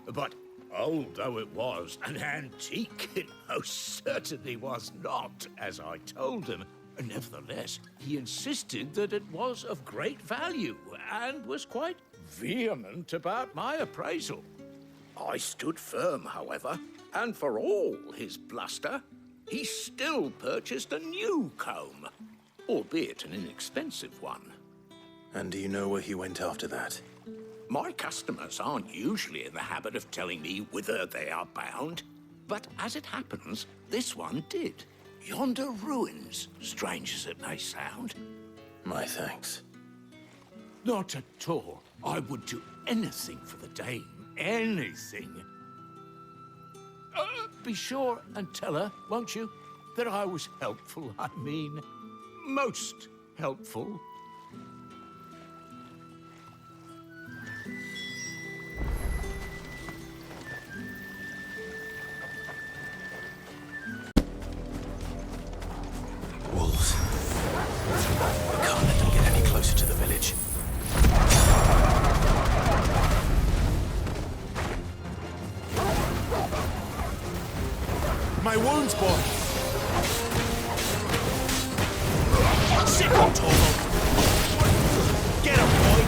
But old though it was, an antique it most certainly was not, as I told him. Nevertheless, he insisted that it was of great value and was quite vehement about my appraisal. I stood firm, however, and for all his bluster, he still purchased a new comb, albeit an inexpensive one. And do you know where he went after that? My customers aren't usually in the habit of telling me whither they are bound, but as it happens, this one did. Yonder ruins, strange as it may sound. My thanks. Not at all. I would do anything for the dame. anything. Be sure and tell her, won't you, that I was helpful. I mean, most helpful. Wolves. We can't let them get any closer to the village. My wounds, boy! Sick on Torval! Get him, boy!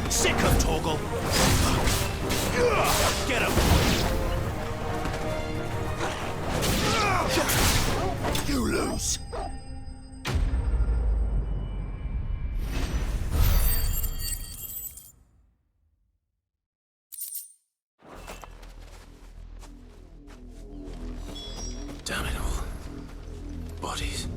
Sick on Torgal! Get him! You lose. Damn it all. Bodies.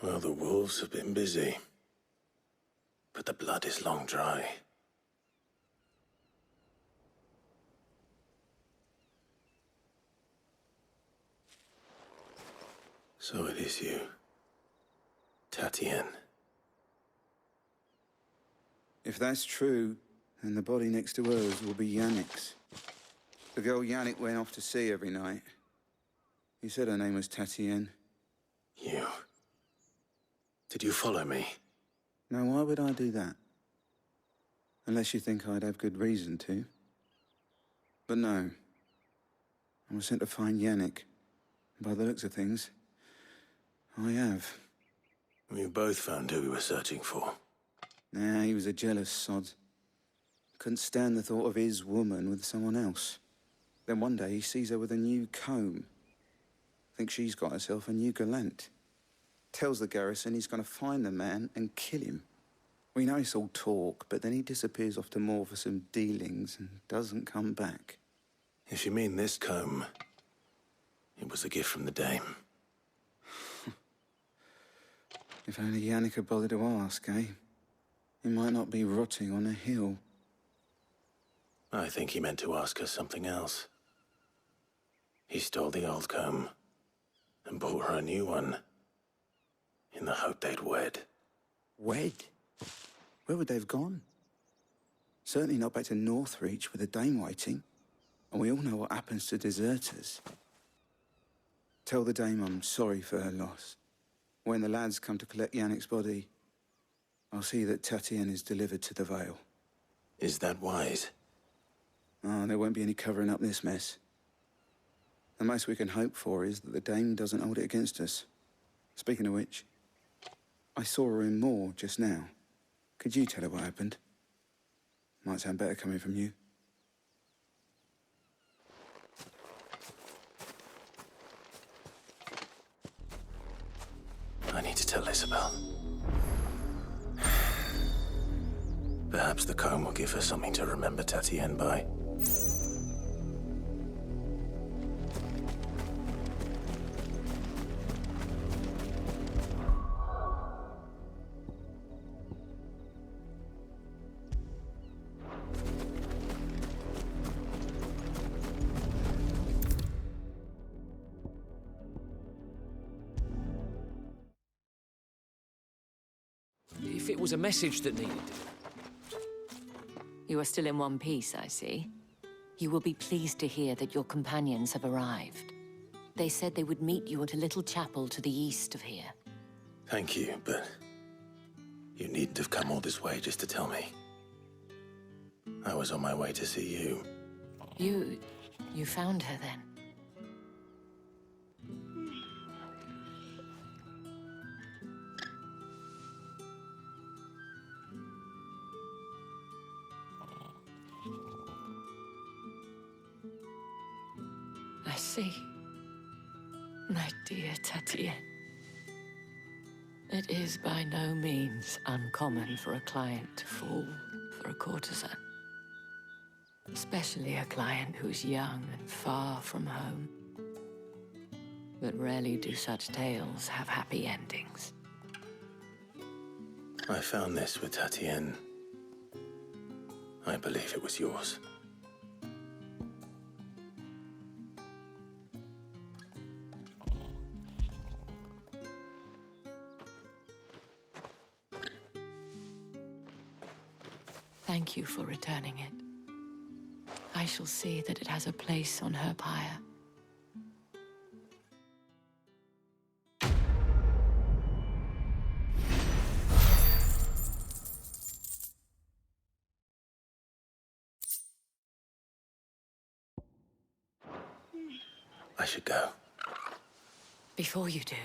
Well, the wolves have been busy. But the blood is long dry. So it is you, Tatienne. If that's true, then the body next to hers will be Yannick's. The girl Yannick went off to see every night. He said her name was Tatienne. You. Did you follow me? Now, why would I do that? Unless you think I'd have good reason to. But no. I was sent to find Yannick. By the looks of things, I have. We both found who we were searching for. Nah, he was a jealous sod. Couldn't stand the thought of his woman with someone else. Then one day he sees her with a new comb. Thinks she's got herself a new gallant. Tells the garrison he's gonna find the man and kill him. We know it's all talk, but then he disappears off to Moor for some dealings and doesn't come back. If you mean this comb, it was a gift from the dame. If only Yannick had bothered to ask, eh? He might not be rotting on a hill. I think he meant to ask her something else. He stole the old comb and bought her a new one in the hope they'd wed. Wed? Where would they have gone? Certainly not back to Northreach with the dame waiting. And we all know what happens to deserters. Tell the dame I'm sorry for her loss. When the lads come to collect Yannick's body, I'll see that Tatienne is delivered to the Vale. Is that wise? Oh, there won't be any covering up this mess. The most we can hope for is that the dame doesn't hold it against us. Speaking of which, I saw her in Moor just now. Could you tell her what happened? Might sound better coming from you. I need to tell Isabel. Perhaps the comb will give her something to remember Tatienne by. If it was a message that needed... You are still in one piece, I see. You will be pleased to hear that your companions have arrived. They said they would meet you at a little chapel to the east of here. Thank you, but you needn't have come all this way just to tell me. I was on my way to see you. You found her then? I see. My dear Tatienne. It is by no means uncommon for a client to fall for a courtesan. Especially a client who's young and far from home. but rarely do such tales have happy endings. I found this with Tatienne. I believe it was yours. Thank you for returning it. I shall see that it has a place on her pyre. I should go. Before you do,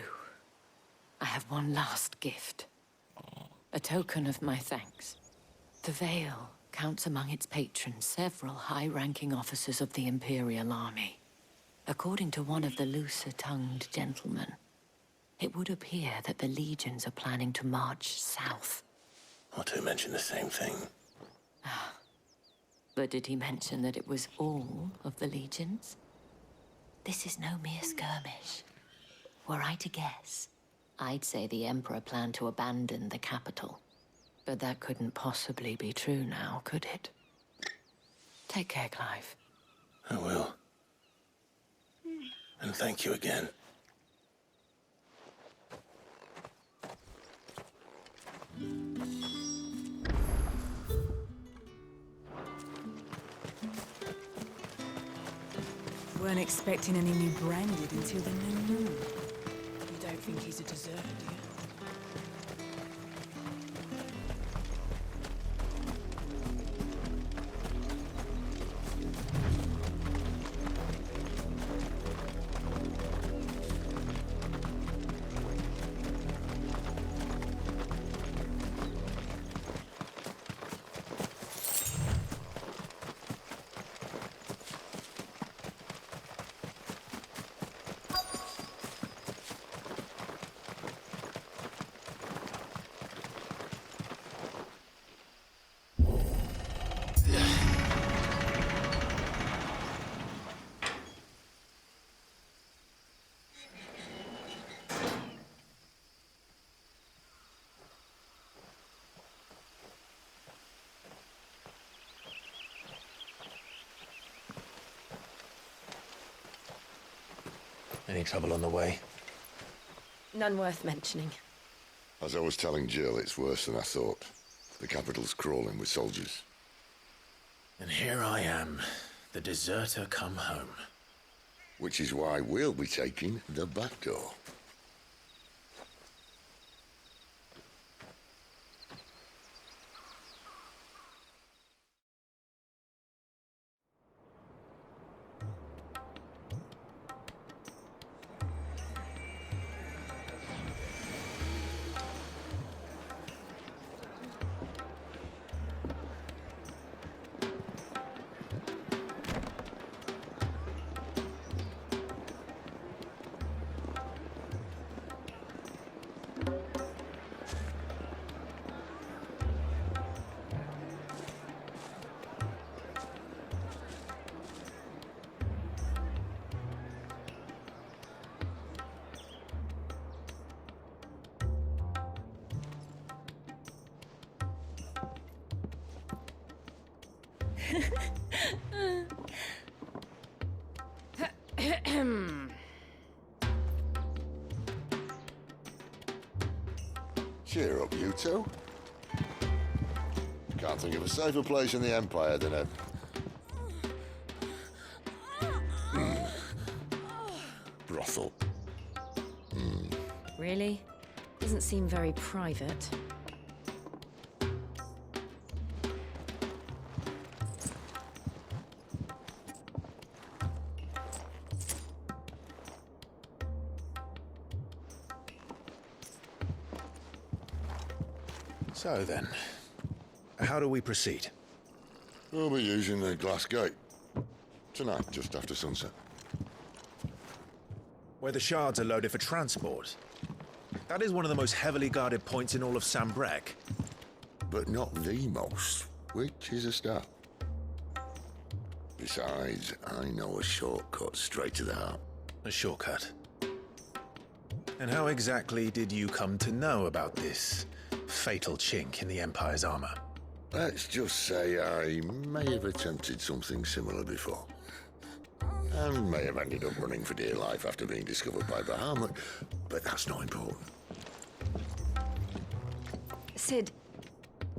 I have one last gift. A token of my thanks. The Vale counts among its patrons several high-ranking officers of the Imperial Army. According to one of the looser-tongued gentlemen, it would appear that the legions are planning to march south. Or to mention the same thing. But did he mention that it was all of the legions? This is no mere skirmish. Were I to guess, I'd say the Emperor planned to abandon the capital. But that couldn't possibly be true now, could it? Take care, Clive. I will. And thank you again. Weren't expecting any new branded until the new moon. You don't think he's a deserter, do you? Any trouble on the way? None worth mentioning. As I was telling Jill, it's worse than I thought. The capital's crawling with soldiers. And here I am, the deserter come home. Which is why we'll be taking the back door. Cheer up, you two. Can't think of a safer place in the Empire than a... brothel. Really? Doesn't seem very private. So then, how do we proceed? We'll be using the glass gate. Tonight, just after sunset. Where the shards are loaded for transport. That is one of the most heavily guarded points in all of Sambrek. But not the most, which is a start. Besides, I know a shortcut straight to the heart. A shortcut? And how exactly did you come to know about this fatal chink in the Empire's armor? Let's just say I may have attempted something similar before. And may have ended up running for dear life after being discovered by Bahamut, but that's not important. Sid,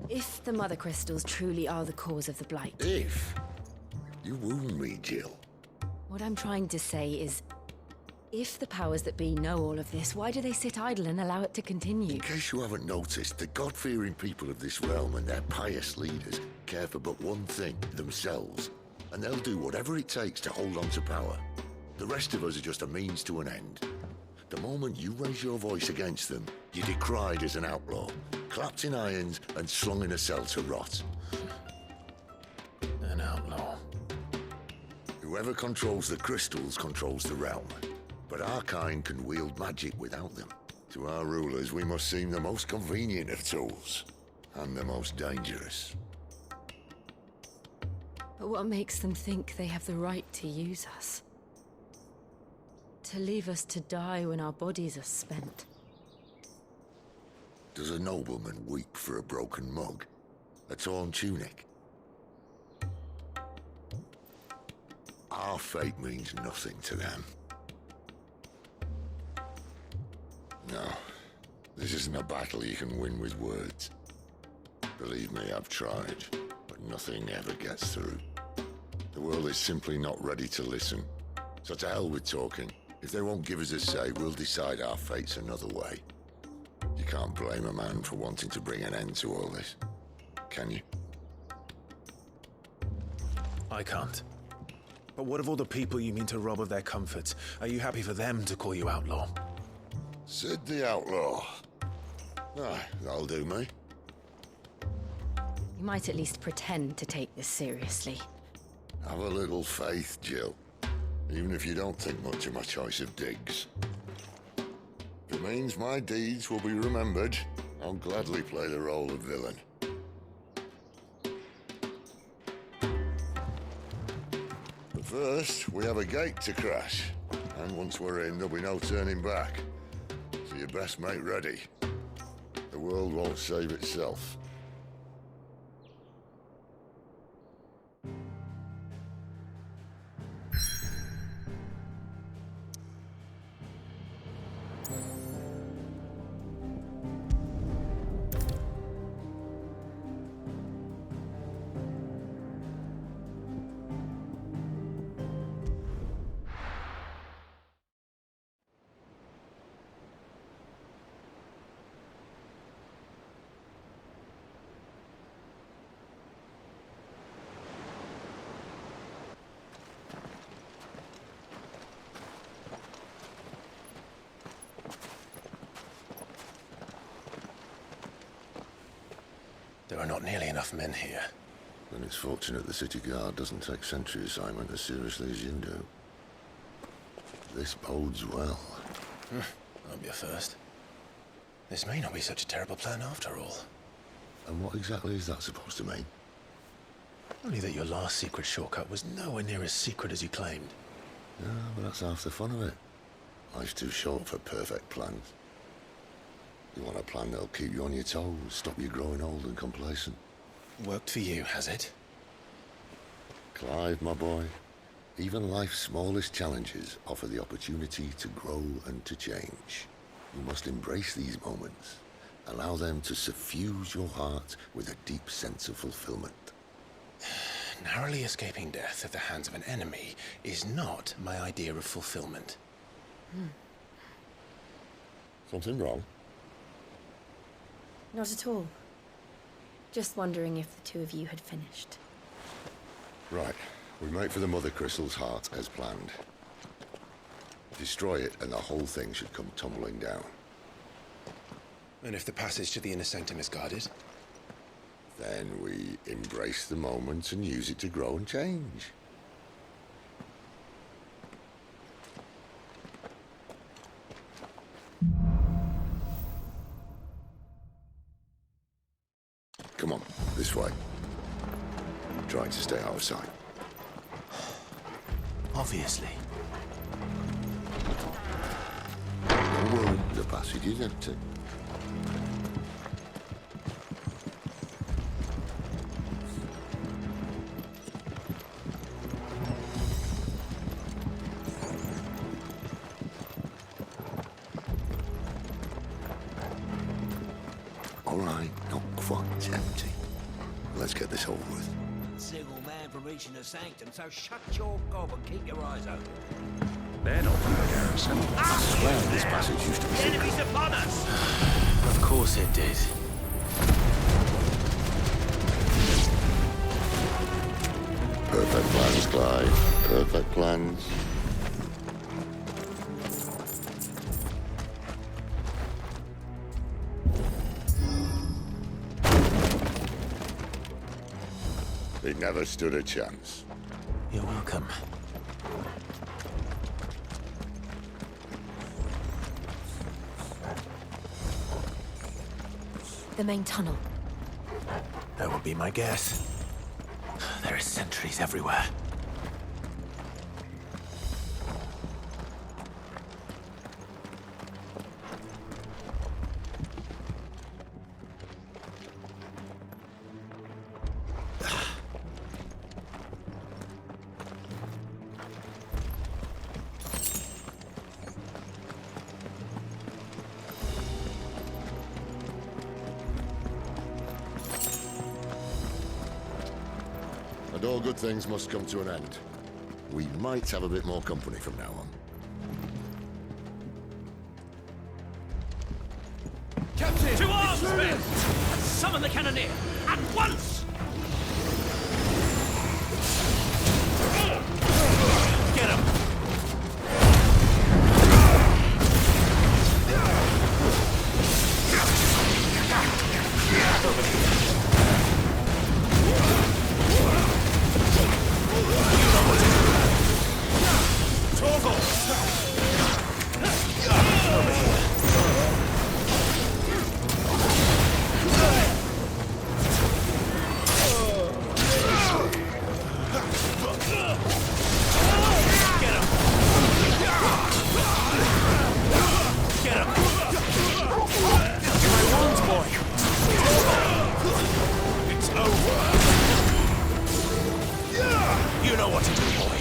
if the Mother Crystals truly are the cause of the Blight... If? You wound me, Jill. What I'm trying to say is, if the powers that be know all of this, why do they sit idle and allow it to continue? In case you haven't noticed, the God-fearing people of this realm and their pious leaders care for but one thing, themselves. And they'll do whatever it takes to hold on to power. The rest of us are just a means to an end. The moment you raise your voice against them, you're decried as an outlaw, clapped in irons and slung in a cell to rot. An outlaw. Whoever controls the crystals controls the realm. But our kind can wield magic without them. To our rulers, we must seem the most convenient of tools, and the most dangerous. But what makes them think they have the right to use us? To leave us to die when our bodies are spent? Does a nobleman weep for a broken mug? A torn tunic? Our fate means nothing to them. No, this isn't a battle you can win with words. Believe me, I've tried, but nothing ever gets through. The world is simply not ready to listen. So to hell with talking. If they won't give us a say, we'll decide our fates another way. You can't blame a man for wanting to bring an end to all this, can you? I can't. But what of all the people you mean to rob of their comforts? Are you happy for them to call you outlaw? Sid the Outlaw. Ah, that'll do me. You might at least pretend to take this seriously. Have a little faith, Jill. Even if you don't think much of my choice of digs. If it means my deeds will be remembered, I'll gladly play the role of villain. But first, we have a gate to crash. And once we're in, there'll be no turning back. So you best make ready. The world won't save itself. There are not nearly enough men here. Then it's fortunate the city guard doesn't take sentry assignment as seriously as you do. This bodes well. That'll be a first. This may not be such a terrible plan after all. And what exactly is that supposed to mean? Only that your last secret shortcut was nowhere near as secret as you claimed. Yeah, but that's half the fun of it. Life's too short for perfect plans. You want a plan that'll keep you on your toes, stop you growing old and complacent. Worked for you, has it? Clive, my boy, even life's smallest challenges offer the opportunity to grow and to change. You must embrace these moments. Allow them to suffuse your heart with a deep sense of fulfillment. Narrowly escaping death at the hands of an enemy is not my idea of fulfillment. Something wrong? Not at all. Just wondering if the two of you had finished. Right. We make for the Mother Crystal's heart as planned. Destroy it and the whole thing should come tumbling down. And if the passage to the inner sanctum is guarded? Then we embrace the moment and use it to grow and change. Come on, this way. I'm trying to stay out of sight. Obviously. No room. passage, isn't it? All right, not quite empty. Let's get this over with. Single man from reaching the sanctum, so shut your gob and keep your eyes open. They're not from the garrison. I swear this passage used to be... Enemies upon us! Of course it did. Perfect plans, Clive. Perfect plans. They never stood a chance. You're welcome. The main tunnel. That would be my guess. There are sentries everywhere. And all good things must come to an end. We might have a bit more company from now on. Captain! To arms, men! Summon the cannoneer! At once! Get him! You know what to do, boy.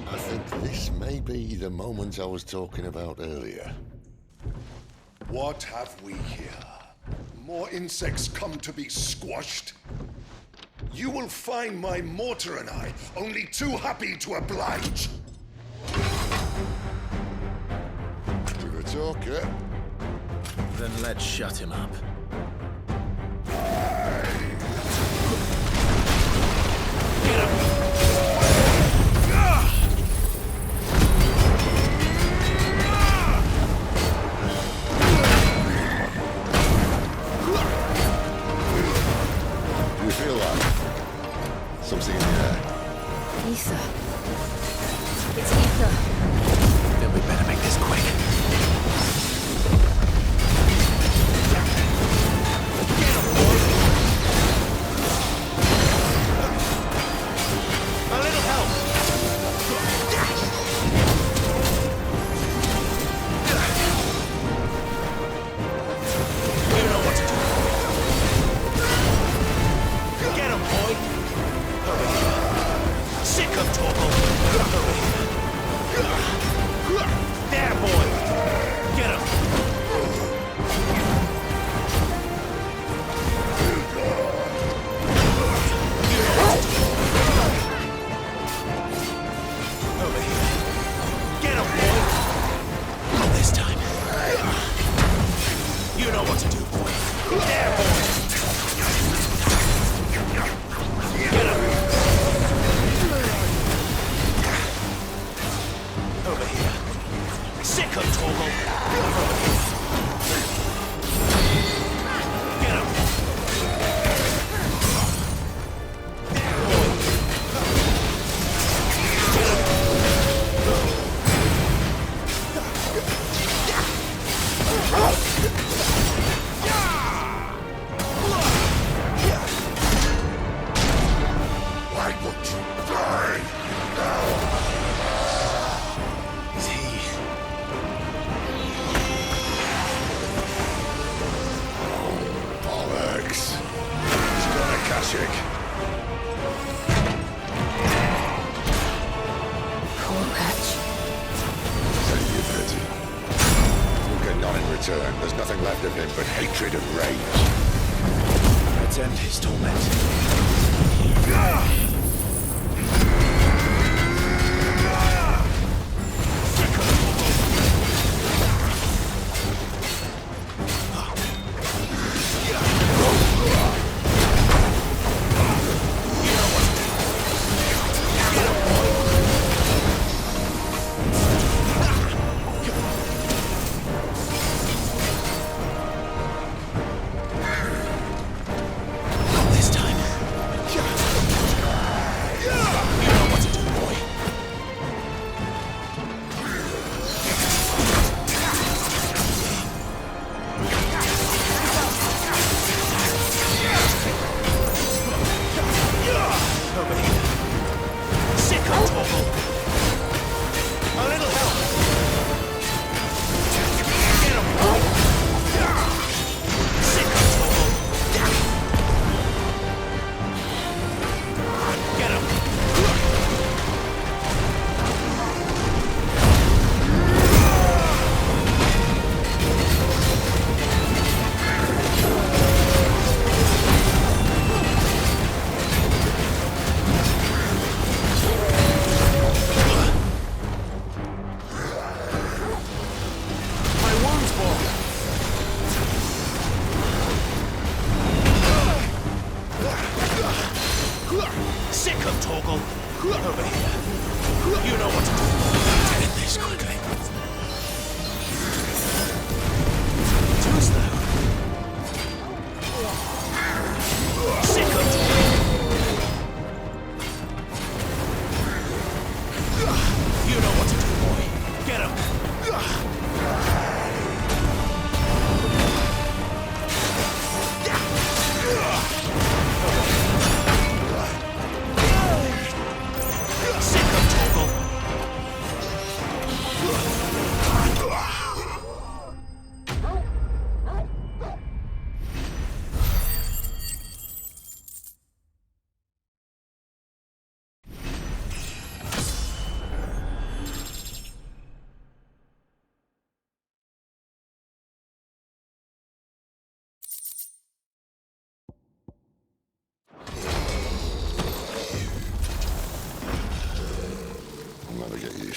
I think this may be the moment I was talking about earlier. What have we here? More insects come to be squashed? You will find my mortar and I only too happy to oblige. You're a talker. Then let's shut him up. You feel that? Something in the air. Ether. It's ether. Then we better make this quick. A little help. You know what to do. Get him, boy. Over here. Sick of Torgal. Over here. There, boy. return, there's nothing left of him but hatred and rage. Let's end his torment.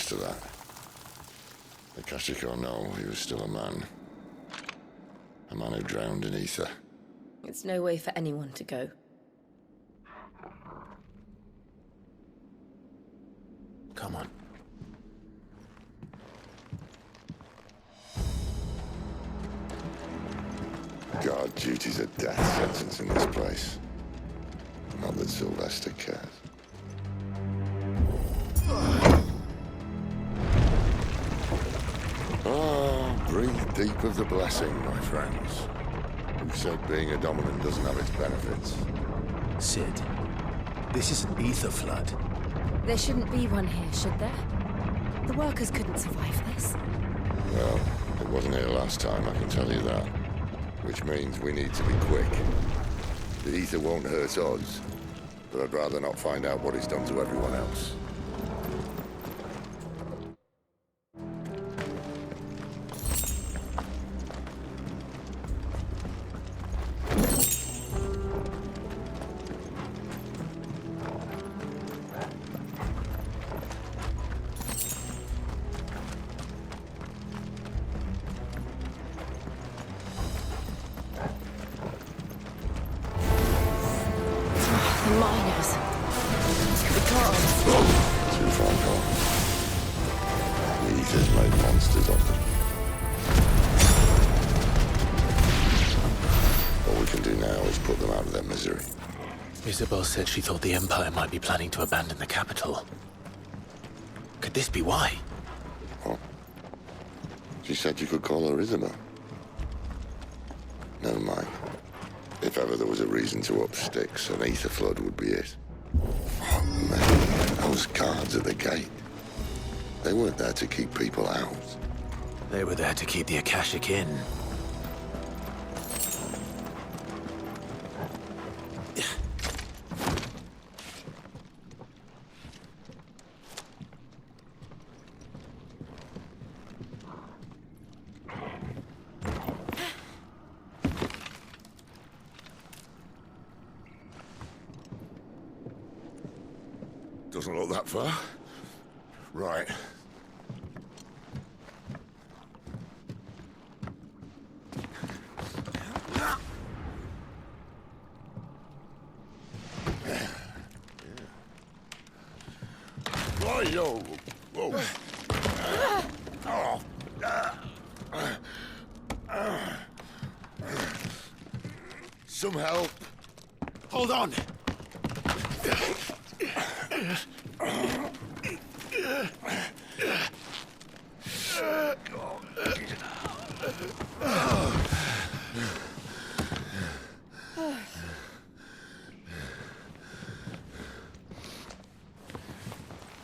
To that. The Kashiko know he was still a man. A man who drowned in ether. It's no way for anyone to go. Come on. Guard duty's a death sentence in this place. Not that Sylvester cares. Breathe deep of the blessing, my friends. Who said being a dominant doesn't have its benefits? Sid, this is an ether flood. There shouldn't be one here, should there? The workers couldn't survive this. Well, it wasn't here last time, I can tell you that. Which means we need to be quick. The ether won't hurt us, but I'd rather not find out what it's done to everyone else. Isabel said she thought the Empire might be planning to abandon the capital. Could this be why? What? She said you could call her Isabel. Never mind. If ever there was a reason to up sticks, an ether flood would be it. Fuck me. Those guards at the gate. They weren't there to keep people out. They were there to keep the Akashic in. Doesn't look that far. Right. Yo. Whoa. Some help. Hold on.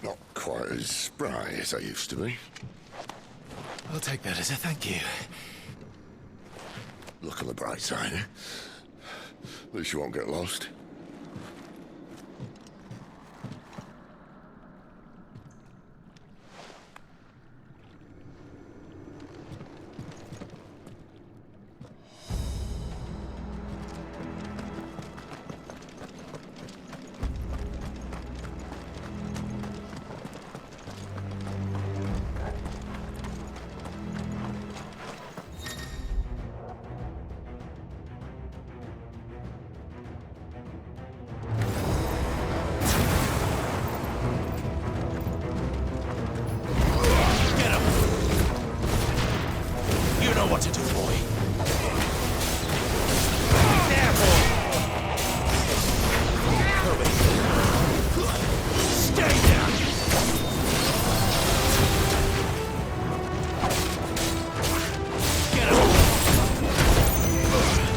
Not quite as spry as I used to be. I'll take that as a thank you. Look on the bright side, eh? At least you won't get lost. What to do, boy? There, boy! Over here. Stay down! Get him!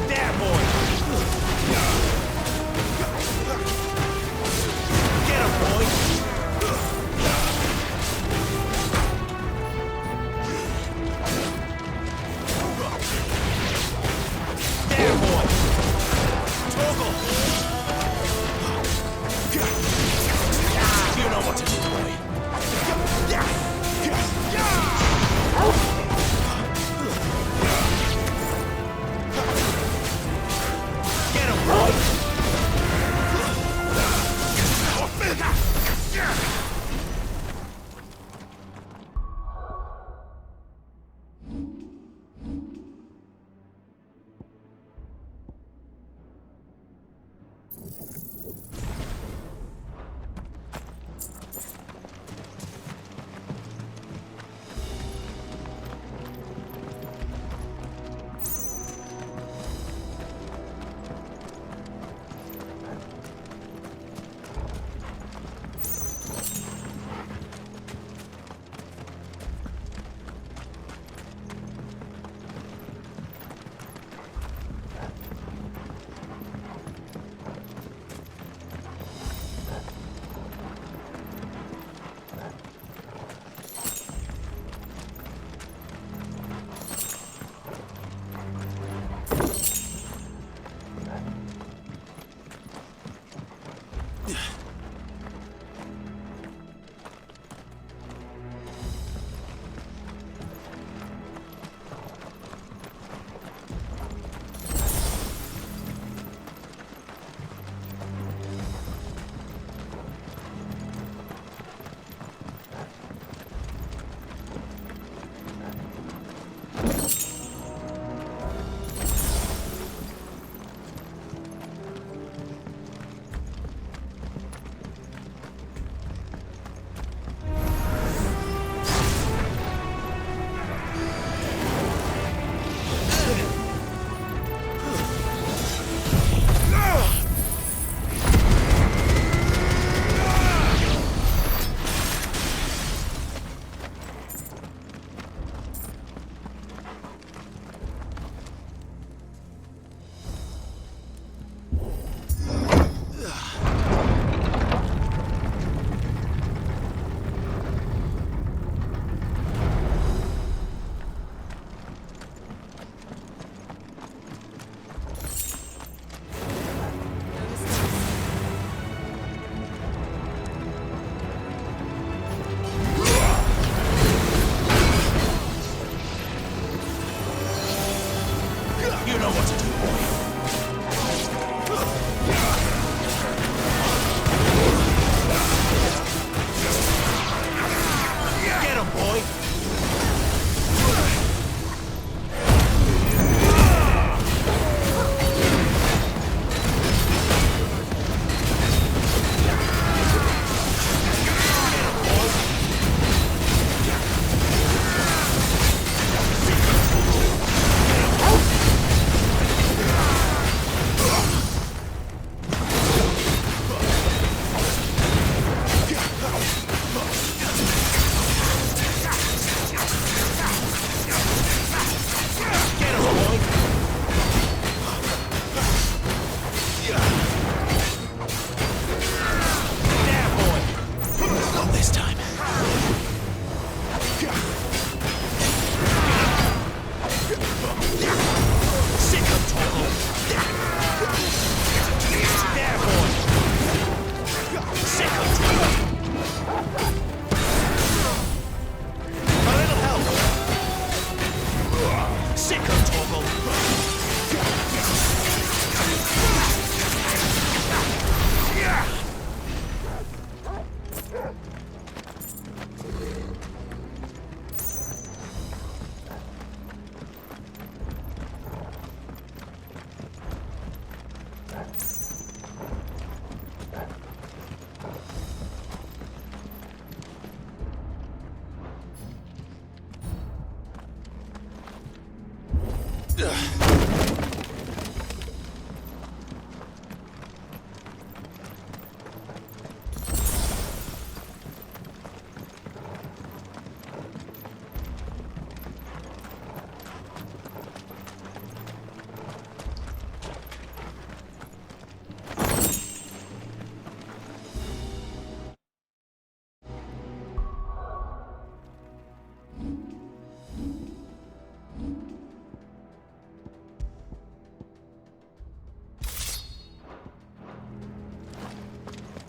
There, boy! Get him, boy!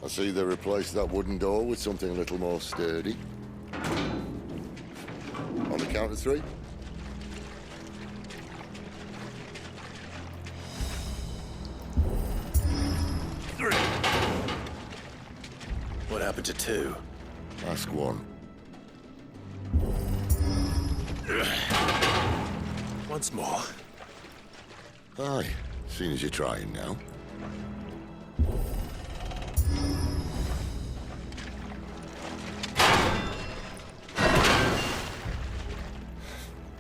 see they replaced that wooden door with something a little more sturdy. On the count of 3. What happened to 2? Ask 1. Once more. Aye, seeing as you're trying now.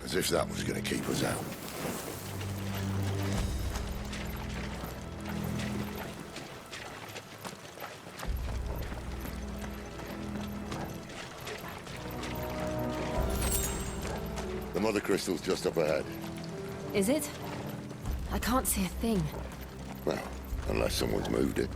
As if that was going to keep us out. The mother crystal's just up ahead. Is it? I can't see a thing. Well, unless someone's moved it.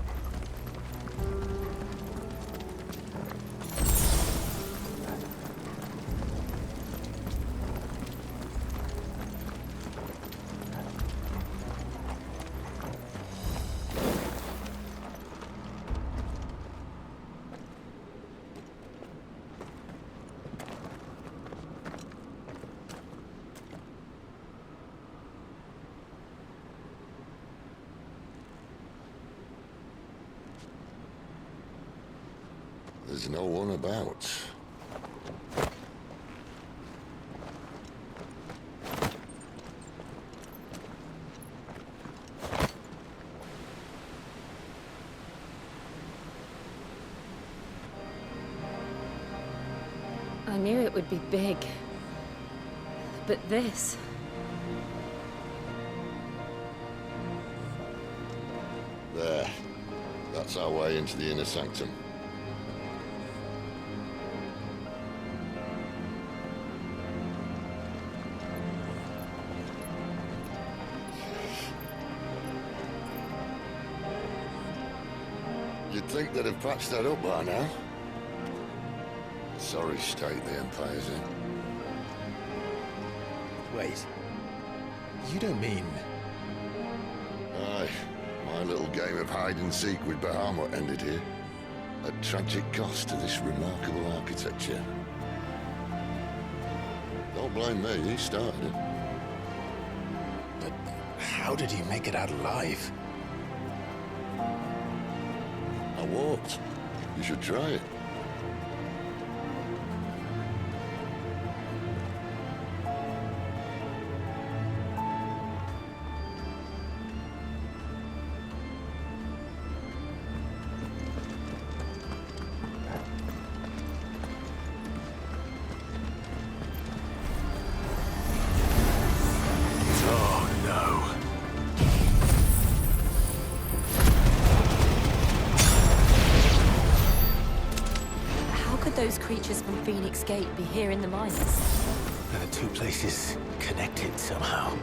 There's no one about. I knew it would be big. But this... There. That's our way into the inner sanctum. You'd think they'd have patched that up by now. Sorry state the Empire's in. Wait. You don't mean... Aye. My little game of hide-and-seek with Bahamut ended here. At tragic cost to this remarkable architecture. Don't blame me, he started it. But how did he make it out alive? I walked. You should try it. Those creatures from Phoenix Gate be here in the mines? The two places connected somehow.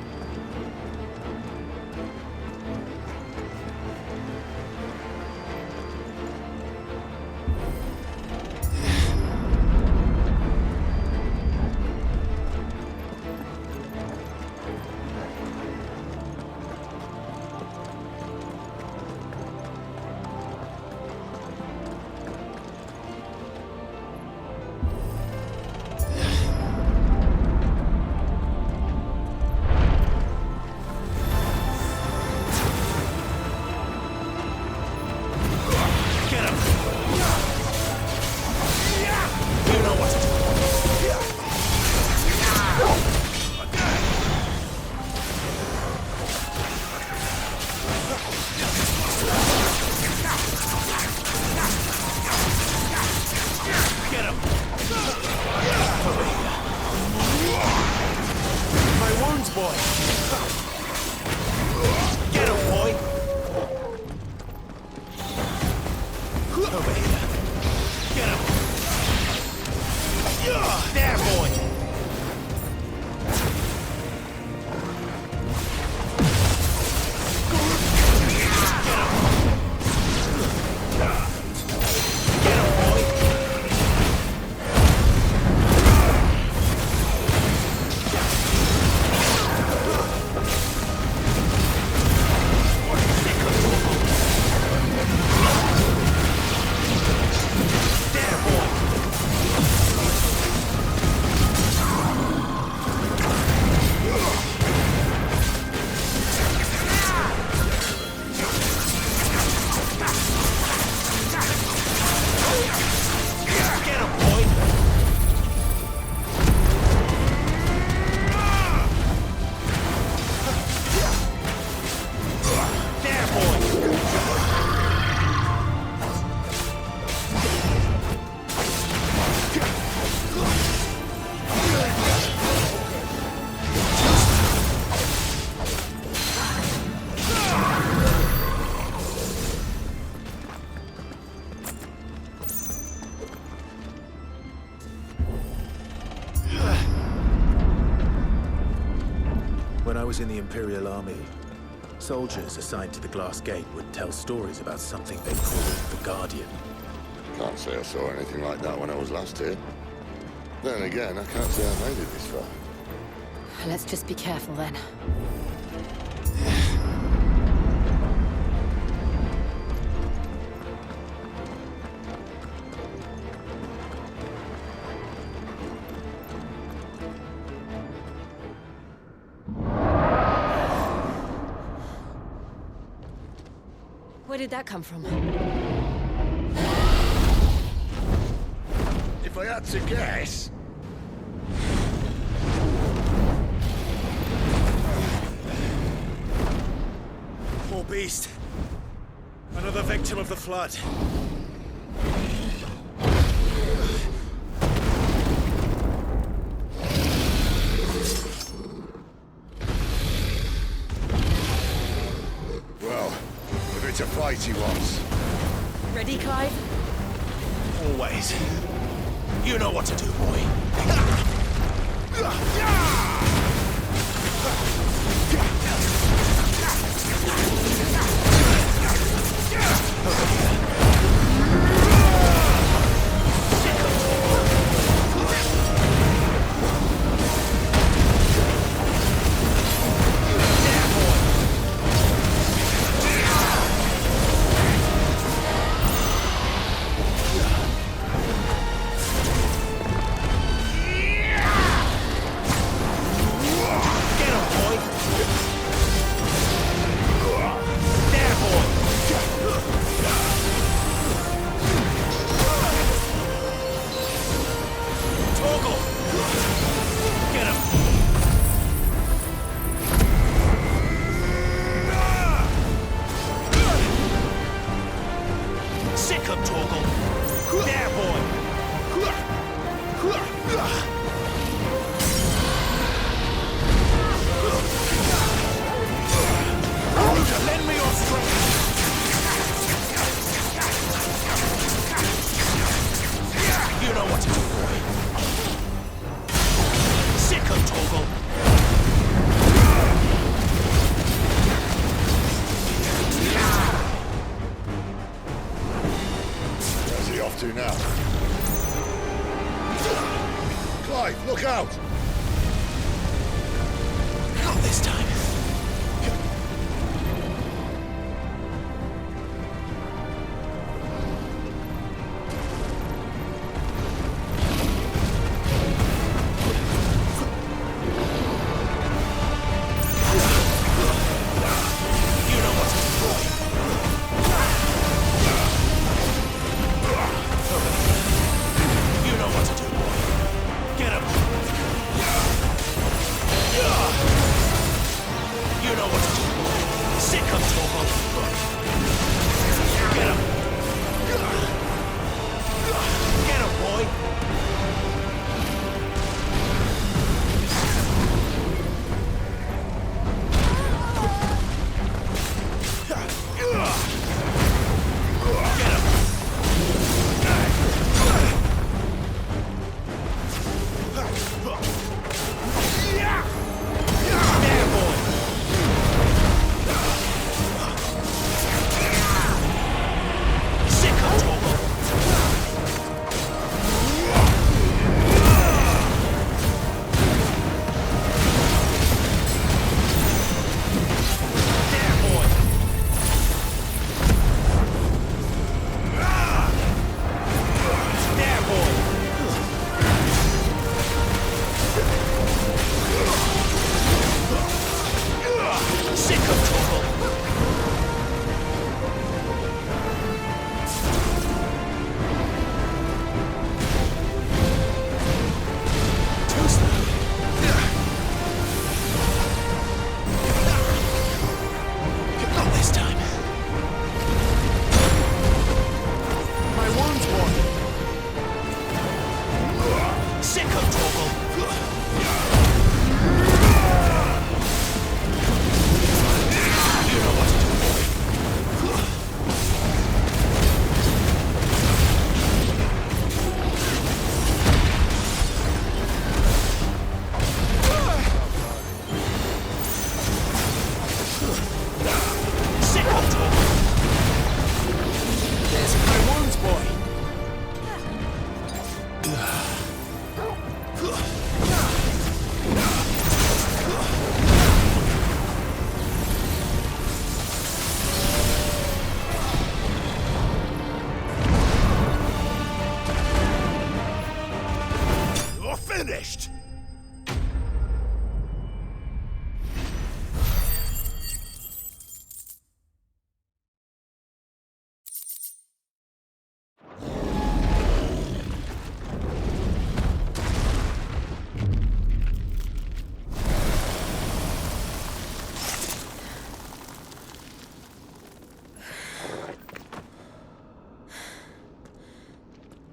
was in the Imperial Army, soldiers assigned to the Glass Gate would tell stories about something they called the Guardian. Can't say I saw anything like that when I was last here. Then again, I can't say I made it this far. Let's just be careful then. Where did that come from? If I had to guess... Poor beast. Another victim of the flood. Well, if it's a fight he wants. Ready, Clive? Always. You know what to do, boy. To now. Clive, look out! Not this time.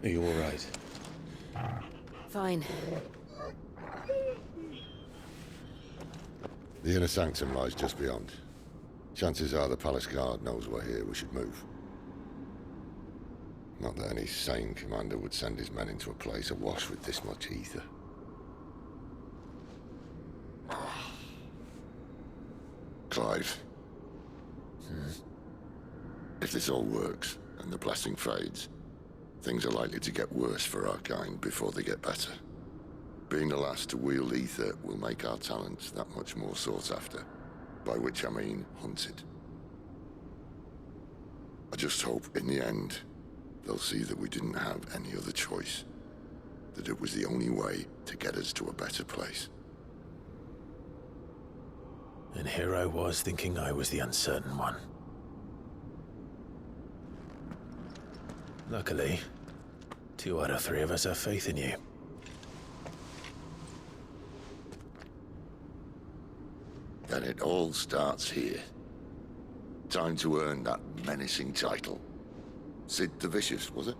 Are you all right? Fine. The inner sanctum lies just beyond. Chances are the palace guard knows we're here. We should move. Not that any sane commander would send his men into a place awash with this much ether. Clive. If this all works, and the blessing fades, things are likely to get worse for our kind before they get better. Being the last to wield ether will make our talents that much more sought after, by which I mean hunted. I just hope, in the end, they'll see that we didn't have any other choice, that it was the only way to get us to a better place. And here I was thinking I was the uncertain one. Luckily, 2 out of 3 of us have faith in you. Then it all starts here. Time to earn that menacing title. Sid the Vicious, was it?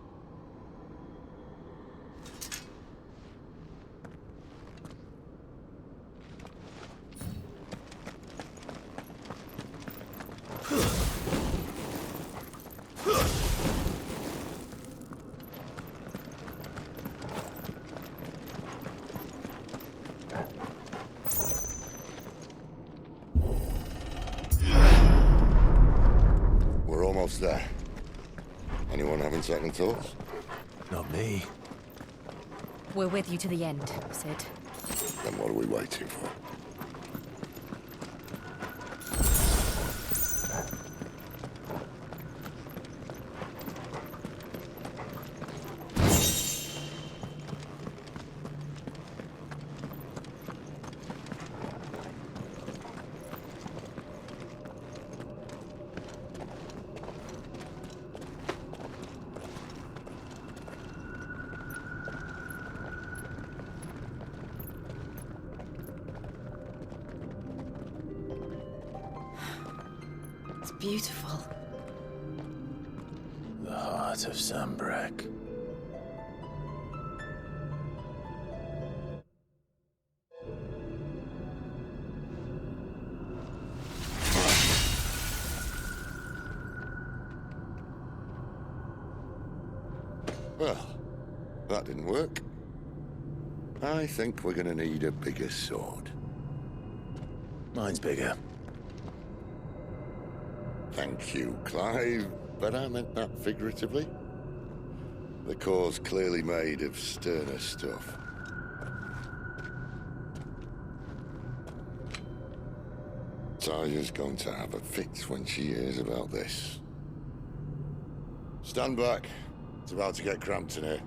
We're almost there. Anyone having second thoughts? Not me. We're with you to the end, Sid. Then what are we waiting for? It's beautiful. The heart of Sambrek. Well, that didn't work. I think we're gonna need a bigger sword. Mine's bigger. Thank you, Clive, but I meant that figuratively. The core's clearly made of sterner stuff. Taya's going to have a fit when she hears about this. Stand back. It's about to get cramped in here.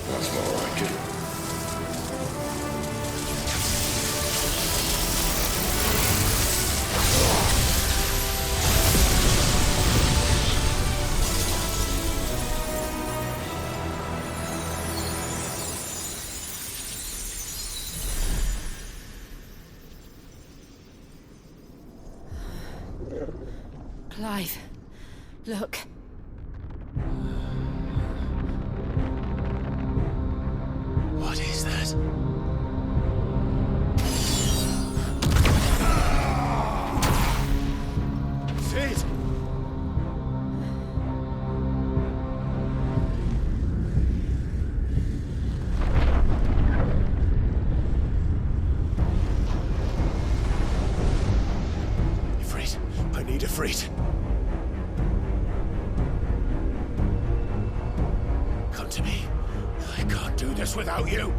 That's more like it. Clive, look. What is that? Sid! Ifrit, I need Ifrit. Come to me. I can't do this without you.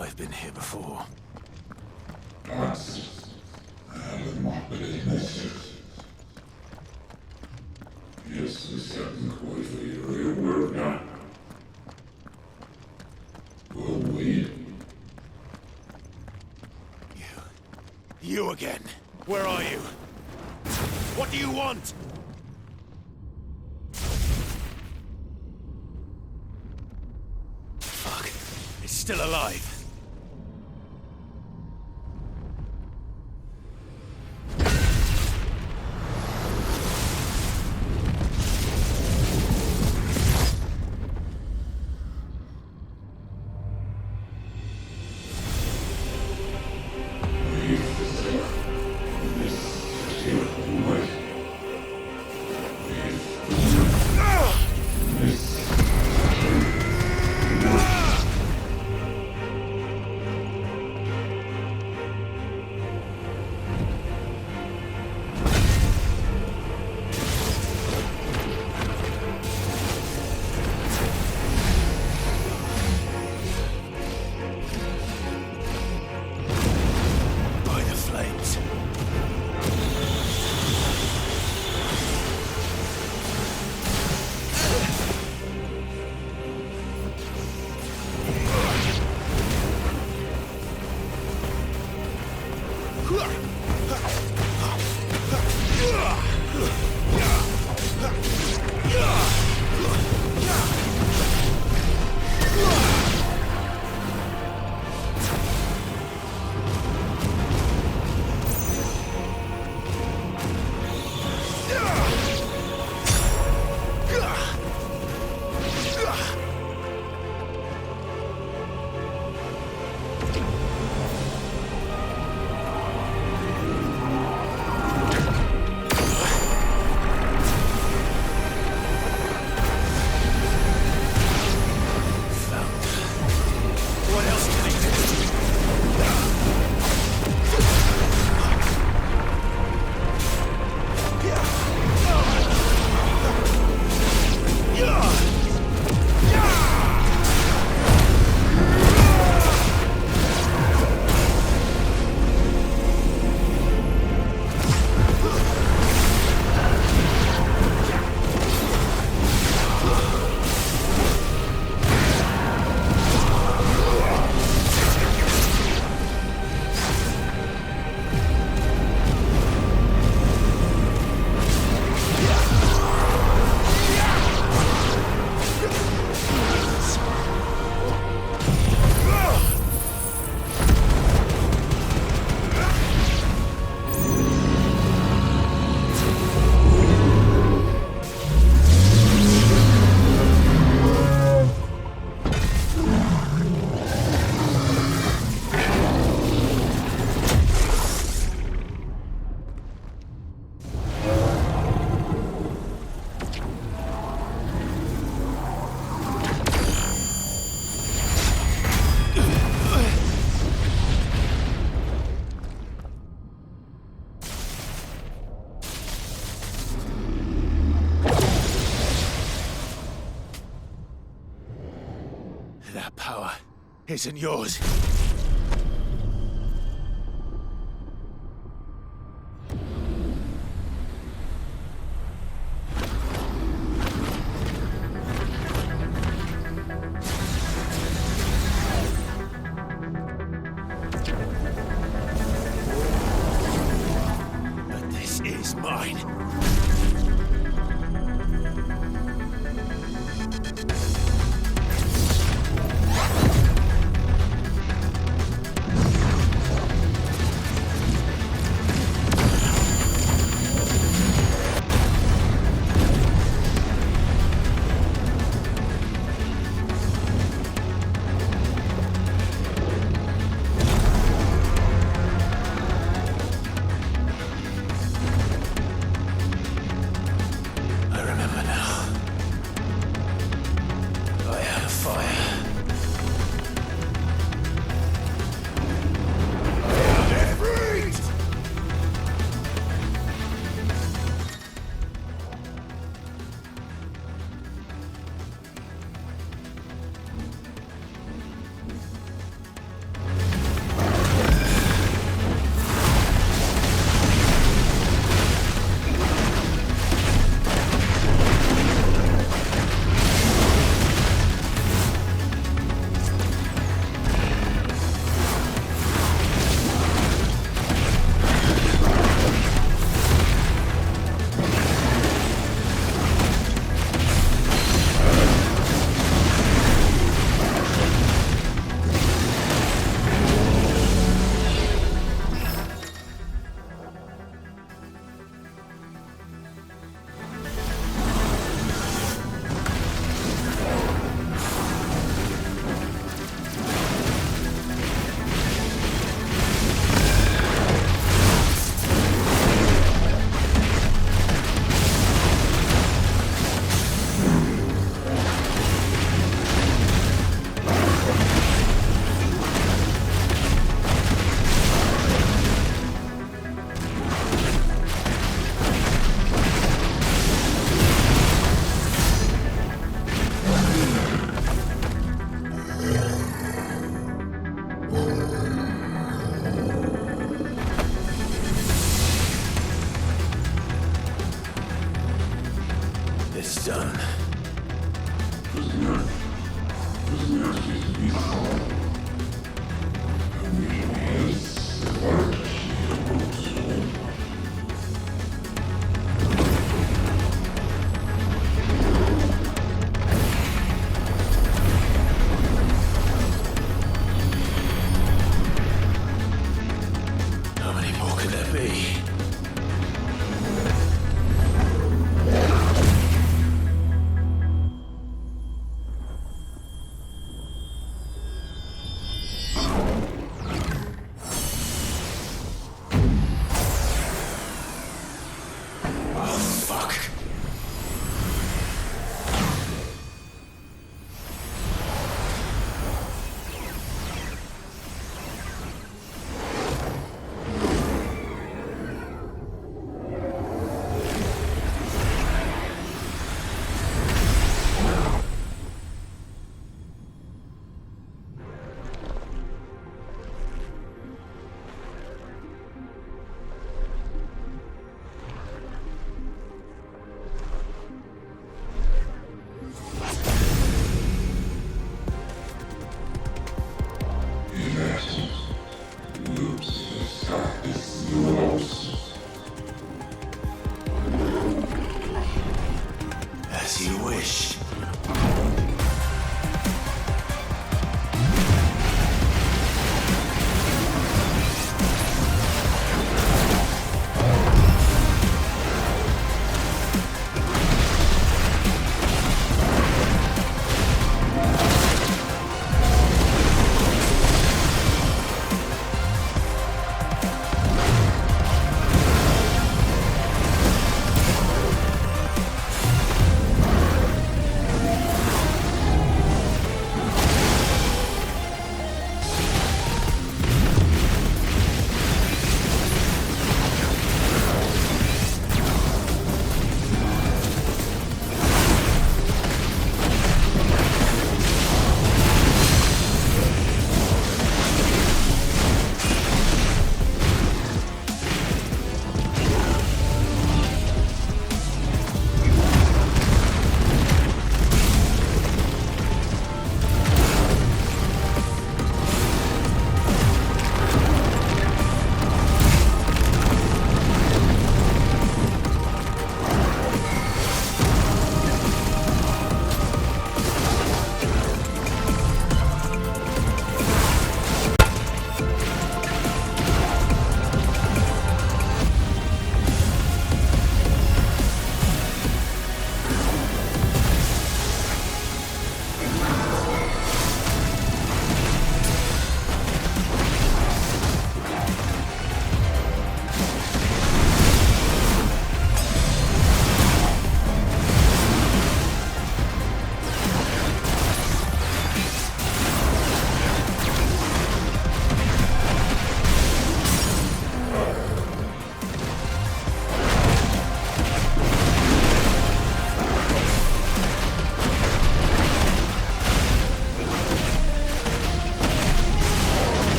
I've been here before. You again. Where are you? What do you want? Fuck. It's still alive. That power isn't yours. But this is mine. How many more could there be?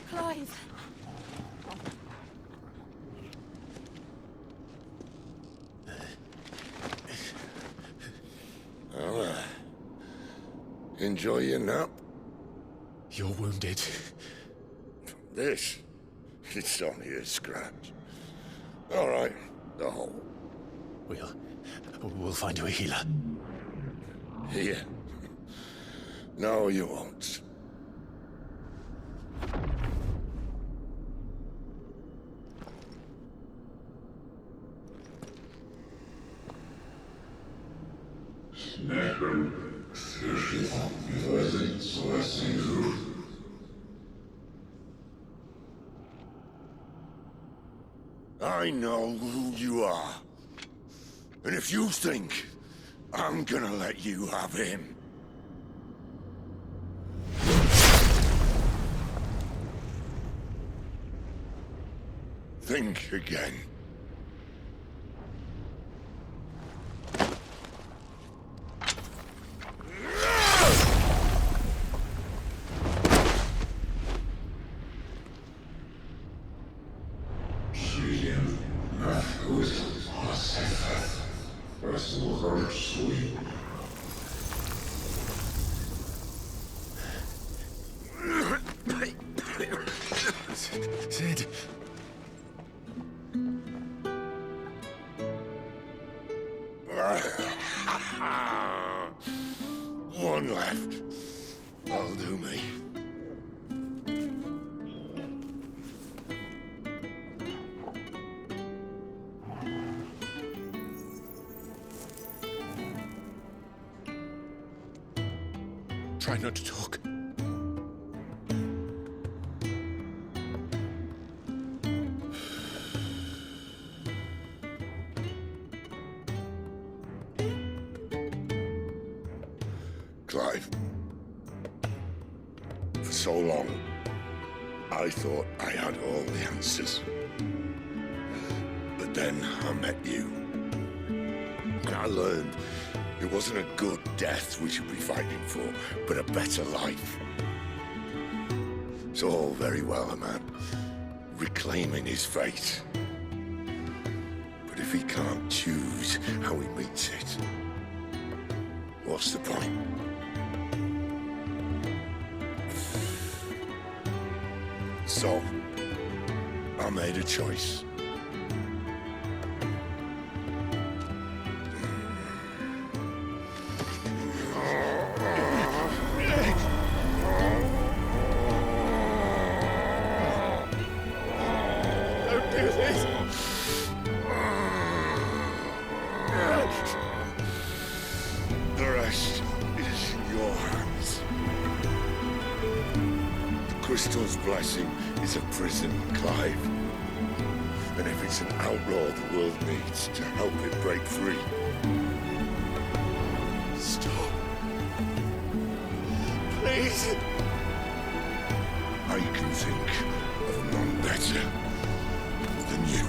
Clive! Well, enjoy your nap. You're wounded. This? It's only a scratch. All right, the hole. We'll find you a healer. Here. No, you won't. I know who you are. And if you think I'm gonna let you have him... think again. Sid. One left. That'll do me. Try not to talk. Clive. For so long, I thought I had all the answers. But then I met you. And I learned it wasn't a good death we should be fighting for, but a better life. It's all very well, a man reclaiming his fate. But if he can't choose how he meets it, what's the point? So, I made a choice. Don't do this! The rest is in your hands. The Crystal's blessing is a prison, Clive. And if it's an outlaw the world needs to help it break free... Stop. Please. I can think of none better than you.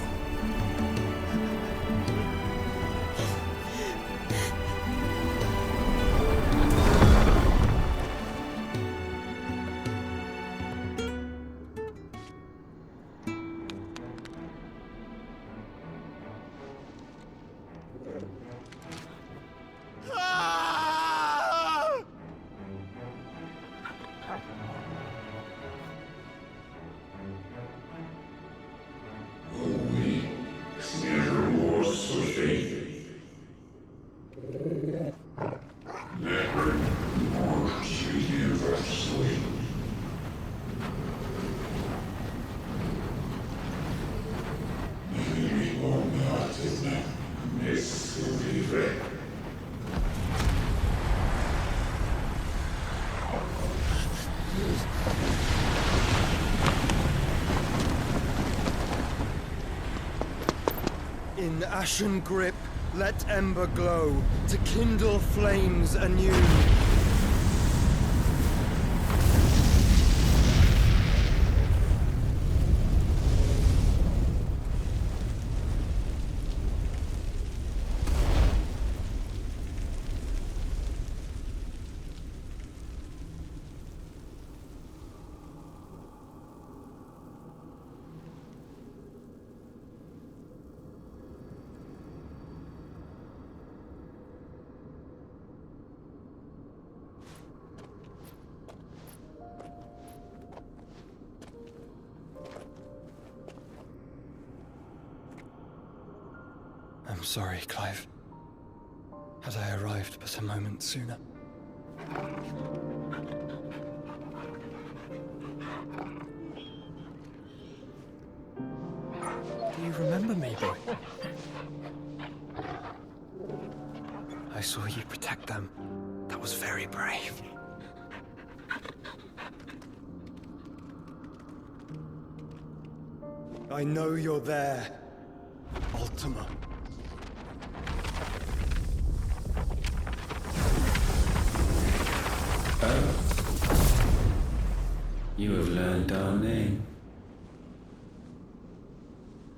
Ah! In ashen grip, let ember glow, to kindle flames anew. I'm sorry, Clive. Had I arrived but a moment sooner. Do you remember me, boy? I saw you protect them. That was very brave. I know you're there, Ultima. You have learned our name.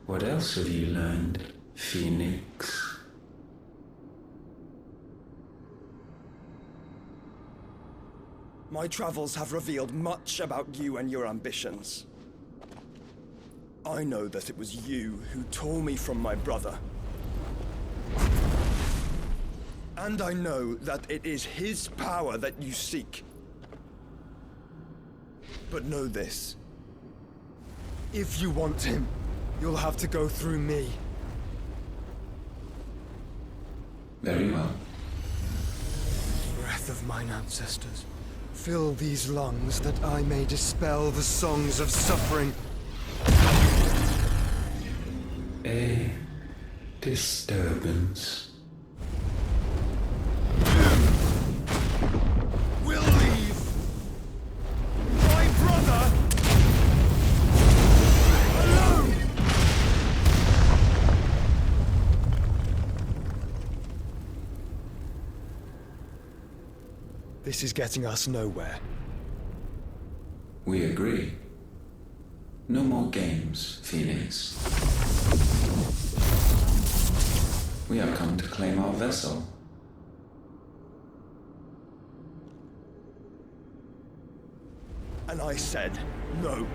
What else have you learned, Phoenix? My travels have revealed much about you and your ambitions. I know that it was you who tore me from my brother. And I know that it is his power that you seek. But know this. If you want him, you'll have to go through me. Very well. Breath of mine ancestors, fill these lungs that I may dispel the songs of suffering. A disturbance. We'll leave! My brother! Alone! This is getting us nowhere. We agree. No more games, Phoenix. We have come to claim our vessel. And I said no.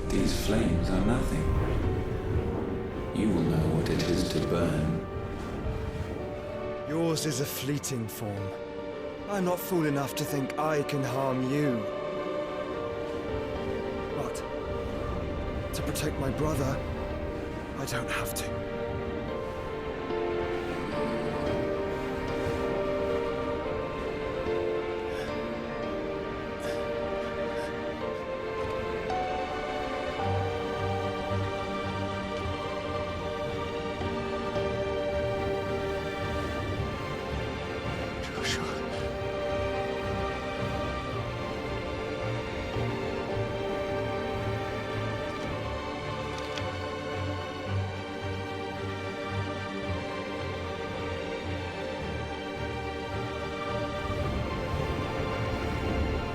These flames are nothing. You will know what it is to burn. Yours is a fleeting form. I'm not fool enough to think I can harm you. But to protect my brother, I don't have to.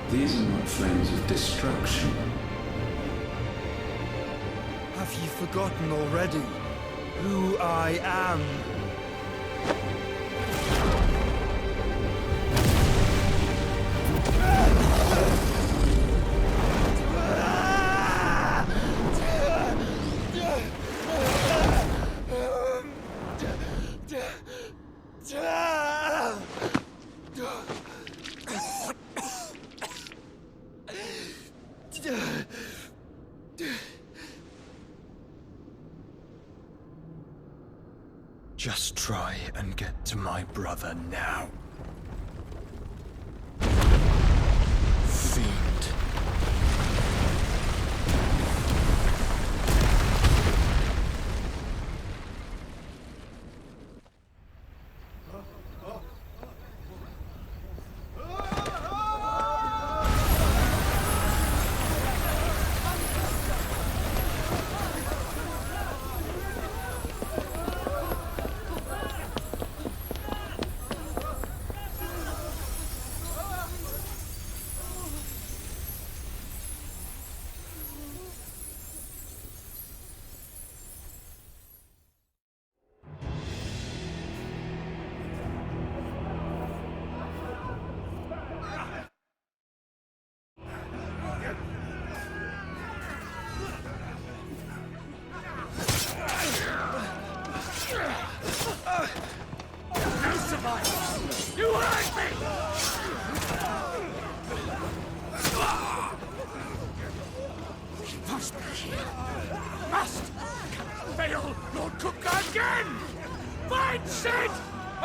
These are not flames of destruction. Have you forgotten already who I am? Just try and get to my brother now. Fiend.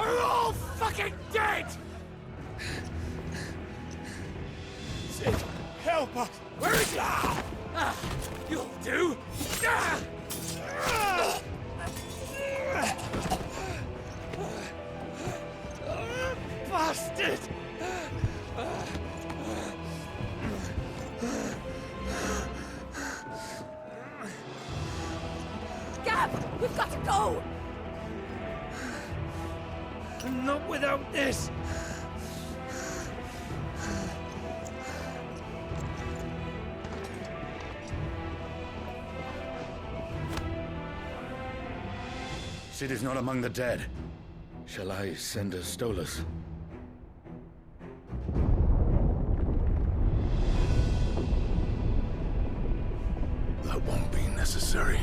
are all fucking dead! Sid, help us! Where is he? You'll do! Bastard! Gab, we've got to go! Not without this! Sid is not among the dead. Shall I send a Stolas? That won't be necessary.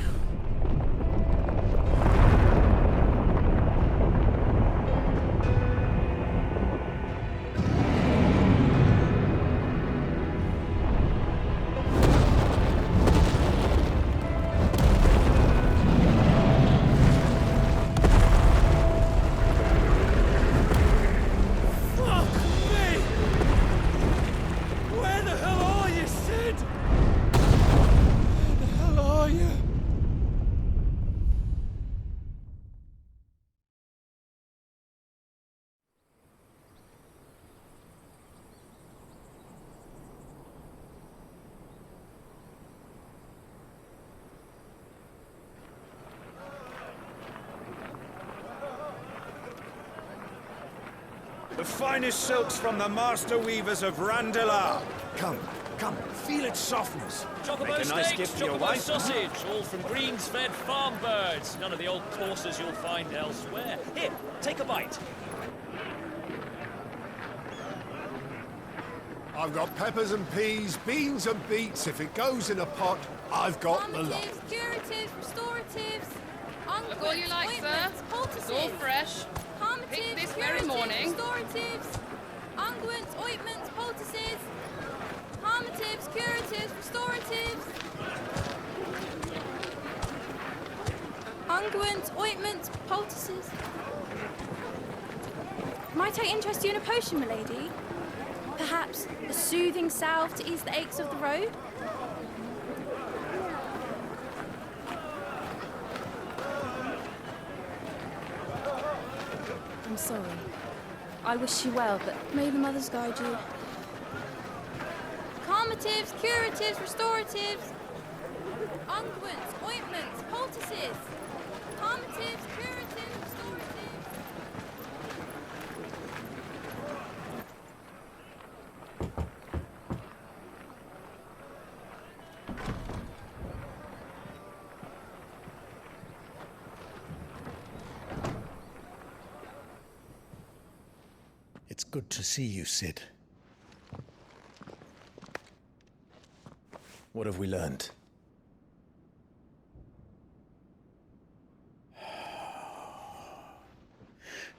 The finest silks from the master weavers of Randalar. Come, feel its softness. Chocobo Make a nice steaks, gift for your chocobo wife. sausage, all from greens-fed farm birds. None of the old courses you'll find elsewhere. Here, take a bite. I've got peppers and peas, beans and beets. If it goes in a pot, I've got the lot. Calmatives, curatives, restoratives, Look all you like, sir. It's all fresh. Picked this very morning. Restoratives, unguents, ointments, poultices, calmatives, curatives, restoratives, unguents, ointments, poultices. Might I interest you in a potion, milady? Perhaps a soothing salve to ease the aches of the road? I'm sorry. I wish you well, but may the mothers guide you. Calmatives, curatives, restoratives, unguents, ointments, poultices, calmatives, curatives, restoratives. It's good to see you, Sid. What have we learned?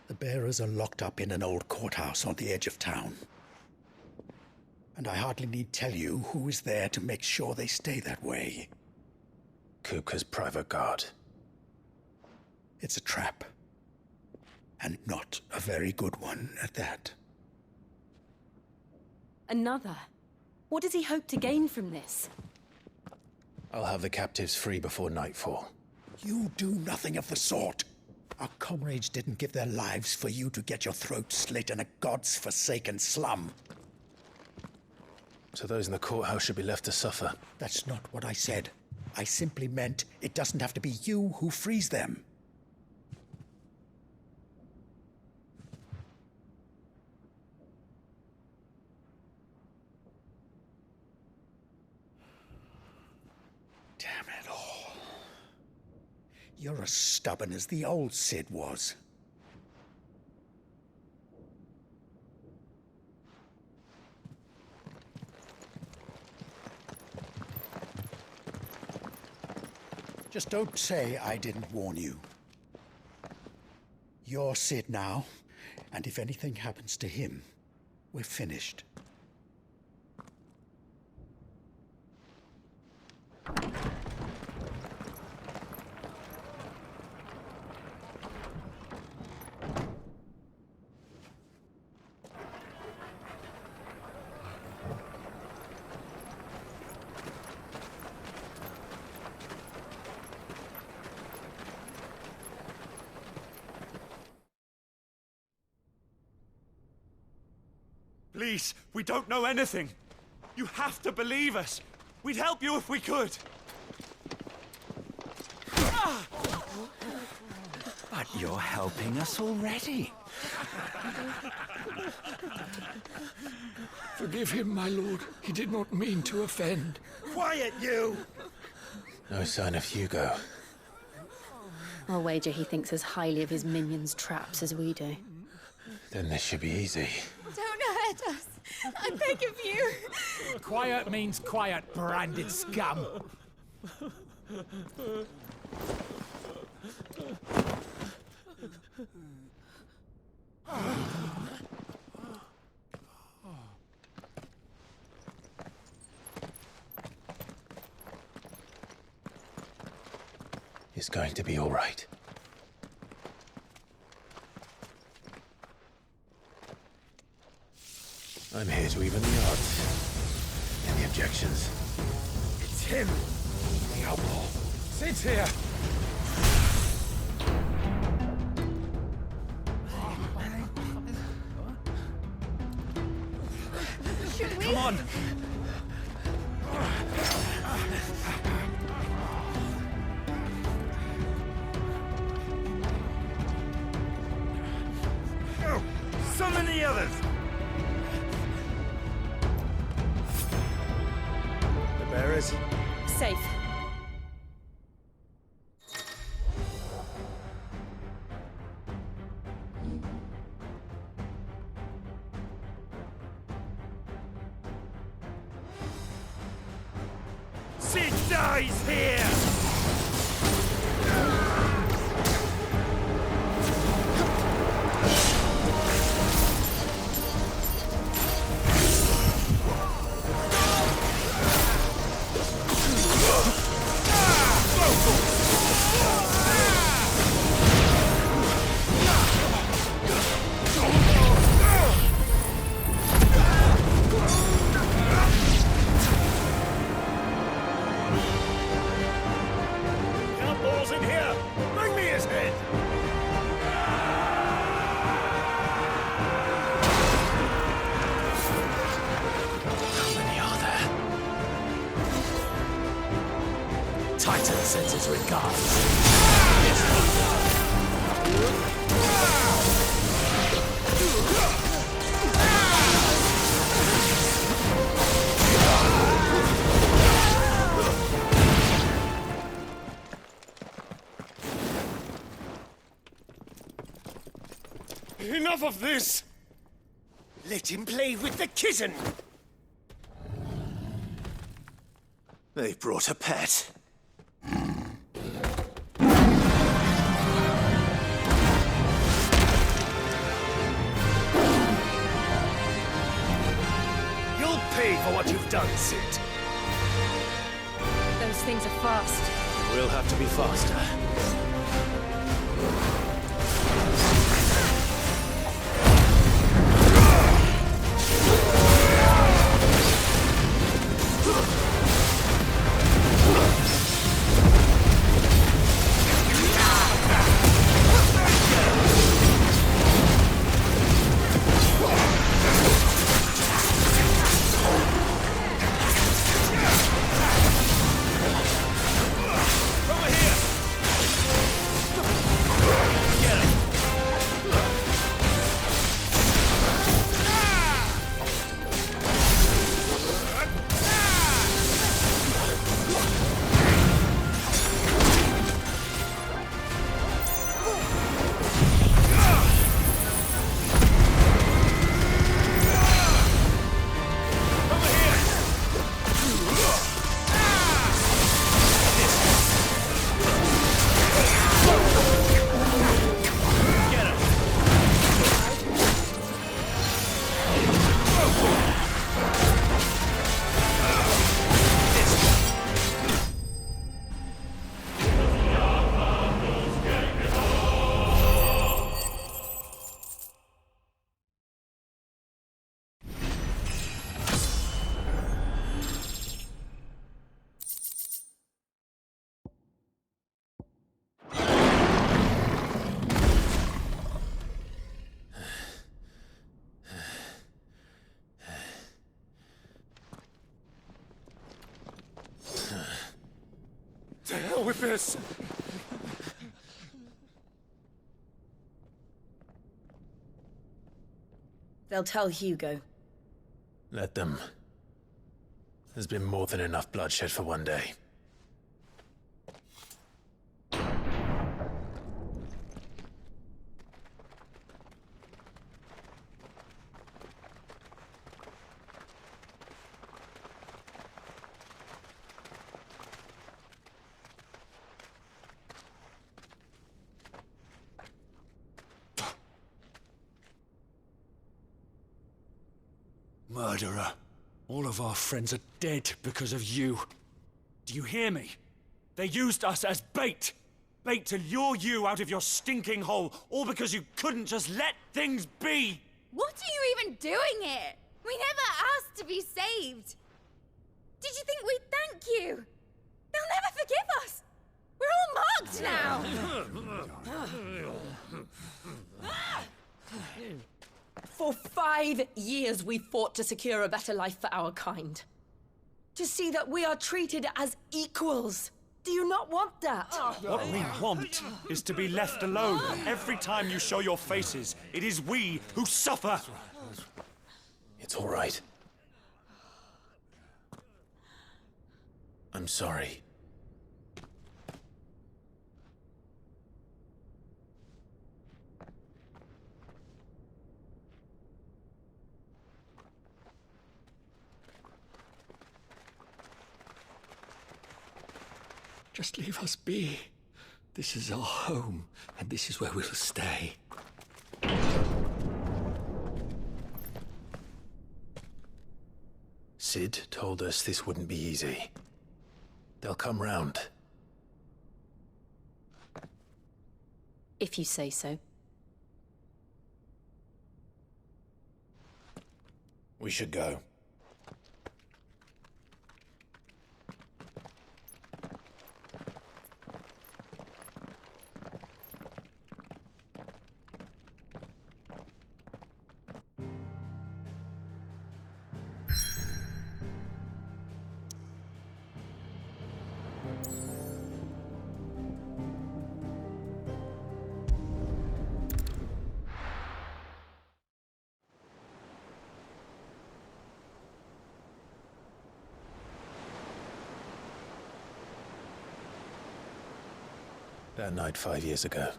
The bearers are locked up in an old courthouse on the edge of town. And I hardly need tell you who is there to make sure they stay that way. Kupka's private guard. It's a trap. And not a very good one at that. another. What does he hope to gain from this? I'll have the captives free before nightfall. You do nothing of the sort. Our comrades didn't give their lives for you to get your throat slit in a god's-forsaken slum. So those in the courthouse should be left to suffer. That's not what I said. I simply meant it doesn't have to be you who frees them. Damn it all. You're as stubborn as the old Sid was. Just don't say I didn't warn you. You're Sid now, and if anything happens to him, we're finished. Please, we don't know anything. You have to believe us. We'd help you if we could. But you're helping us already. Forgive him, my lord. He did not mean to offend. Quiet, you! No sign of Hugo. I'll wager he thinks as highly of his minions' traps as we do. Then this should be easy. Don't hurt us. I beg of you. Quiet means quiet, branded scum. It's going to be all right. I'm here to even the odds. Any objections? It's him, the outlaw. Sit here. Should we? Come on. Go! Summon the others! The bearers? Safe. Sid dies here! Outlaws in here! Bring me his head! How many are there? Titan sends his regards. Enough of this! Let him play with the kitten! They brought a pet. You'll pay for what you've done, Sid. Those things are fast. We'll have to be faster. Over here! this! They'll tell Hugo. Let them. There's been more than enough bloodshed for one day. Murderer. All of our friends are dead because of you. Do you hear me? They used us as bait. Bait to lure you out of your stinking hole, all because you couldn't just let things be. What are you even doing here? We never asked to be saved. Did you think we'd thank you? They'll never forgive us. We're all marked now. For 5 years we fought to secure a better life for our kind. To see that we are treated as equals. Do you not want that? What we want is to be left alone. Every time you show your faces, it is we who suffer. It's all right. I'm sorry. Just leave us be. This is our home, and this is where we'll stay. Sid told us this wouldn't be easy. They'll come round. If you say so. We should go. That night 5 years ago,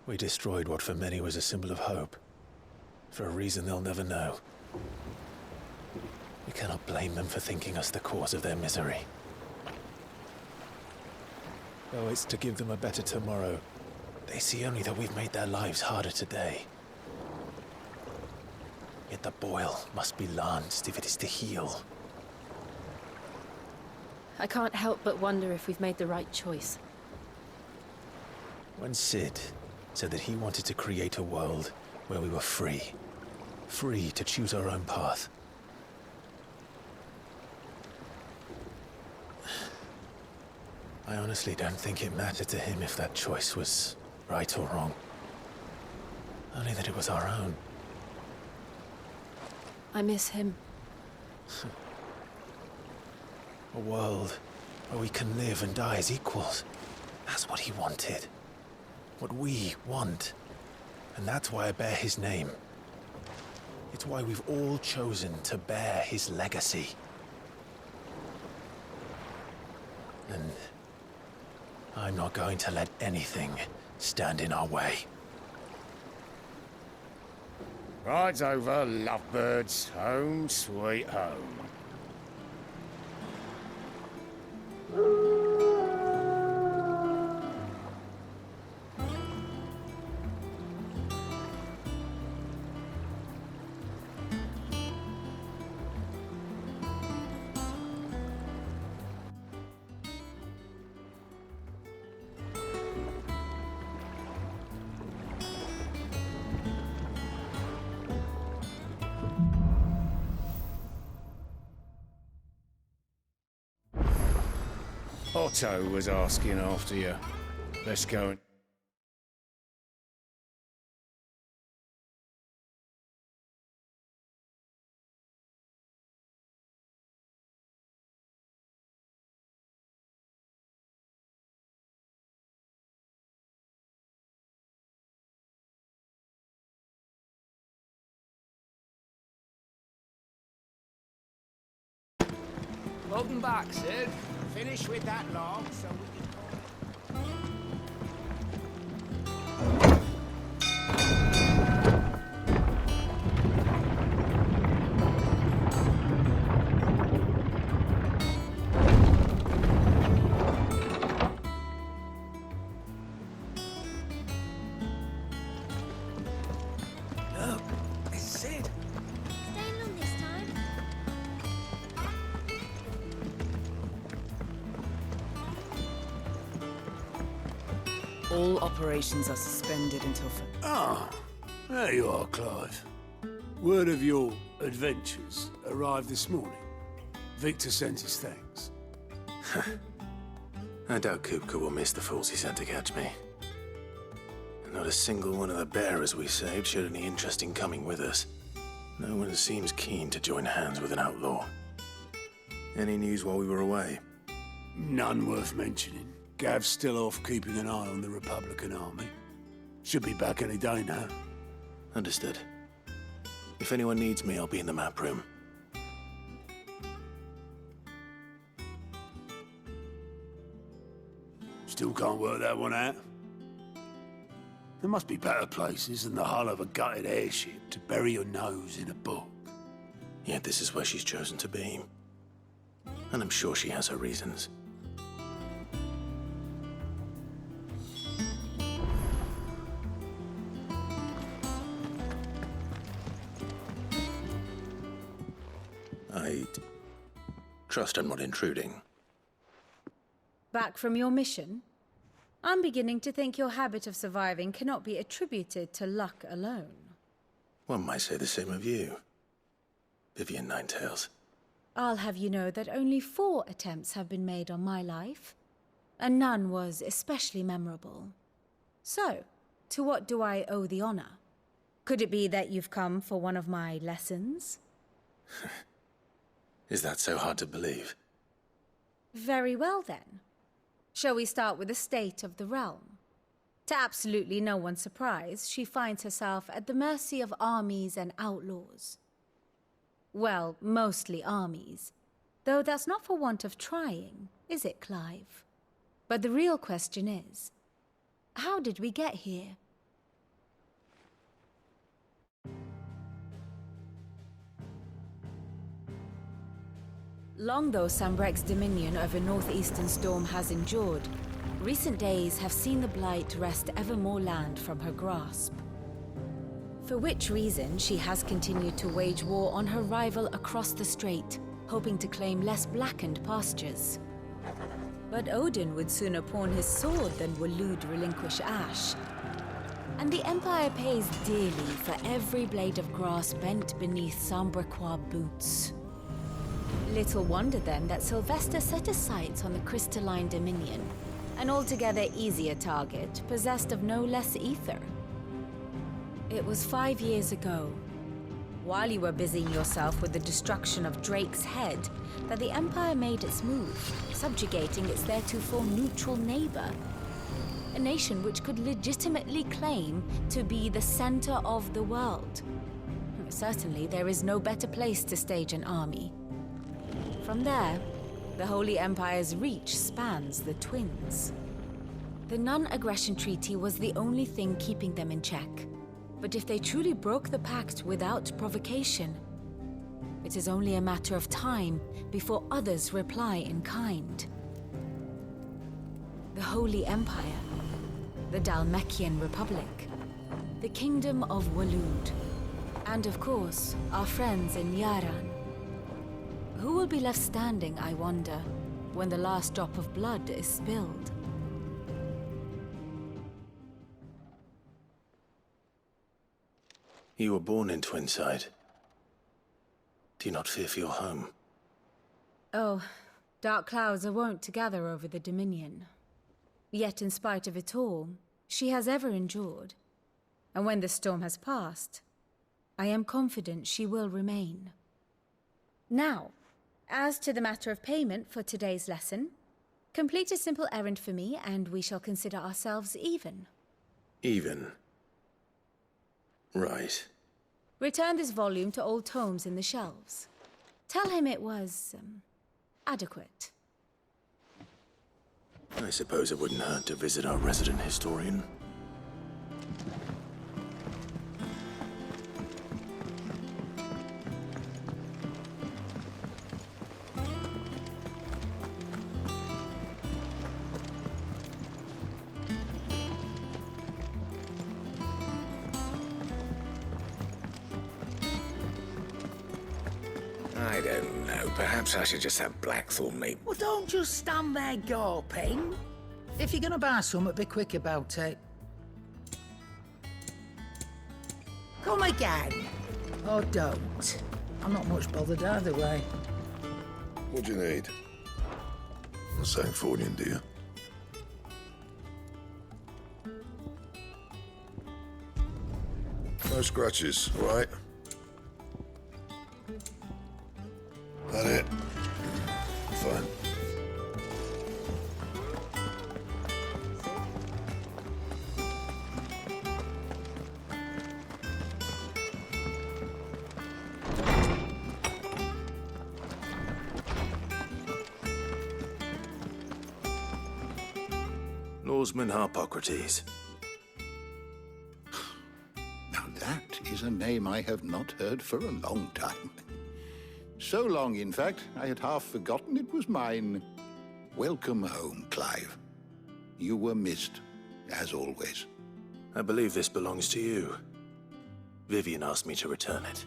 we destroyed what for many was a symbol of hope. For a reason they'll never know. We cannot blame them for thinking us the cause of their misery. Though it's to give them a better tomorrow, they see only that we've made their lives harder today. Yet the boil must be lanced if it is to heal. I can't help but wonder if we've made the right choice. When Sid said that he wanted to create a world where we were free. Free to choose our own path. I honestly don't think it mattered to him if that choice was right or wrong. Only that it was our own. I miss him. A world where we can live and die as equals. That's what he wanted. What we want. And that's why I bear his name. It's why we've all chosen to bear his legacy. And I'm not going to let anything stand in our way. Ride's over, lovebirds. Home sweet home. Otto was asking after you. Let's go and... Welcome back, Sid. Finish with that log so we can... Look, it's Sid. Staying long this time? All operations are suspended until... Ah, there you are, Clive. Word of your adventures arrived this morning. Victor sent his thanks. I doubt Kupka will miss the fools he sent to catch me. Not a single one of the bearers we saved showed any interest in coming with us. No one seems keen to join hands with an outlaw. Any news while we were away? None worth mentioning. Gav's still off keeping an eye on the Republican army. Should be back any day now. Understood. If anyone needs me, I'll be in the map room. Still can't work that one out. There must be better places than the hull of a gutted airship to bury your nose in a book. Yet this is where she's chosen to be. And I'm sure she has her reasons. I trust I'm not intruding. Back from your mission? I'm beginning to think your habit of surviving cannot be attributed to luck alone. One might say the same of you, Vivian Ninetails. I'll have you know that only 4 attempts have been made on my life, and none was especially memorable. So, to what do I owe the honor? Could it be that you've come for one of my lessons? Is that so hard to believe? Very well then. Shall we start with the state of the realm? To absolutely no one's surprise, she finds herself at the mercy of armies and outlaws. Well, mostly armies. Though that's not for want of trying, is it, Clive? But the real question is, how did we get here? Long though Sambrek's dominion over northeastern Storm has endured, recent days have seen the Blight wrest ever more land from her grasp. For which reason she has continued to wage war on her rival across the strait, hoping to claim less blackened pastures. But Odin would sooner pawn his sword than Waloed relinquish Ash. And the Empire pays dearly for every blade of grass bent beneath Sambrequois boots. Little wonder then that Sylvester set his sights on the crystalline dominion, an altogether easier target, possessed of no less ether. It was 5 years ago, while you were busying yourself with the destruction of Drake's head, that the Empire made its move, subjugating its theretofore neutral neighbor. A nation which could legitimately claim to be the center of the world. Certainly, there is no better place to stage an army. From there, the Holy Empire's reach spans the Twins. The non-aggression treaty was the only thing keeping them in check. But if they truly broke the pact without provocation, it is only a matter of time before others reply in kind. The Holy Empire, the Dhalmekian Republic, the Kingdom of Waloed, and of course, our friends in Yaran. Who will be left standing, I wonder, when the last drop of blood is spilled? You were born in Twinside. Do you not fear for your home? Oh, dark clouds are wont to gather over the Dominion. Yet in spite of it all, she has ever endured. And when the storm has passed, I am confident she will remain. Now, as to the matter of payment for today's lesson, complete a simple errand for me and we shall consider ourselves even. Even? Right. Return this volume to old tomes in the shelves. Tell him it was, adequate. I suppose it wouldn't hurt to visit our resident historian. I don't know. Perhaps I should just have Blackthorn meet. Well, don't just stand there gawping. If you're gonna buy something, be quick about it. Come again. Or don't. I'm not much bothered either way. What do you need? A St. Fornian, do you? No scratches, all right? That it? Fine. Norseman Harpocrates. Now that is a name I have not heard for a long time. So long, in fact, I had half forgotten it was mine. Welcome home, Clive. You were missed, as always. I believe this belongs to you. Vivian asked me to return it.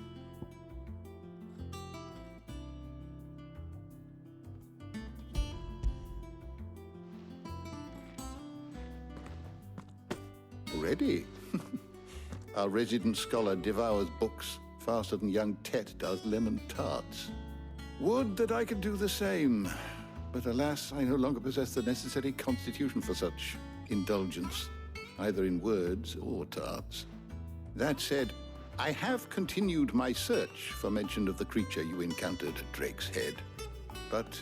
Ready? Our resident scholar devours books faster than young Tet does lemon tarts. Would that I could do the same. But alas, I no longer possess the necessary constitution for such indulgence, either in words or tarts. That said, I have continued my search for mention of the creature you encountered at Drake's Head. But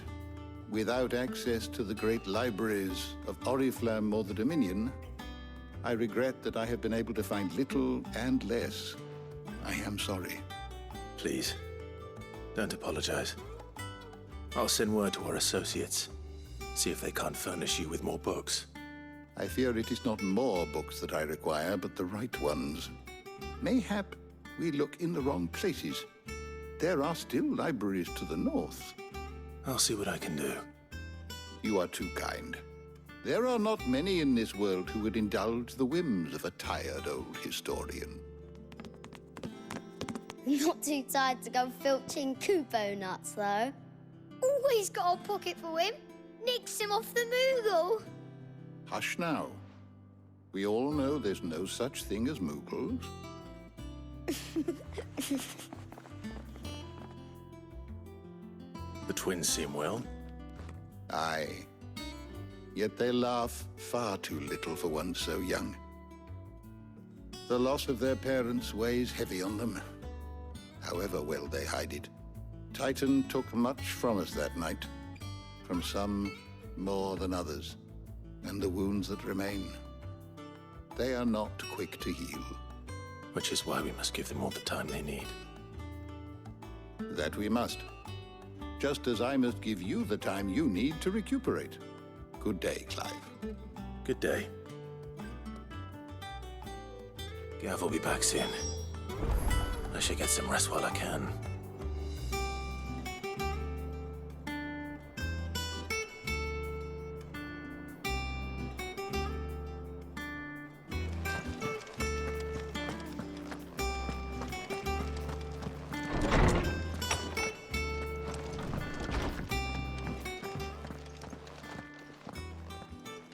without access to the great libraries of Oriflamme or the Dominion, I regret that I have been able to find little and less. I am sorry. Please, don't apologize. I'll send word to our associates. See if they can't furnish you with more books. I fear it is not more books that I require, but the right ones. Mayhap we look in the wrong places. There are still libraries to the north. I'll see what I can do. You are too kind. There are not many in this world who would indulge the whims of a tired old historian. Not too tired to go filching Kupo nuts, though. Always got a pocket for him. Nicks him off the Moogle. Hush now. We all know there's no such thing as Moogles. The twins seem well. Aye. Yet they laugh far too little for one so young. The loss of their parents weighs heavy on them, however well they hide it. Titan took much from us that night, from some more than others, and the wounds that remain, they are not quick to heal. Which is why we must give them all the time they need. That we must. Just as I must give you the time you need to recuperate. Good day, Clive. Good day. Gav will be back soon. I should get some rest while I can.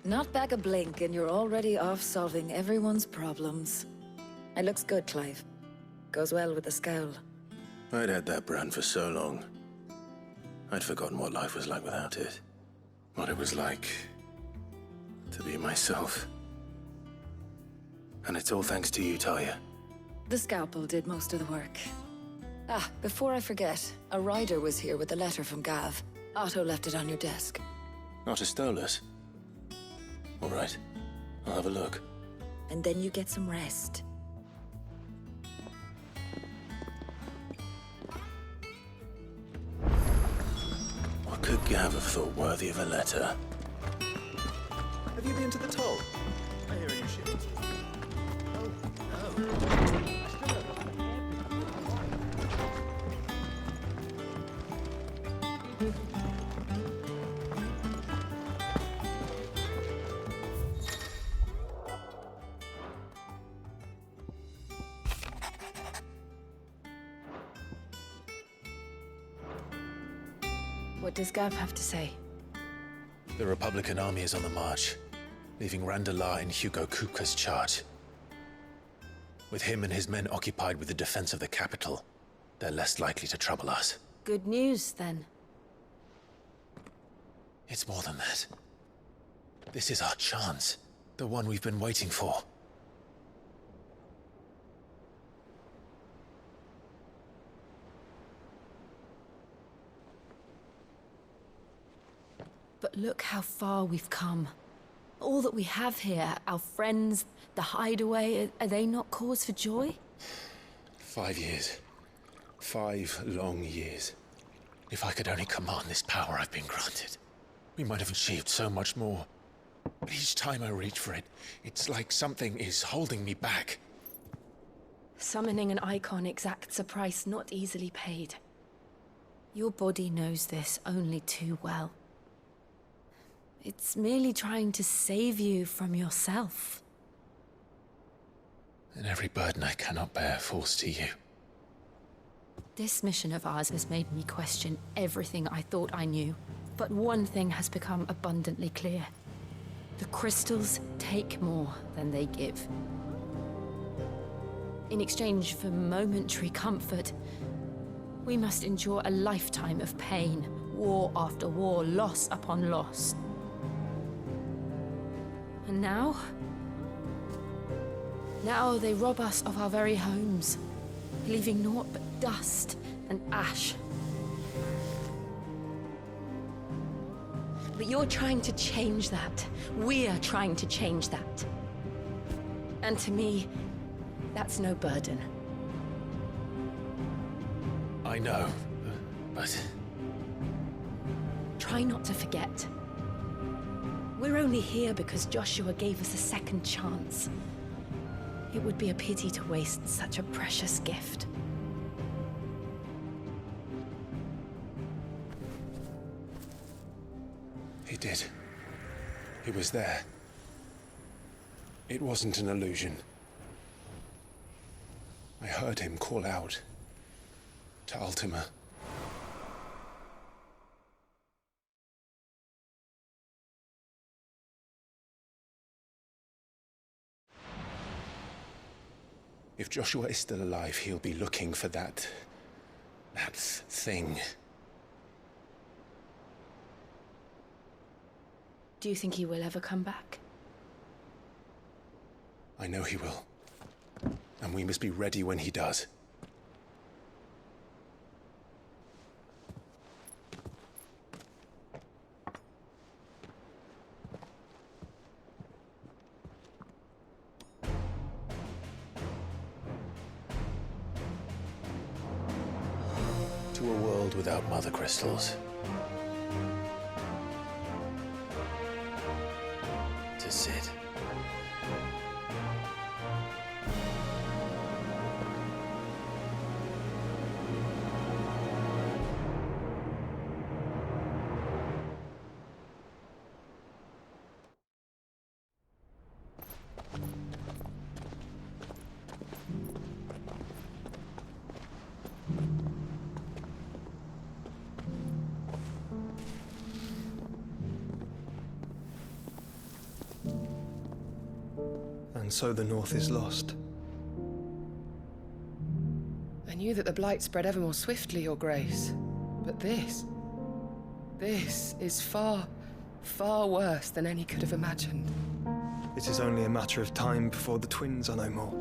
Not back a blink and you're already off solving everyone's problems. It looks good, Clive. Goes well with the scowl. I'd had that brand for so long. I'd forgotten what life was like without it. What it was like to be myself. And it's all thanks to you, Talia. The scalpel did most of the work. Ah, before I forget, a rider was here with a letter from Gav. Otto left it on your desk. Not a Stolas. All right, I'll have a look. And then you get some rest. What could Gav have thought worthy of a letter? Have you been to the toll? I hear a new ship. What does Gav have to say? The Republican army is on the march, leaving Randalar in Hugo Kupka's charge. With him and his men occupied with the defense of the capital, they're less likely to trouble us. Good news, then. It's more than that. This is our chance. The one we've been waiting for. But look how far we've come. All that we have here, our friends, the hideaway, are they not cause for joy? 5 years. 5 long years. If I could only command this power I've been granted, we might have achieved so much more. But each time I reach for it, it's like something is holding me back. Summoning an icon exacts a price not easily paid. Your body knows this only too well. It's merely trying to save you from yourself. And every burden I cannot bear falls to you. This mission of ours has made me question everything I thought I knew. But one thing has become abundantly clear. The crystals take more than they give. In exchange for momentary comfort, we must endure a lifetime of pain, war after war, loss upon loss. And now they rob us of our very homes, leaving naught but dust and ash. But you're trying to change that. We're trying to change that. And to me, that's no burden. I know, but... Try not to forget. We're only here because Joshua gave us a second chance. It would be a pity to waste such a precious gift. He did. He was there. It wasn't an illusion. I heard him call out to Ultima. If Joshua is still alive, he'll be looking for that thing. Do you think he will ever come back? I know he will. And we must be ready when he does. To a world without mother crystals. To Sid. And so the North is lost. I knew that the Blight spread ever more swiftly, Your Grace. But this is far, far worse than any could have imagined. It is only a matter of time before the twins are no more.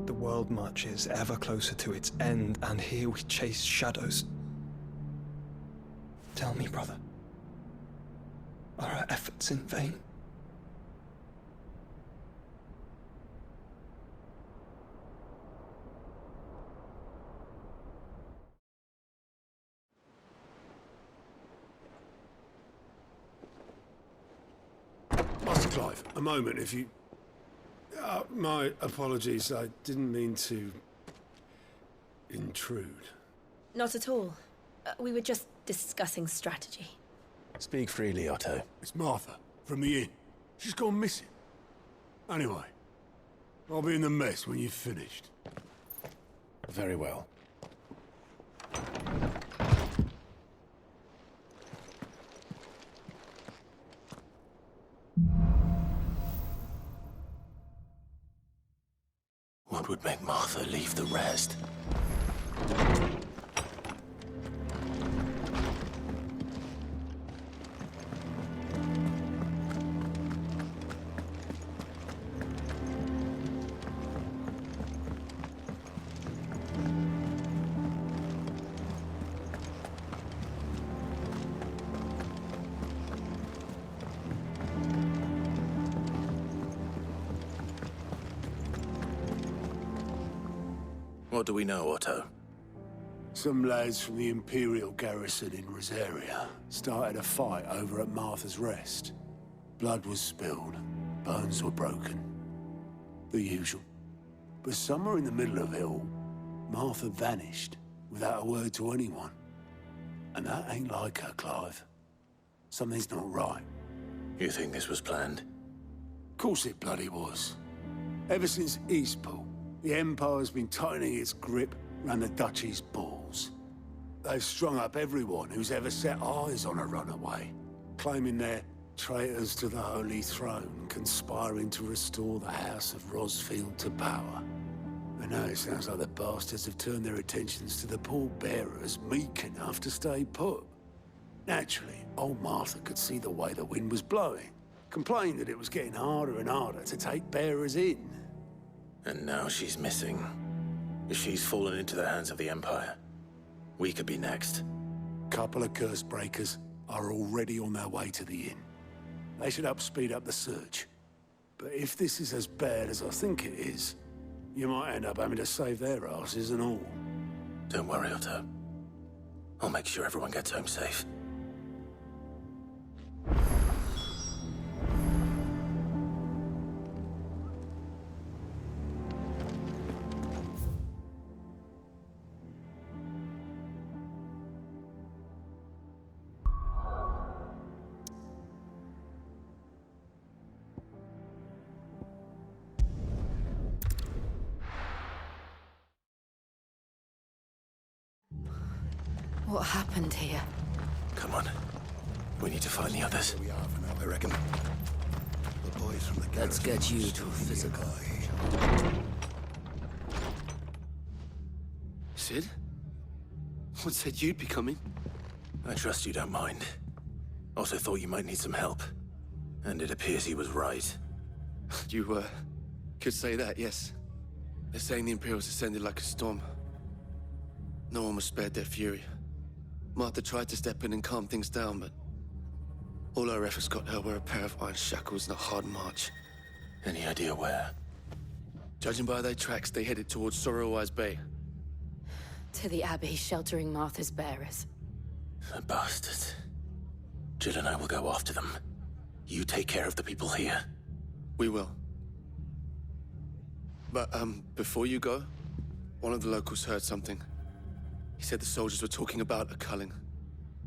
The world marches ever closer to its end, and here we chase shadows. Tell me, brother, are our efforts in vain? Master Clive, a moment, if you... my apologies, I didn't mean to... intrude. Not at all. We were just discussing strategy. Speak freely, Otto. It's Martha, from the inn. She's gone missing. Anyway, I'll be in the mess when you've finished. Very well. What would make Martha leave the rest? What do we know, Otto? Some lads from the Imperial garrison in Rosaria started a fight over at Martha's Rest. Blood was spilled, bones were broken. The usual. But somewhere in the middle of it all, Martha vanished without a word to anyone. And that ain't like her, Clive. Something's not right. You think this was planned? Of course it bloody was. Ever since Eastpool, the Empire's been tightening its grip around the Duchy's balls. They've strung up everyone who's ever set eyes on a runaway, claiming they're traitors to the Holy Throne, conspiring to restore the House of Rosfield to power. And now it sounds like the bastards have turned their attentions to the pallbearers meek enough to stay put. Naturally, old Martha could see the way the wind was blowing, complained that it was getting harder and harder to take bearers in. And now she's missing. If she's fallen into the hands of the Empire, we could be next. Couple of curse breakers are already on their way to the inn. They should speed up the search. But if this is as bad as I think it is, you might end up having to save their asses and all. Don't worry, Otto. I'll make sure everyone gets home safe. What happened here? Come on. We need to find the others. We are for now, I reckon. The boys from the Let's get you to a physical. Sid? What said you'd be coming? I trust you don't mind. Also thought you might need some help. And it appears he was right. You, could say that, yes. They're saying the Imperials ascended like a storm. No one was spared their fury. Martha tried to step in and calm things down, but all our efforts got her were a pair of iron shackles and a hard march. Any idea where? Judging by their tracks, they headed towards Sorrowwise Bay. To the Abbey sheltering Martha's bearers. The bastards. Jill and I will go after them. You take care of the people here. We will. But, before you go, one of the locals heard something. He said the soldiers were talking about a culling.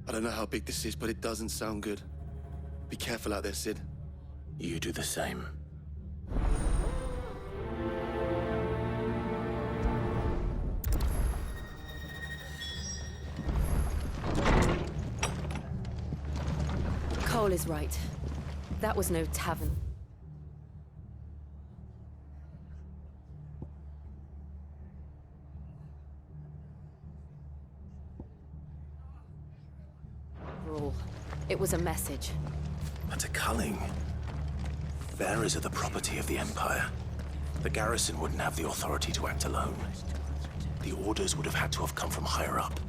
I don't know how big this is, but it doesn't sound good. Be careful out there, Sid. You do the same. Cole is right. That was no tavern. Brawl. It was a message. But a culling. Bearers are the property of the Empire. The garrison wouldn't have the authority to act alone. The orders would have had to have come from higher up.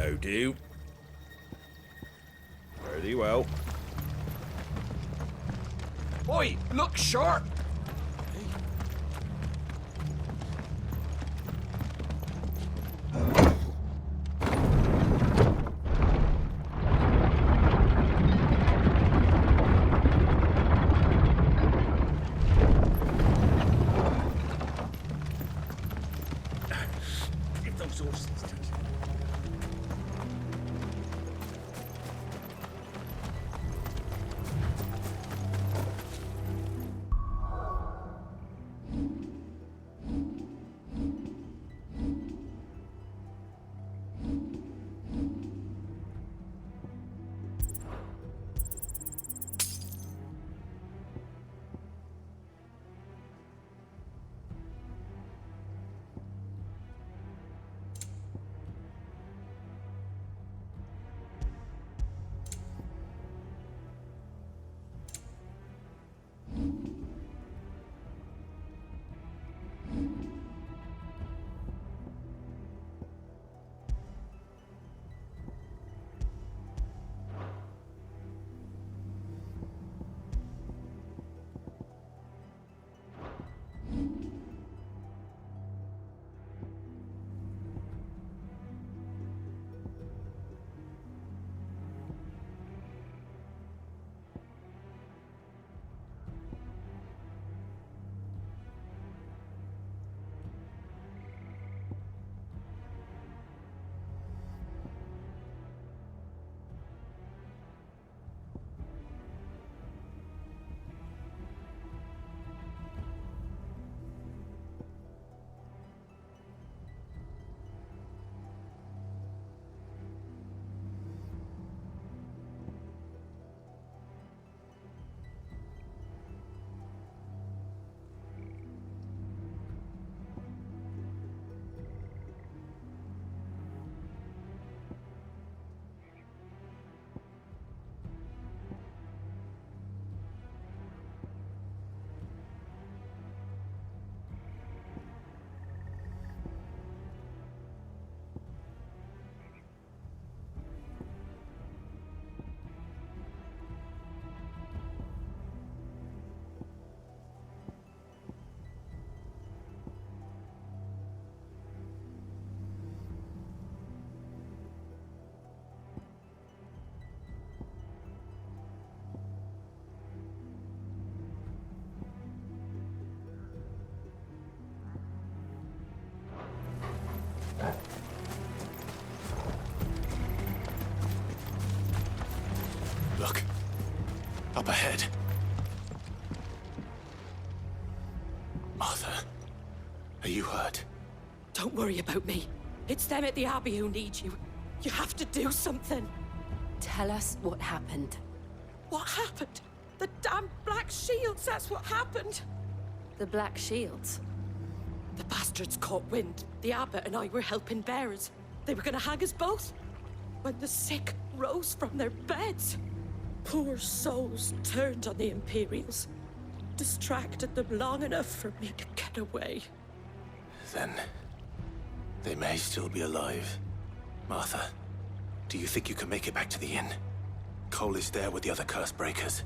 How do? Fare thee well. Oi, look sharp! Give those horses. Look. Up ahead. Martha, are you hurt? Don't worry about me. It's them at the Abbey who need you. You have to do something. Tell us what happened. What happened? The damn Black Shields, that's what happened. The Black Shields? The bastards caught wind. The abbot and I were helping bearers. They were gonna hang us both. When the sick rose from their beds, poor souls turned on the Imperials. Distracted them long enough for me to get away. Then they may still be alive. Martha, do you think you can make it back to the inn? Cole is there with the other curse breakers.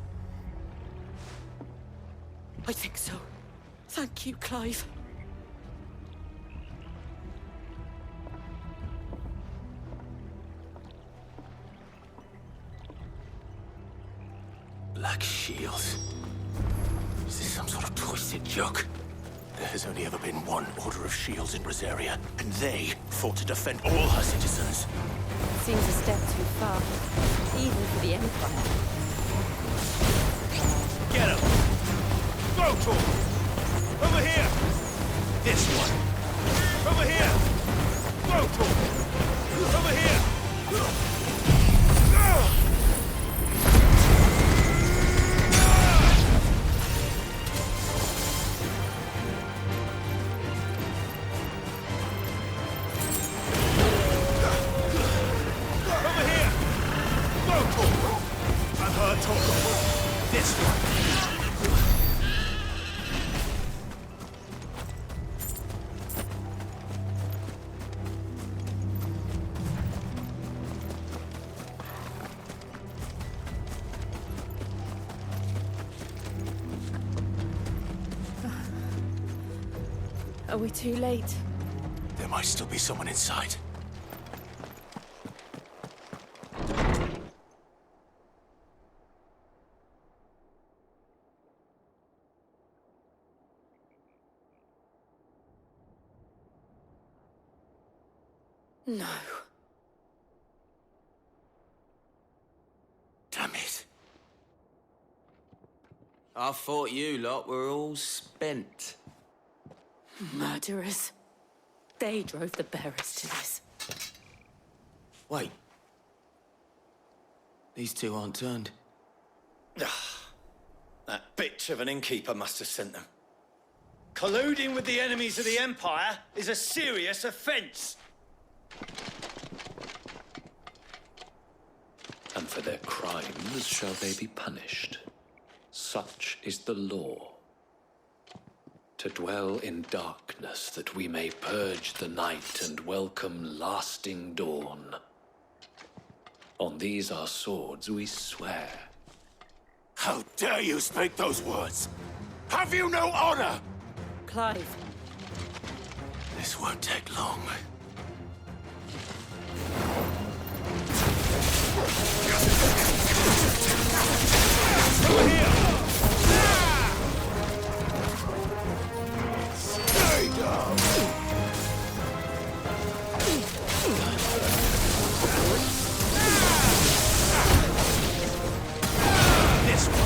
I think so. Thank you, Clive. Black Shields. Is this some sort of twisted joke? There has only ever been one Order of Shields in Rosaria, and they fought to defend all her citizens. Seems a step too far, even for the Empire. Get him! Go, Tor! Over here! This one! Over here! Go, Tor! Over here! Are we too late? There might still be someone inside. No. Damn it. I thought you lot were all spent. Murderers. They drove the bearers to this. Wait. These two aren't turned. That bitch of an innkeeper must have sent them. Colluding with the enemies of the Empire is a serious offence. And for their crimes shall they be punished. Such is the law. To dwell in darkness that we may purge the night and welcome lasting dawn. On these our swords we swear. How dare you speak those words? Have you no honor? Clive. This won't take long. Over here! Stay down! This one.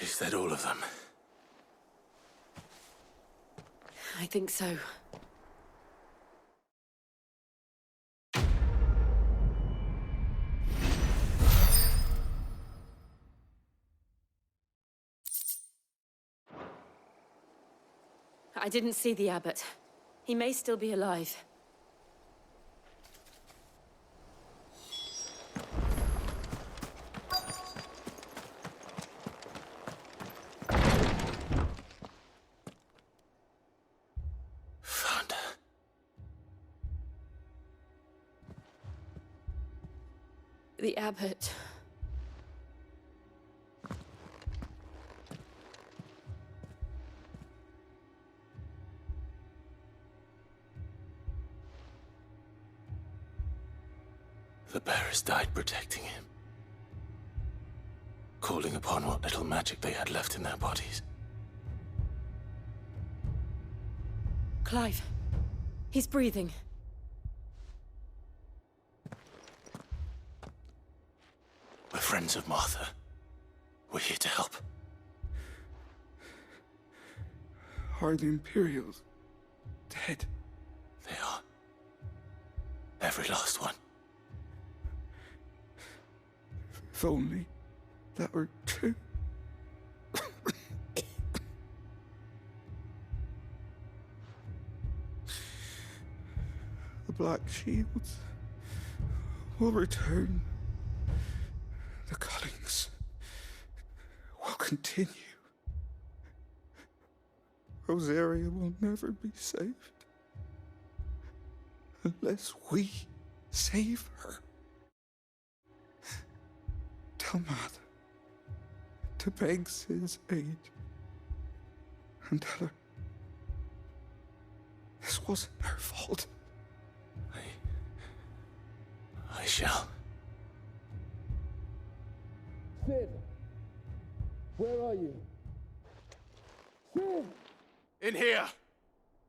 Is that all of them? I think so. I didn't see the abbot. He may still be alive. Found her. The abbot. The bearers died protecting him. Calling upon what little magic they had left in their bodies. Clive. He's breathing. We're friends of Martha. We're here to help. Are the Imperials dead? They are. Every last one. If only that were true. The Black Shields will return. The cuttings will continue. Rosaria will never be saved unless we save her. Tell Mother to beg Sid's aid and tell her this wasn't her fault. I shall. Sid! Where are you? Sid! In here!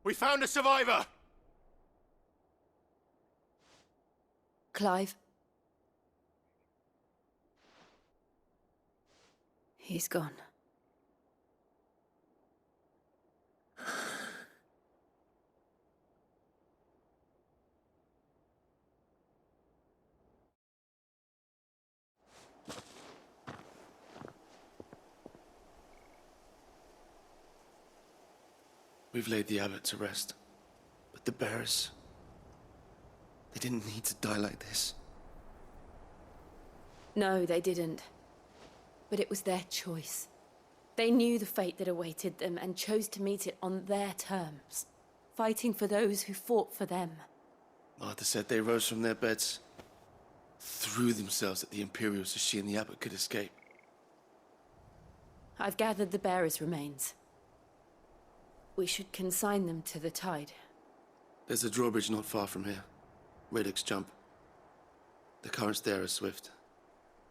We found a survivor! Clive. He's gone. We've laid the abbot to rest. But the bearers... they didn't need to die like this. No, they didn't. But it was their choice. They knew the fate that awaited them and chose to meet it on their terms, fighting for those who fought for them. Martha said they rose from their beds, threw themselves at the Imperials so she and the abbot could escape. I've gathered the bearers' remains. We should consign them to the tide. There's a drawbridge not far from here. Radix Jump. The currents there are swift.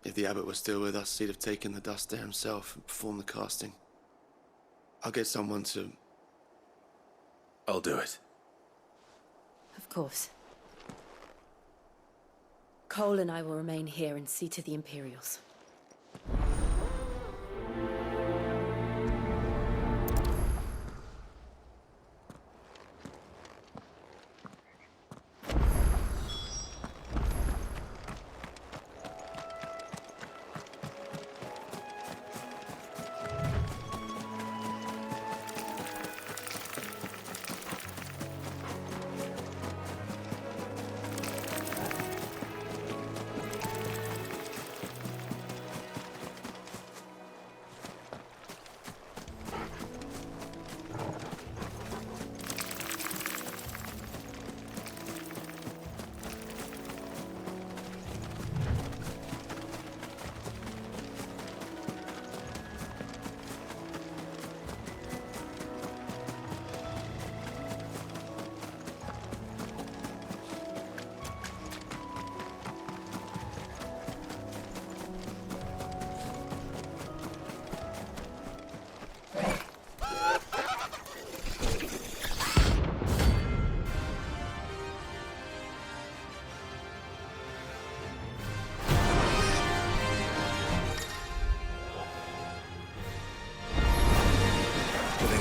If the abbot was still with us, he'd have taken the dust there himself and performed the casting. I'll get someone to... I'll do it. Of course. Cole and I will remain here and see to the Imperials.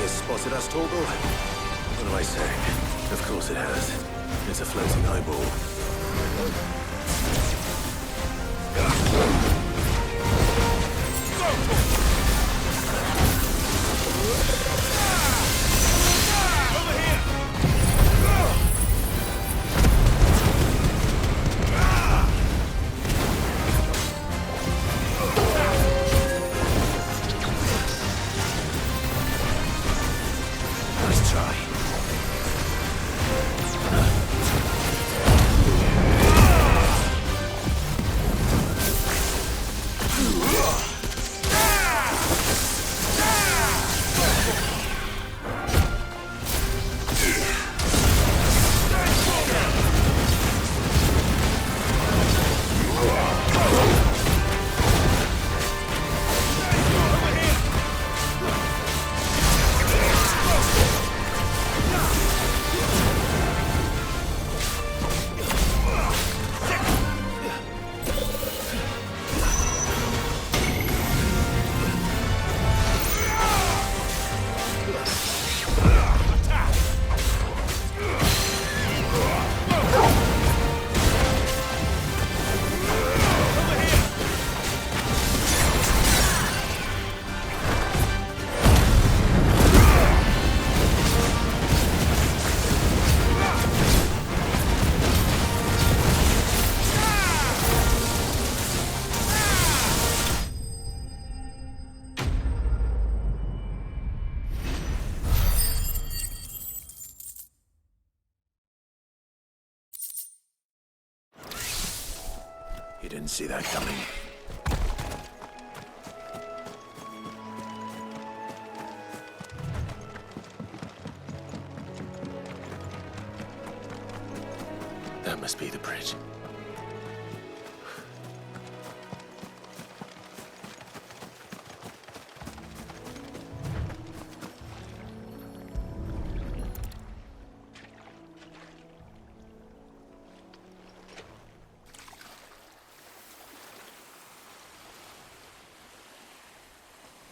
Spotted us, Torgal? What am I saying? Of course it has. It's a floating eyeball. You didn't see that coming. That must be the bridge.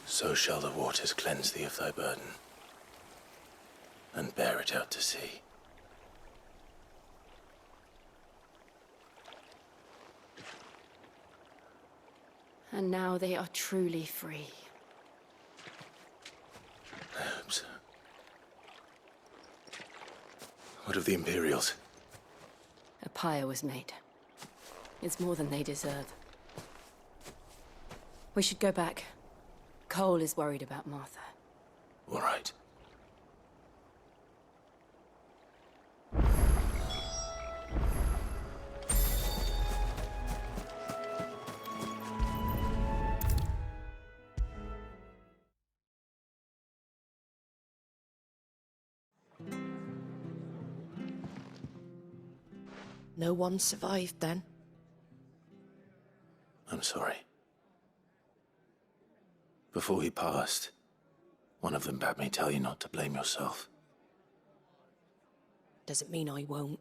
So shall the waters cleanse thee of thy burden, and bear it out to sea. And now they are truly free. I hope so. What of the Imperials? A pyre was made. It's more than they deserve. We should go back. Cole is worried about Martha. All right. No one survived then? I'm sorry. Before he passed, one of them bade me tell you not to blame yourself. Doesn't mean I won't.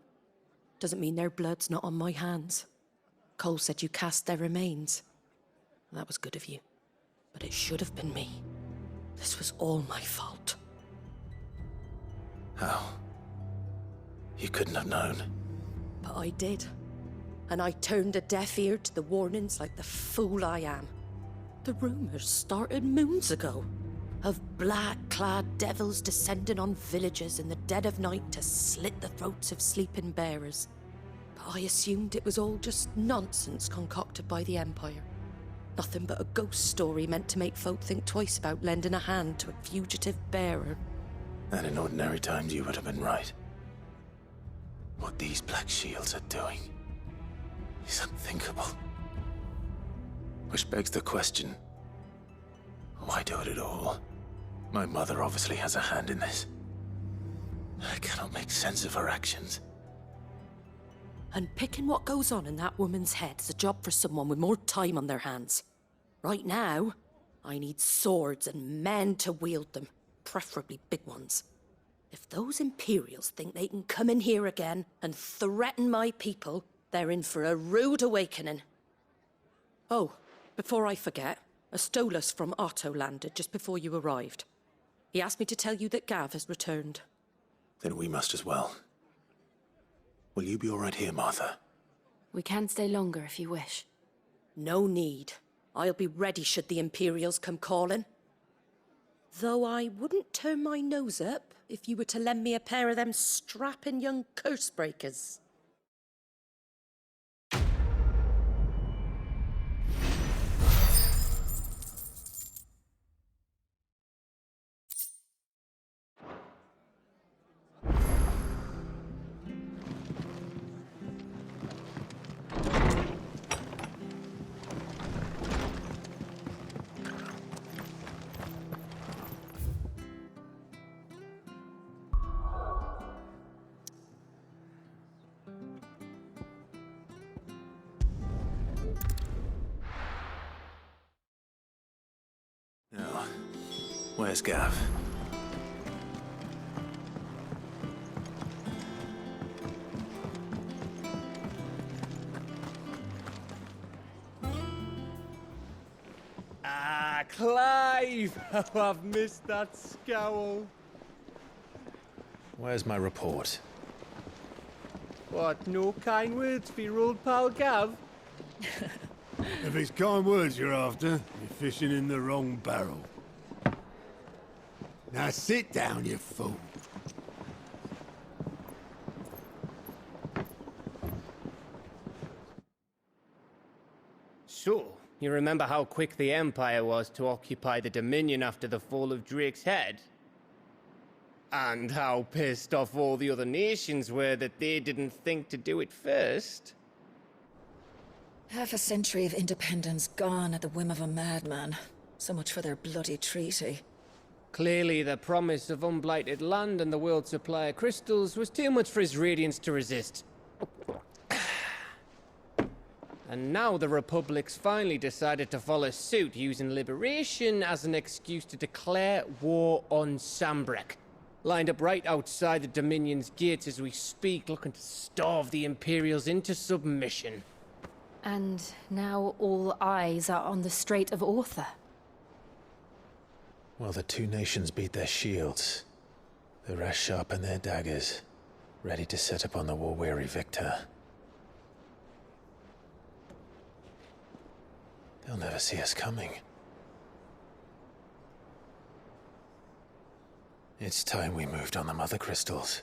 Doesn't mean their blood's not on my hands. Cole said you cast their remains. That was good of you. But it should have been me. This was all my fault. How? You couldn't have known. But I did. And I turned a deaf ear to the warnings like the fool I am. The rumors started moons ago. Of black-clad devils descending on villages in the dead of night to slit the throats of sleeping bearers. But I assumed it was all just nonsense concocted by the Empire. Nothing but a ghost story meant to make folk think twice about lending a hand to a fugitive bearer. And in ordinary times you would have been right. What these Black Shields are doing is unthinkable. Which begs the question, why do it at all? My mother obviously has a hand in this. I cannot make sense of her actions. And picking what goes on in that woman's head is a job for someone with more time on their hands. Right now, I need swords and men to wield them, preferably big ones. If those Imperials think they can come in here again and threaten my people, they're in for a rude awakening. Oh, before I forget, a Stolas from Otto landed just before you arrived. He asked me to tell you that Gav has returned. Then we must as well. Will you be all right here, Martha? We can stay longer if you wish. No need. I'll be ready should the Imperials come calling. Though I wouldn't turn my nose up if you were to lend me a pair of them strapping young curse-breakers. Now, where's Gav? Ah, Clive! Oh, I've missed that scowl. Where's my report? What, no kind words for your old pal Gav? If it's kind words you're after, you're fishing in the wrong barrel. Now sit down, you fool. So, you remember how quick the Empire was to occupy the Dominion after the fall of Drake's head? And how pissed off all the other nations were that they didn't think to do it first? Half a century of independence gone at the whim of a madman. So much for their bloody treaty. Clearly, the promise of unblighted land and the world's supply of crystals was too much for his radiance to resist. And now the Republic's finally decided to follow suit, using liberation as an excuse to declare war on Sambrek. Lined up right outside the Dominion's gates as we speak, looking to starve the Imperials into submission. And now all eyes are on the Strait of Author. While the two nations beat their shields, the rest sharpen their daggers, ready to set upon the war-weary victor. They'll never see us coming. It's time we moved on the Mother Crystals.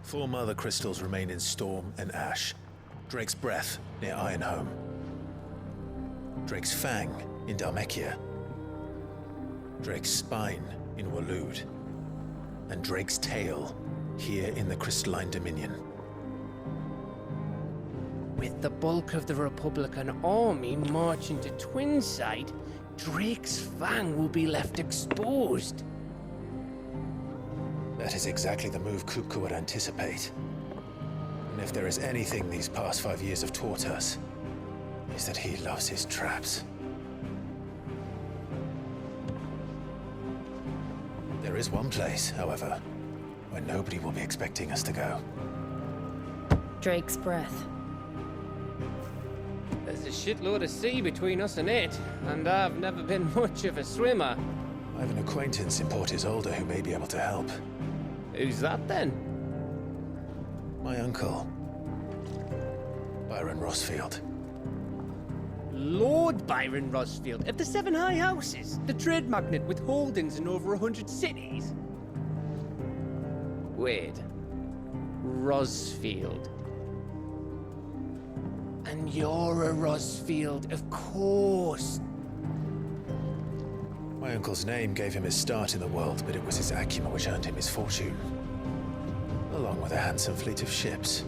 4 mother crystals remain in Storm and Ash. Drake's Breath near Ironhome. Drake's Fang in Dhalmekia. Drake's Spine in Waloed. And Drake's Tail here in the Crystalline Dominion. With the bulk of the Republican army marching to Twinside, Drake's Fang will be left exposed. That is exactly the move Kupka would anticipate. And if there is anything these past 5 years have taught us, is that he loves his traps. There is one place, however, where nobody will be expecting us to go. Drake's Breath. There's a shitload of sea between us and it, and I've never been much of a swimmer. I have an acquaintance in Port Isolde who may be able to help. Who's that then? My uncle, Byron Rossfield. Lord Byron Rossfield of the 7 High Houses, the trade magnate with holdings in over 100 cities. Wait, Rossfield. And you're a Rossfield, of course. My uncle's name gave him his start in the world, but it was his acumen which earned him his fortune, along with a handsome fleet of ships.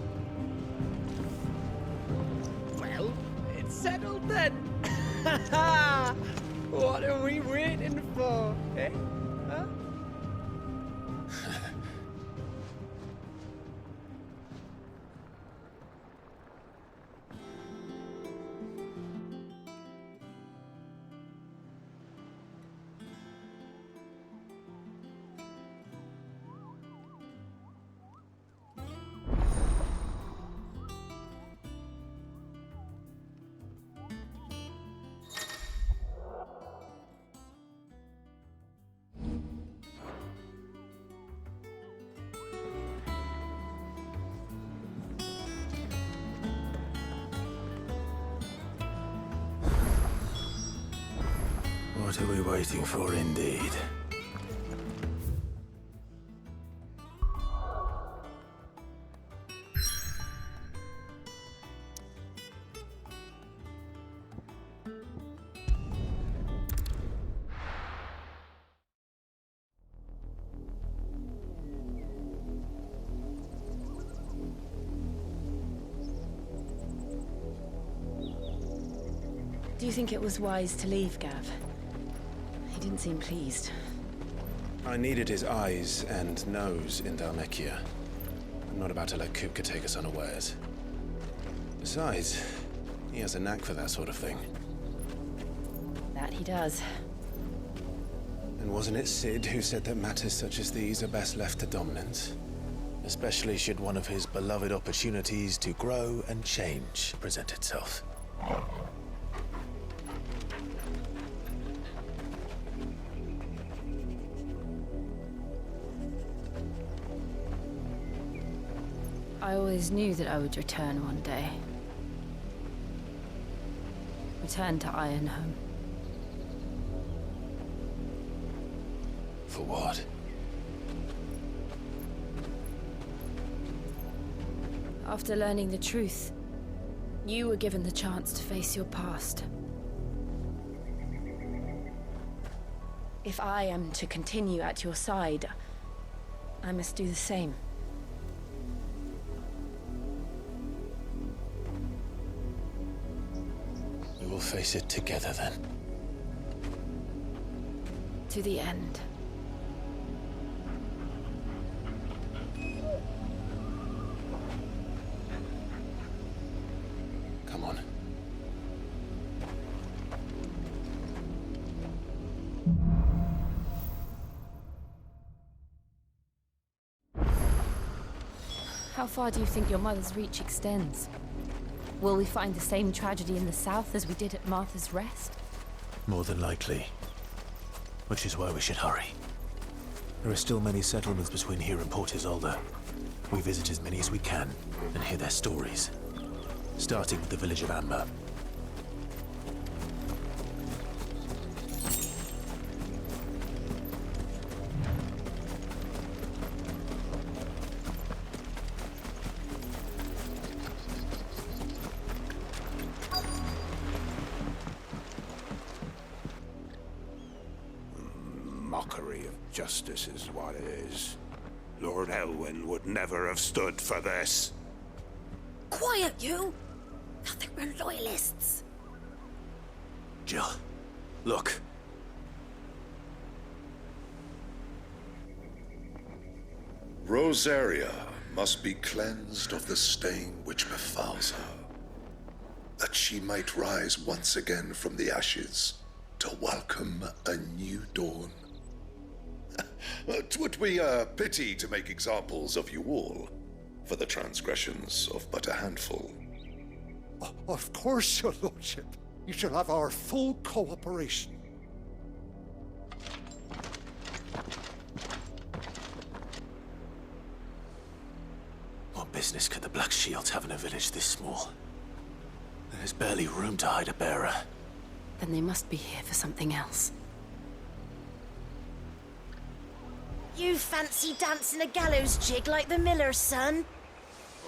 Well, it's settled then. What are we waiting for, eh? Huh? What are we waiting for, indeed? Do you think it was wise to leave, Gav? He didn't seem pleased. I needed his eyes and nose in Dhalmekia. I'm not about to let Kupka take us unawares. Besides, he has a knack for that sort of thing. That he does. And wasn't it Sid who said that matters such as these are best left to dominance? Especially should one of his beloved opportunities to grow and change present itself. I always knew that I would return one day. Return to Ironhome. For what? After learning the truth, you were given the chance to face your past. If I am to continue at your side, I must do the same. We will face it together, then. To the end. Come on. How far do you think your mother's reach extends? Will we find the same tragedy in the south as we did at Martha's Rest? More than likely. Which is why we should hurry. There are still many settlements between here and Port Isolde. We visit as many as we can and hear their stories. Starting with the village of Amber. mockery of justice is what it is. Lord Elwyn would never have stood for this. Quiet, you! Thought they were loyalists. Jill, look. Rosaria must be cleansed of the stain which befouls her, that she might rise once again from the ashes to welcome a new dawn. 'Twould be a pity to make examples of you all, for the transgressions of but a handful. Of course, your lordship. You shall have our full cooperation. What business could the Black Shields have in a village this small? There's barely room to hide a bearer. Then they must be here for something else. You fancy dancing a gallows jig like the miller's son?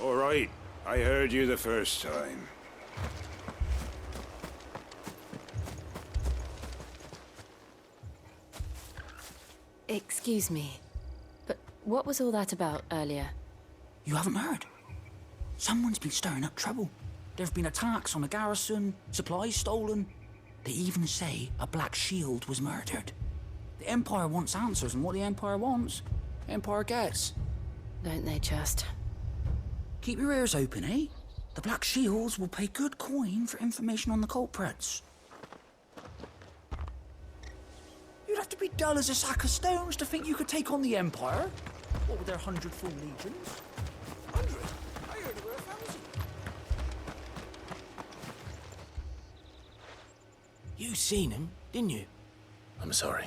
All right, I heard you the first time. Excuse me, but what was all that about earlier? You haven't heard? Someone's been stirring up trouble. There have been attacks on the garrison, supplies stolen. They even say a Black Shield was murdered. The Empire wants answers, and what the Empire wants, the Empire gets. Don't they just? Keep your ears open, eh? The Black Shields will pay good coin for information on the culprits. You'd have to be dull as a sack of stones to think you could take on the Empire. What with their 100 full legions? 100? I heard there were 1,000. You seen him, didn't you? I'm sorry.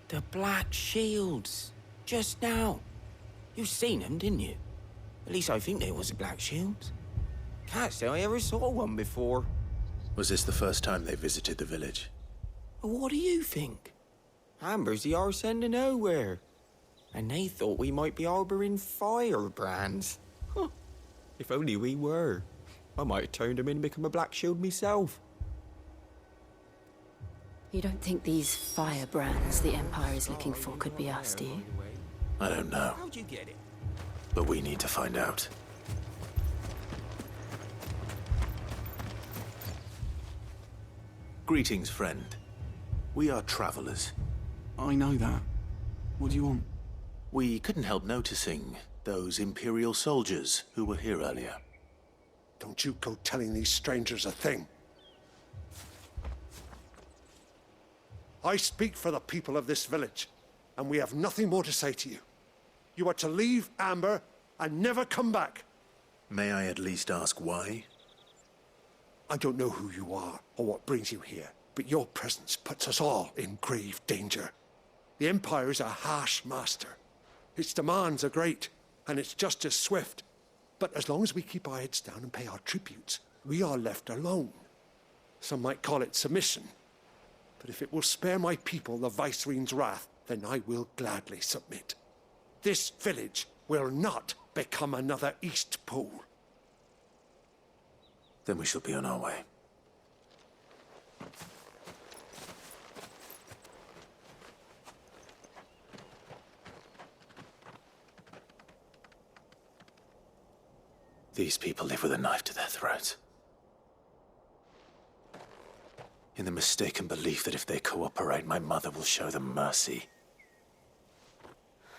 The Black Shields. Just now. You seen them, didn't you? At least I think there was a Black Shield. Can't say I ever saw one before. Was this the first time they visited the village? What do you think? Amber's the arse end of nowhere. And they thought we might be harbouring firebrands. Huh. If only we were. I might have turned them in and become a Black Shield myself. You don't think these firebrands the Empire is looking for could be us, do you? I don't know. How'd you get it? But we need to find out. Greetings, friend. We are travelers. I know that. What do you want? We couldn't help noticing those Imperial soldiers who were here earlier. Don't you go telling these strangers a thing. I speak for the people of this village, and we have nothing more to say to you. You are to leave Amber and never come back. May I at least ask why? I don't know who you are or what brings you here, but your presence puts us all in grave danger. The Empire is a harsh master. Its demands are great, and its justice swift. But as long as we keep our heads down and pay our tributes, we are left alone. Some might call it submission. But if it will spare my people the Viceroy's wrath, then I will gladly submit. This village will not become another East Pool. Then we shall be on our way. These people live with a knife to their throats. In the mistaken belief that if they cooperate, my mother will show them mercy.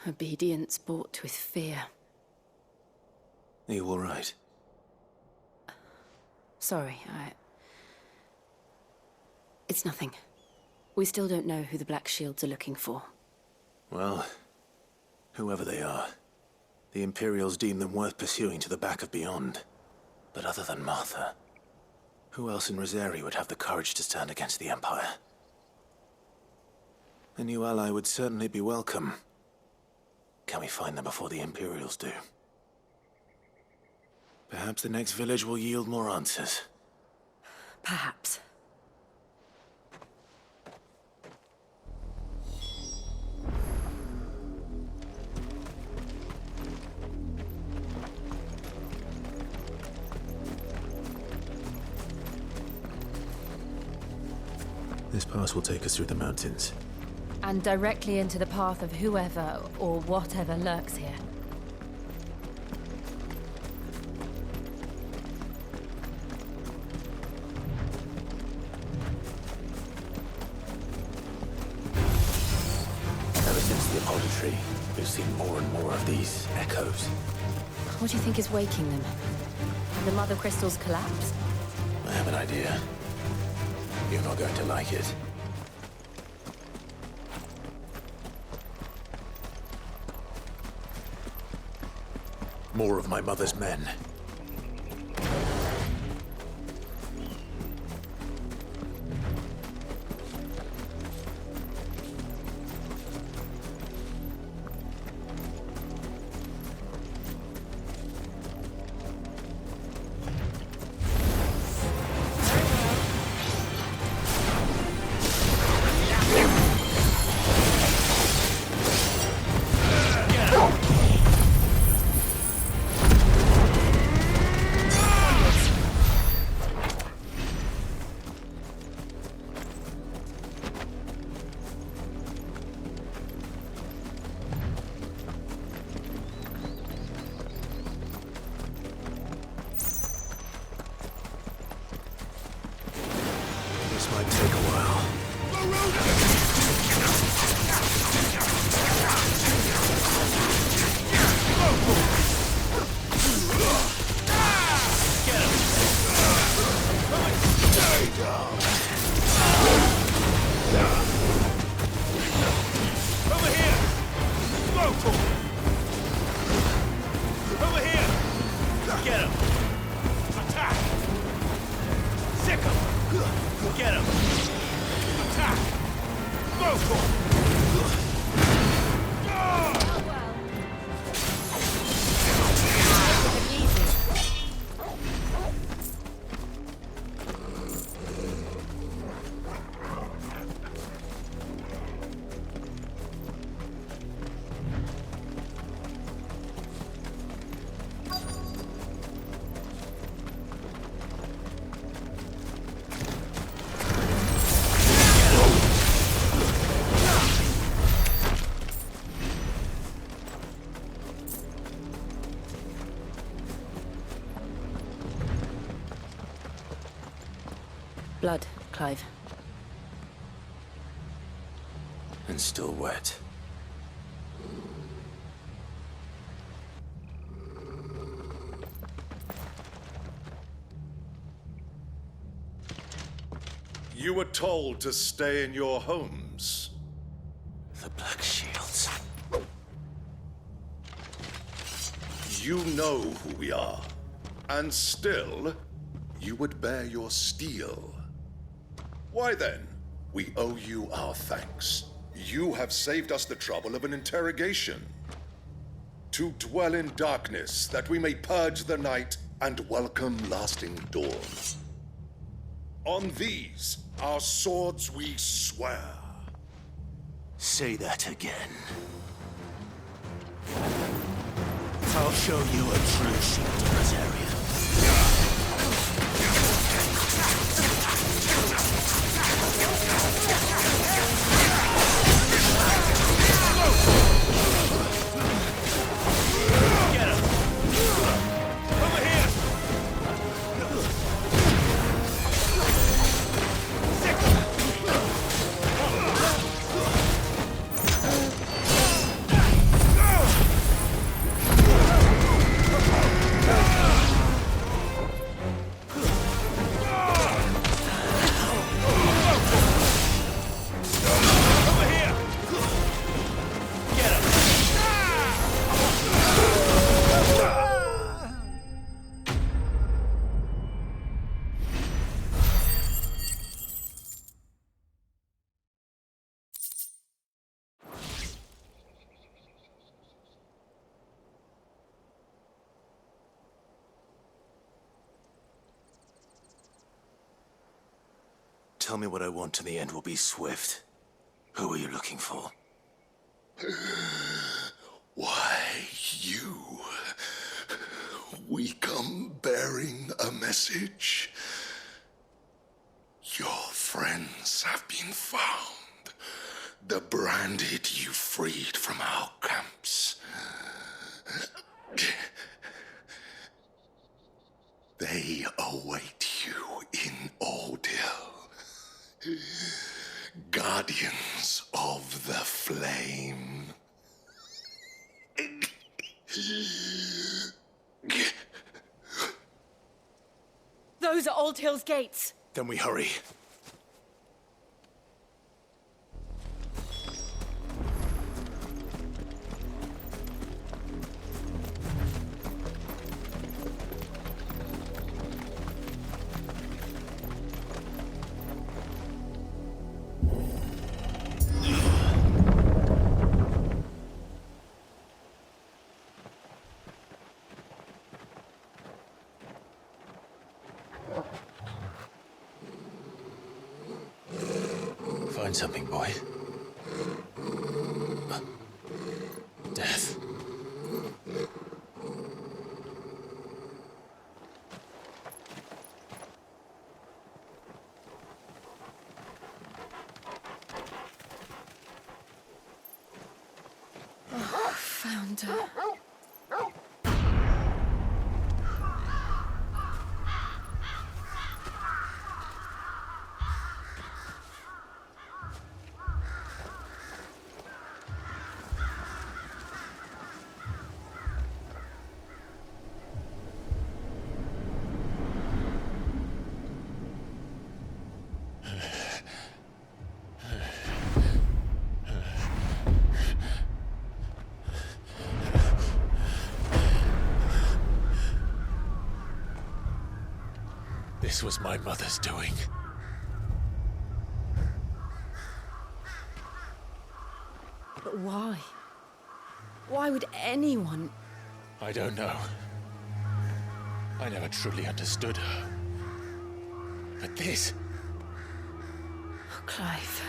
Obedience bought with fear. Are you all right? Sorry, It's nothing. We still don't know who the Black Shields are looking for. Well, whoever they are, the Imperials deem them worth pursuing to the back of beyond. But other than Martha, who else in Rosaria would have the courage to stand against the Empire? A new ally would certainly be welcome. Can we find them before the Imperials do? Perhaps the next village will yield more answers. Perhaps. This pass will take us through the mountains. and directly into the path of whoever or whatever lurks here. Ever since the apology tree, we've seen more and more of these echoes. What do you think is waking them? The mother crystal's collapse? I have an idea. You're not going to like it. More of my mother's men. This might take a while. Over here! Smoke! Over here! Get him! Attack! Sick him! Get him! Attack! Smoke! Blood, Clive. And still wet. You were told to stay in your homes. The Black Shields. You know who we are. And still, you would bear your steel. Why then, we owe you our thanks. You have saved us the trouble of an interrogation. To dwell in darkness, that we may purge the night and welcome lasting dawn. On these, our swords we swear. Say that again. I'll show you a true shielditarian. Get him! Over here! Sick him! Over here! Get him! Tell me what I want and the end will be swift. Who are you looking for? Why, you. We come bearing a message. Your friends have been found. The brand demanded you freed from our camps. They await you in Ordeal. Guardians of the Flame. Those are Old Hill's gates. Then we hurry. Find something, boy. Death. Oh, found her. This was my mother's doing. But why? Why would anyone? I don't know. I never truly understood her. But this... Oh, Clive.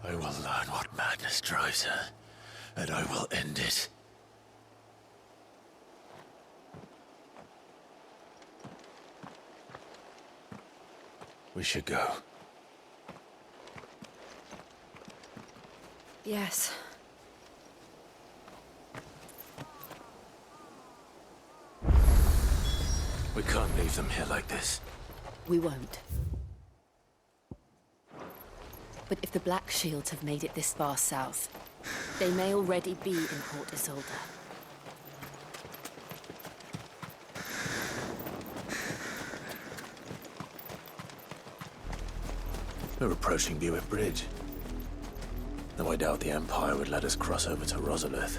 I will learn what madness drives her, and I will end it. We should go. Yes. We can't leave them here like this. We won't. But if the Black Shields have made it this far south, they may already be in Port Isolde. We're approaching Buick Bridge. Though I doubt the Empire would let us cross over to Rosalith.